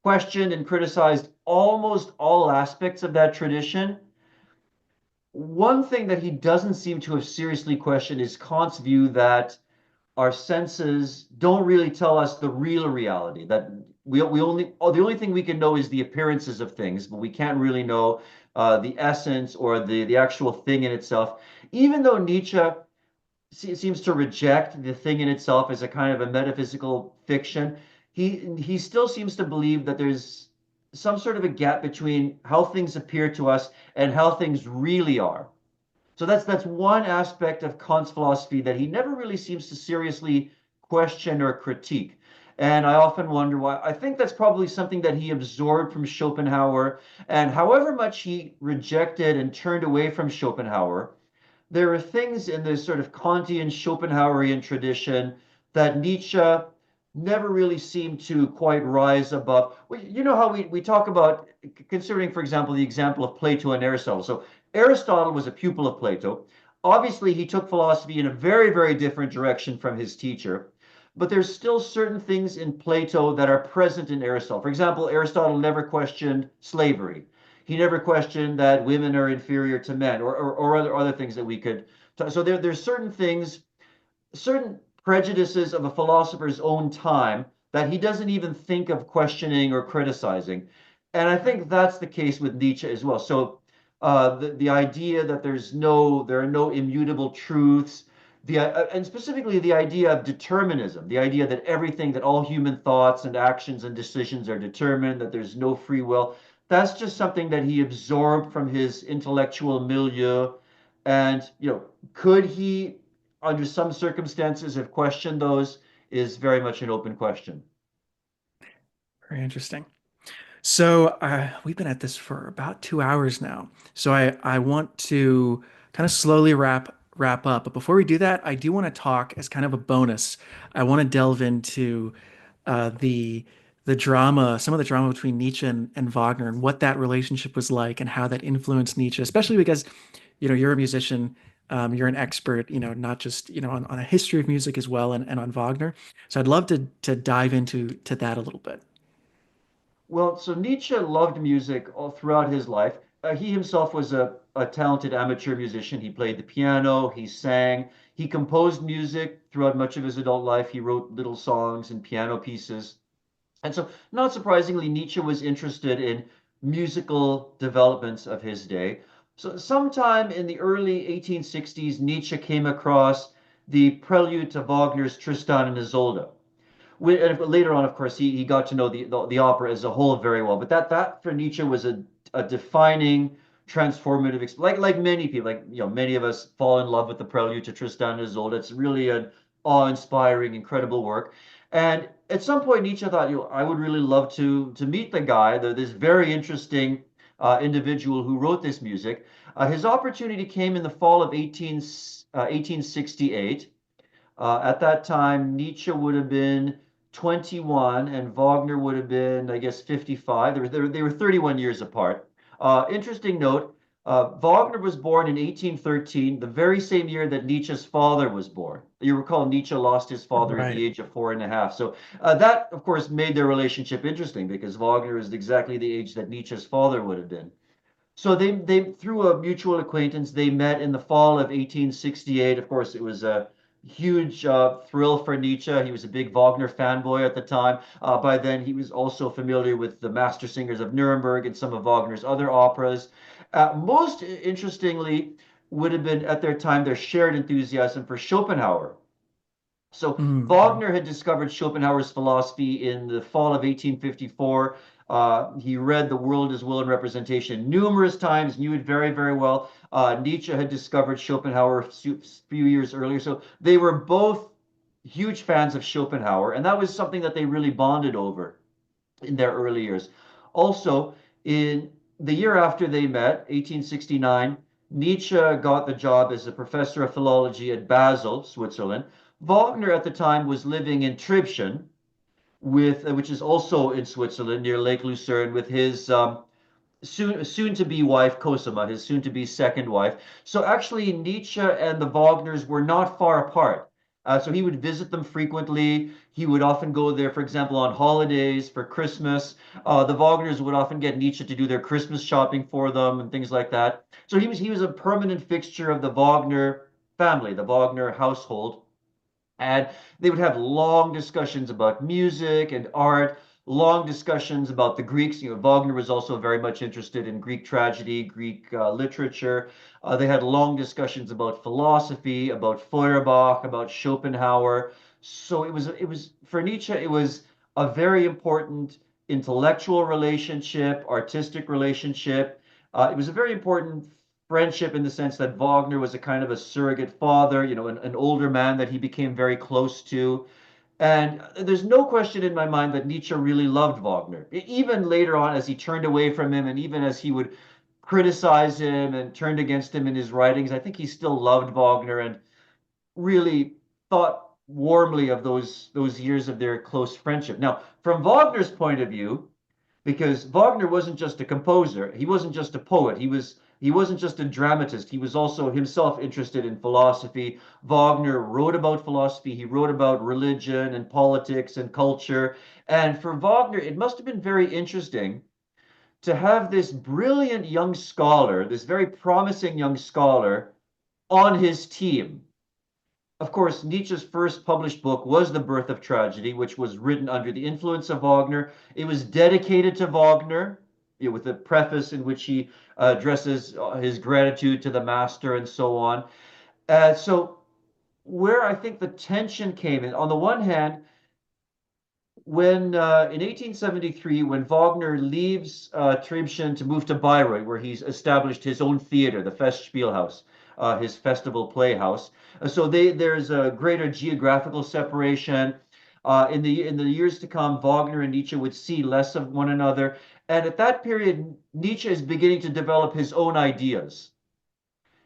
questioned and criticized almost all aspects of that tradition, one thing that he doesn't seem to have seriously questioned is Kant's view that our senses don't really tell us the real reality, that we only the only thing we can know is the appearances of things, but we can't really know the essence or the actual thing in itself. Even though Nietzsche seems to reject the thing in itself as a kind of a metaphysical fiction, he still seems to believe that there's some sort of a gap between how things appear to us and how things really are. So that's one aspect of Kant's philosophy that he never really seems to seriously question or critique. And I often wonder why. I think that's probably something that he absorbed from Schopenhauer. And however much he rejected and turned away from Schopenhauer, there are things in this sort of Kantian Schopenhauerian tradition that Nietzsche never really seemed to quite rise above. Well, you know how we talk about, considering, for example, the example of Plato and Aristotle. So Aristotle was a pupil of Plato. Obviously, he took philosophy in a very, very different direction from his teacher. But there's still certain things in Plato that are present in Aristotle. For example, Aristotle never questioned slavery. He never questioned that women are inferior to men, or other things that we could. So there's certain things, certain prejudices of a philosopher's own time that he doesn't even think of questioning or criticizing. And I think that's the case with Nietzsche as well. So the idea that there are no immutable truths, and specifically the idea of determinism, the idea that everything, that all human thoughts and actions and decisions are determined, that there's no free will. That's just something that he absorbed from his intellectual milieu. And, could he, under some circumstances, have questioned those, is very much an open question. Very interesting. So we've been at this for about 2 hours now. So I want to kind of slowly wrap up. But before we do that, I do want to talk as kind of a bonus. I want to delve into the drama, some of the drama between Nietzsche and Wagner, and what that relationship was like, and how that influenced Nietzsche. Especially because, you're a musician, you're an expert, not just on a history of music as well, and on Wagner. So I'd love to dive into that a little bit. Well, so Nietzsche loved music all throughout his life. He himself was a talented amateur musician. He played the piano, he sang, he composed music throughout much of his adult life. He wrote little songs and piano pieces. And so, not surprisingly, Nietzsche was interested in musical developments of his day. So, sometime in the early 1860s, Nietzsche came across the prelude to Wagner's Tristan and Isolde. And later on, of course, he got to know the opera as a whole very well. But that for Nietzsche was a defining, transformative, like many people, like, many of us fall in love with the Prelude to Tristan and Isolde. It's really an awe-inspiring, incredible work. And at some point, Nietzsche thought, I would really love to meet the guy, this very interesting individual who wrote this music. His opportunity came in the fall of 1868. At that time, Nietzsche would have been 21 and Wagner would have been, I guess, 55. They were 31 years apart. Interesting note, Wagner was born in 1813, the very same year that Nietzsche's father was born. You recall Nietzsche lost his father at the Right. age of 4.5. So that, of course, made their relationship interesting because Wagner is exactly the age that Nietzsche's father would have been. So they through a mutual acquaintance, they met in the fall of 1868. Of course, it was a huge thrill for Nietzsche. He was a big Wagner fanboy at the time. By then, he was also familiar with the Master Singers of Nuremberg and some of Wagner's other operas. Most interestingly, would have been at their time their shared enthusiasm for Schopenhauer. So Mm, right. Wagner had discovered Schopenhauer's philosophy in the fall of 1854. He read The World is Will and Representation numerous times, knew it very, very well. Nietzsche had discovered Schopenhauer a few years earlier. So they were both huge fans of Schopenhauer, and that was something that they really bonded over in their early years. Also, in the year after they met, 1869, Nietzsche got the job as a professor of philology at Basel, Switzerland. Wagner at the time was living in Tribschen, which is also in Switzerland near Lake Lucerne, with his soon to be wife Cosima, his soon to be second wife. So actually, Nietzsche and the Wagners were not far apart. So he would visit them frequently. He would often go there, for example, on holidays for Christmas. The Wagners would often get Nietzsche to do their Christmas shopping for them and things like that. So he was a permanent fixture of the Wagner family, the Wagner household. And they would have long discussions about music and art, long discussions about the Greeks. Wagner was also very much interested in Greek tragedy, Greek literature. They had long discussions about philosophy, about Feuerbach, about Schopenhauer. So it was for Nietzsche, it was a very important intellectual relationship, artistic relationship. It was a very important friendship in the sense that Wagner was a kind of a surrogate father, an older man that he became very close to. And there's no question in my mind that Nietzsche really loved Wagner. Even later on, as he turned away from him, and even as he would criticize him and turned against him in his writings, I think he still loved Wagner and really thought warmly of those years of their close friendship. Now, from Wagner's point of view, because Wagner wasn't just a composer, he wasn't just a poet, he wasn't just a dramatist, he was also himself interested in philosophy. Wagner wrote about philosophy, he wrote about religion and politics and culture. And for Wagner, it must have been very interesting to have this brilliant young scholar, this very promising young scholar on his team. Of course, Nietzsche's first published book was The Birth of Tragedy, which was written under the influence of Wagner. It was dedicated to Wagner, with a preface in which he addresses his gratitude to the master and so on. So, where I think the tension came in, on the one hand, when in 1873, when Wagner leaves Tribschen to move to Bayreuth, where he's established his own theater, the Festspielhaus, his festival playhouse. So there's a greater geographical separation. In the years to come, Wagner and Nietzsche would see less of one another, and at that period, Nietzsche is beginning to develop his own ideas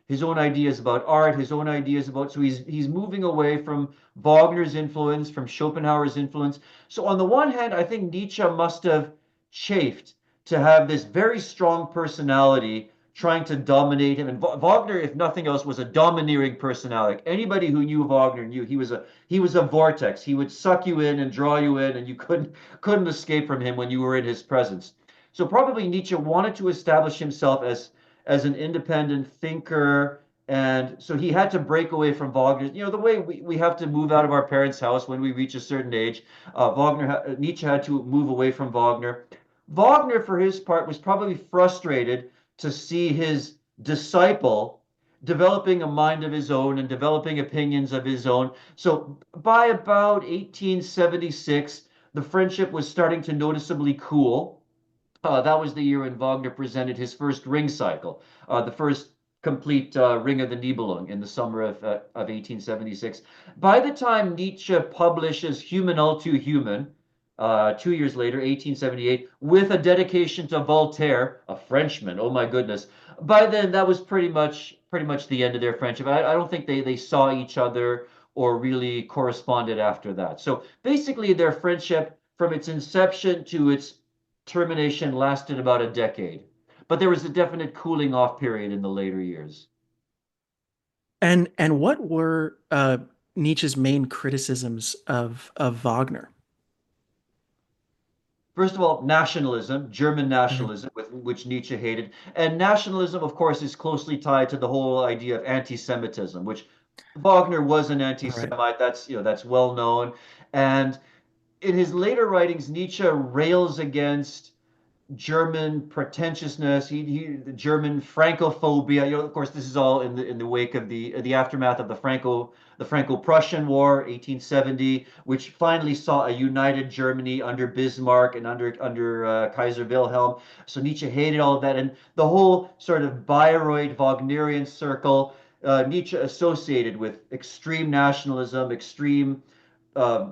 about art, his own ideas about. So he's moving away from Wagner's influence, from Schopenhauer's influence. So on the one hand, I think Nietzsche must have chafed to have this very strong personality trying to dominate him. And Wagner, if nothing else, was a domineering personality. Anybody who knew Wagner knew he was a vortex. He would suck you in and draw you in, and you couldn't escape from him when you were in his presence. So probably Nietzsche wanted to establish himself as an independent thinker. And so he had to break away from Wagner. The way we have to move out of our parents' house when we reach a certain age. Nietzsche had to move away from Wagner. Wagner, for his part, was probably frustrated to see his disciple developing a mind of his own and developing opinions of his own. So by about 1876, the friendship was starting to noticeably cool. That was the year when Wagner presented his first ring cycle, the first complete Ring of the Nibelung in the summer of 1876. By the time Nietzsche publishes Human All Too Human, 2 years later, 1878, with a dedication to Voltaire, a Frenchman, oh my goodness, by then that was pretty much the end of their friendship. I don't think they saw each other or really corresponded after that. So basically, their friendship from its inception to its termination lasted about a decade, but there was a definite cooling off period in the later years. And what were Nietzsche's main criticisms of Wagner? First of all, nationalism, German Mhm. nationalism, which Nietzsche hated. And nationalism, of course, is closely tied to the whole idea of anti-Semitism, which Wagner was an Right. anti-Semite. That's well known. And in his later writings, Nietzsche rails against German pretentiousness, the German Francophobia. Of course, this is all in the wake of the aftermath of the Franco-Prussian War, 1870, which finally saw a united Germany under Bismarck and under Kaiser Wilhelm. So Nietzsche hated all of that, and the whole sort of Bayreuth Wagnerian circle. Nietzsche associated with extreme nationalism, extreme uh,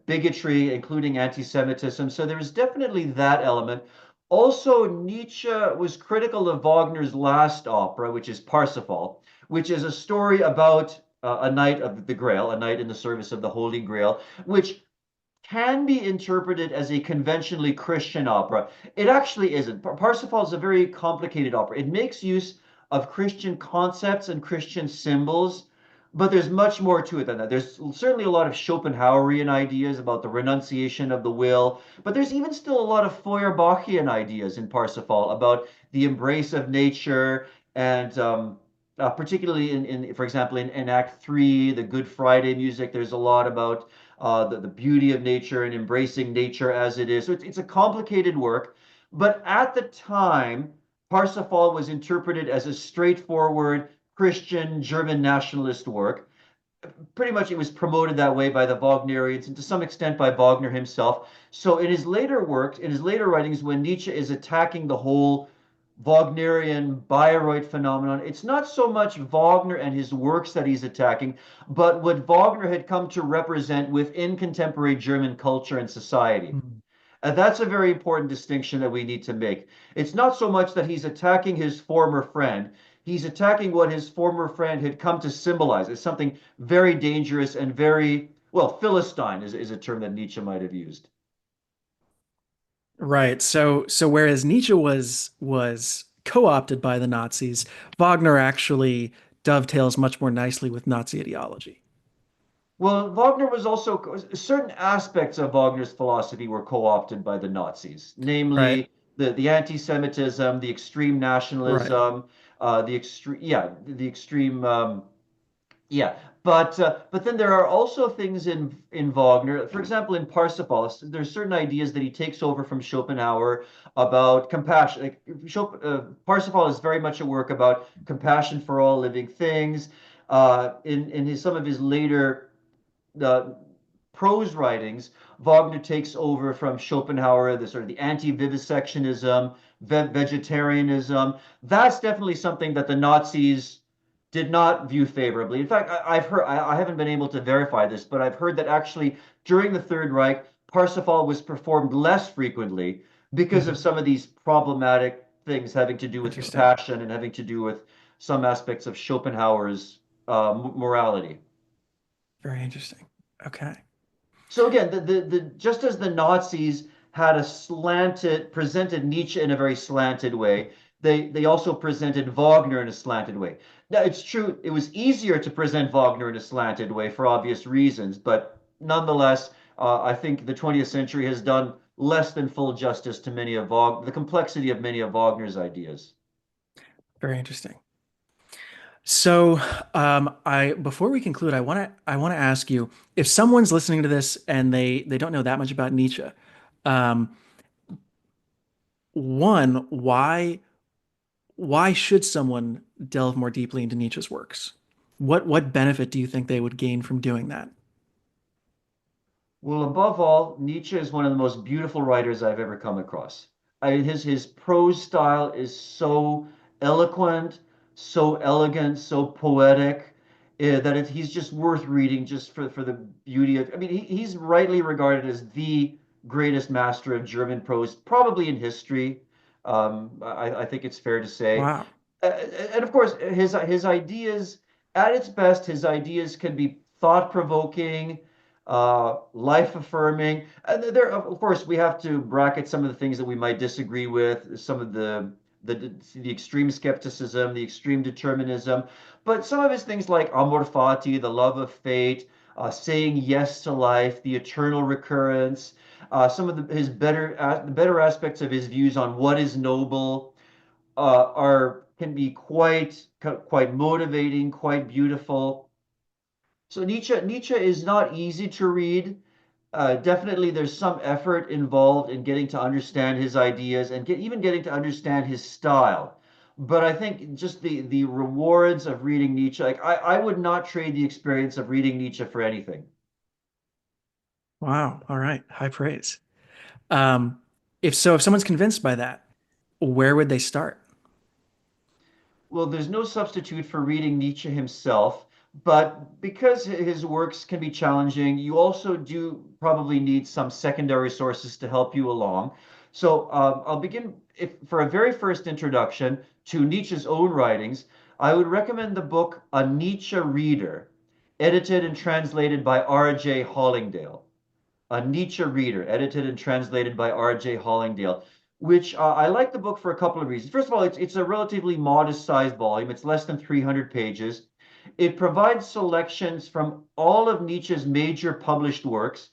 bigotry, including anti-Semitism. So there was definitely that element. Also, Nietzsche was critical of Wagner's last opera, which is Parsifal, which is a story about a knight of the Grail, a knight in the service of the Holy Grail, which can be interpreted as a conventionally Christian opera. It actually isn't. Parsifal is a very complicated opera. It makes use of Christian concepts and Christian symbols, but there's much more to it than that. There's certainly a lot of Schopenhauerian ideas about the renunciation of the will, but there's even still a lot of Feuerbachian ideas in Parsifal about the embrace of nature and particularly for example, in Act Three, the Good Friday music, there's a lot about the beauty of nature and embracing nature as it is. So it's a complicated work, but at the time, Parsifal was interpreted as a straightforward Christian German nationalist work. Pretty much it was promoted that way by the Wagnerians and to some extent by Wagner himself. So in his later works, in his later writings, when Nietzsche is attacking the whole Wagnerian Bayreuth phenomenon, it's not so much Wagner and his works that he's attacking, but what Wagner had come to represent within contemporary German culture and society. Mm. And that's a very important distinction that we need to make. It's not so much that he's attacking his former friend, he's attacking what his former friend had come to symbolize. It's something very dangerous and very, well, Philistine is a term that Nietzsche might have used. Right. So whereas Nietzsche was co-opted by the Nazis, Wagner actually dovetails much more nicely with Nazi ideology. Well, Wagner was also, certain aspects of Wagner's philosophy were co-opted by the Nazis, Right. namely the anti-Semitism, the extreme Right. nationalism, the extreme yeah, but then there are also things in Wagner. For example, in Parsifal, there's certain ideas that he takes over from Schopenhauer about compassion. Like Parsifal is very much a work about compassion for all living things. In some of his later the prose writings, Wagner takes over from Schopenhauer, the sort of the anti-vivisectionism, vegetarianism. That's definitely something that the Nazis did not view favorably. In fact, I've heard, I haven't been able to verify this, but I've heard that actually during the Third Reich, Parsifal was performed less frequently because of Mhm. some of these problematic things having to do with Interesting. compassion and having to do with some aspects of Schopenhauer's morality. Very interesting. Okay. So again, just as the Nazis had a presented Nietzsche in a very slanted way, they also presented Wagner in a slanted way. Now it's true, it was easier to present Wagner in a slanted way for obvious reasons, but nonetheless, I think the 20th century has done less than full justice to the complexity of many of Wagner's ideas. Very interesting. So, I before we conclude, I want to ask you if someone's listening to this and they don't know that much about Nietzsche. Um, one, why should someone delve more deeply into Nietzsche's works? What benefit do you think they would gain from doing that? Well, above all, Nietzsche is one of the most beautiful writers I've ever come across. His prose style is so eloquent, so elegant, so poetic, that he's just worth reading just for the beauty of. I mean, he's rightly regarded as the greatest master of German prose, probably in history. I think it's fair to say. Wow. Uh, and of course, his ideas, at its best, his ideas can be thought-provoking, life-affirming. And there, of course, we have to bracket some of the things that we might disagree with, some of the extreme skepticism, the extreme determinism. But some of his things like Amor Fati, the love of fate, saying yes to life, the eternal recurrence, some of the better aspects of his views on what is noble are can be quite motivating, quite beautiful. So Nietzsche is not easy to read. Definitely, there's some effort involved in getting to understand his ideas and even getting to understand his style. But I think just the rewards of reading Nietzsche, like I would not trade the experience of reading Nietzsche for anything. Wow. All right. High praise. Um, if someone's convinced by that, where would they start? Well, there's no substitute for reading Nietzsche himself, but because his works can be challenging, you also do probably need some secondary sources to help you along. So I'll begin for a very first introduction to Nietzsche's own writings. I would recommend the book A Nietzsche Reader, edited and translated by R.J. Hollingdale. A Nietzsche Reader, edited and translated by R.J. Hollingdale, which I like the book for a couple of reasons. First of all, it's a relatively modest sized volume. It's less than 300 pages. It provides selections from all of Nietzsche's major published works,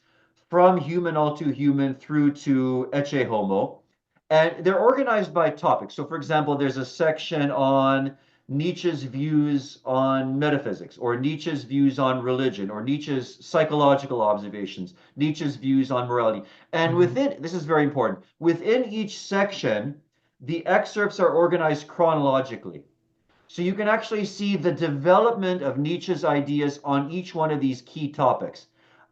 from Human All Too Human through to Ecce Homo. And they're organized by topic. So, for example, there's a section on Nietzsche's views on metaphysics, or Nietzsche's views on religion, or Nietzsche's psychological observations, Nietzsche's views on morality. And Mhm. within, this is very important, within each section, the excerpts are organized chronologically. So you can actually see the development of Nietzsche's ideas on each one of these key topics.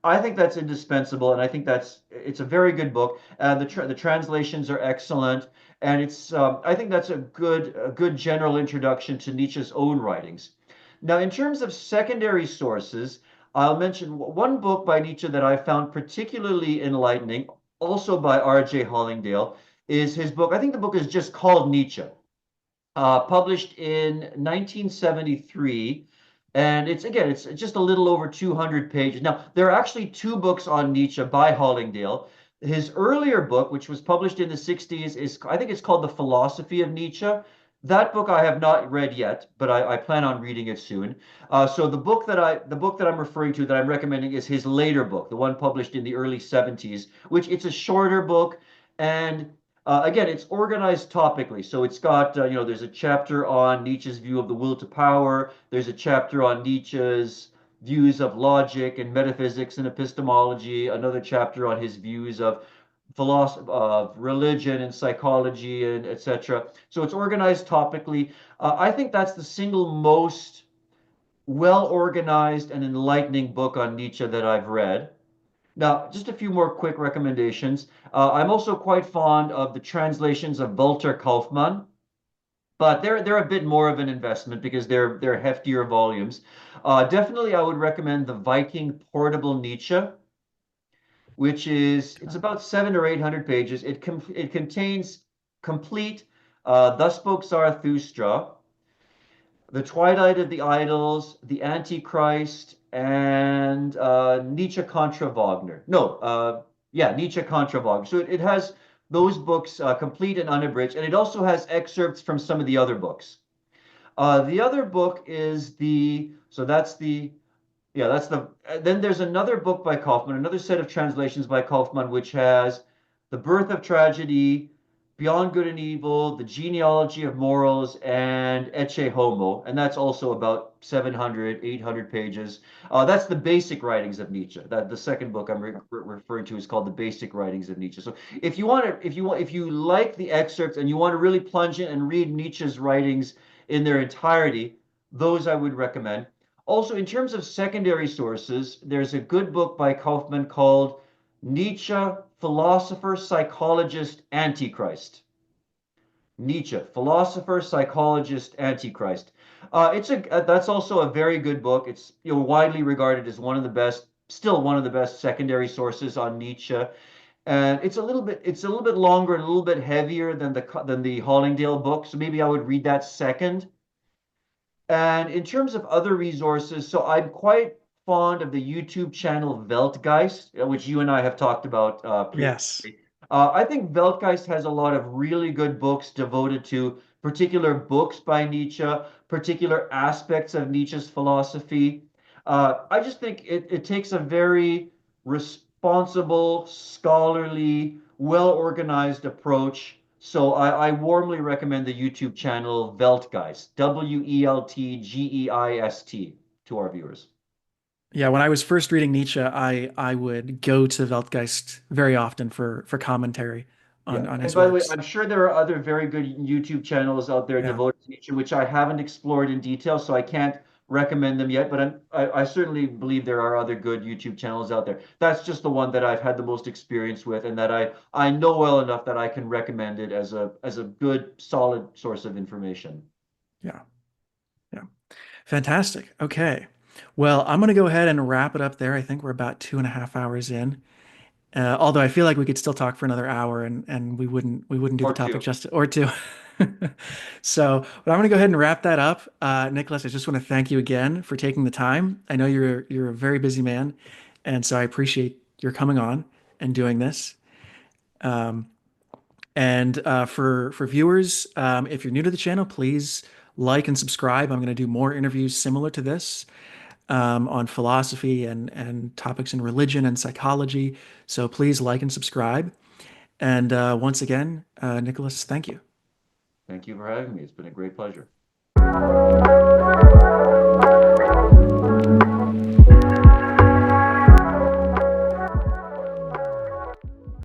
I think that's indispensable, and I think it's a very good book. The translations are excellent, and it's I think that's a good general introduction to Nietzsche's own writings. Now, in terms of secondary sources, I'll mention one book by Nietzsche that I found particularly enlightening, also by R.J. Hollingdale, is his book. I think the book is just called Nietzsche, published in 1973. And it's just a little over 200 pages. Now, there are actually two books on Nietzsche by Hollingdale. His earlier book, which was published in the 60s, is I think it's called The Philosophy of Nietzsche. That book I have not read yet, but I plan on reading it soon. So the book that I'm referring to that I'm recommending is his later book, the one published in the early 70s, which it's a shorter book, and again, it's organized topically. So it's got, there's a chapter on Nietzsche's view of the will to power. There's a chapter on Nietzsche's views of logic and metaphysics and epistemology. Another chapter on his views of philosophy, of religion and psychology and etc. So it's organized topically. I think that's the single most well organized and enlightening book on Nietzsche that I've read. Now, just a few more quick recommendations. I'm also quite fond of the translations of Walter Kaufmann, but they're a bit more of an investment because they're heftier volumes. Definitely, I would recommend the Viking Portable Nietzsche, which is it's about 700 or 800 pages. It contains complete Thus Spoke Zarathustra, the Twilight of the Idols, The Antichrist, and Nietzsche contra Wagner. No, yeah, Nietzsche contra Wagner. So it has those books complete and unabridged, and it also has excerpts from some of the other books. The other book is so that's the yeah, that's then there's another book by Kaufman, another set of translations by Kaufman, which has The Birth of Tragedy, Beyond Good and Evil, The Genealogy of Morals, and Ecce Homo. And that's also about 700, 800 pages. That's the basic writings of Nietzsche. That the second book I'm referring to is called The Basic Writings of Nietzsche. So if you like the excerpts and you want to really plunge in and read Nietzsche's writings in their entirety, those I would recommend. Also, in terms of secondary sources, there's a good book by Kaufman called Nietzsche, Philosopher, Psychologist, Antichrist. Nietzsche, Philosopher, Psychologist, Antichrist. That's also a very good book. It's widely regarded as one of the best, still one of the best secondary sources on Nietzsche. And it's a little bit longer and a little bit heavier than the Hollingdale book. So maybe I would read that second. And in terms of other resources, so I'm quite fond of the YouTube channel Weltgeist, which you and I have talked about Yes. previously. I think Weltgeist has a lot of really good books devoted to particular books by Nietzsche, particular aspects of Nietzsche's philosophy. I just think it takes a very responsible, scholarly, well-organized approach. So I warmly recommend the YouTube channel Weltgeist, Weltgeist, to our viewers. Yeah, when I was first reading Nietzsche, I would go to Weltgeist very often for commentary Yeah. on And his by the way, works. I'm sure there are other very good YouTube channels out there Yeah, devoted to Nietzsche, which I haven't explored in detail, so I can't recommend them yet. But I certainly believe there are other good YouTube channels out there. That's just the one that I've had the most experience with, and that I know well enough that I can recommend it as a good, solid source of information. yeah, yeah. Fantastic. Okay. Well, I'm going to go ahead and wrap it up there. I think we're about 2.5 hours in. Although I feel like we could still talk for another hour and we wouldn't do the Or topic two. justice or two. So, but I'm going to go ahead and wrap that up. Nicholas, I just want to thank you again for taking the time. I know you're a very busy man, and so I appreciate your coming on and doing this. Um, and for viewers, if you're new to the channel, please like and subscribe. I'm going to do more interviews similar to this on philosophy and topics in religion and psychology. So please like and subscribe. And once again, Nicholas, thank you. Thank you for having me. It's been a great pleasure.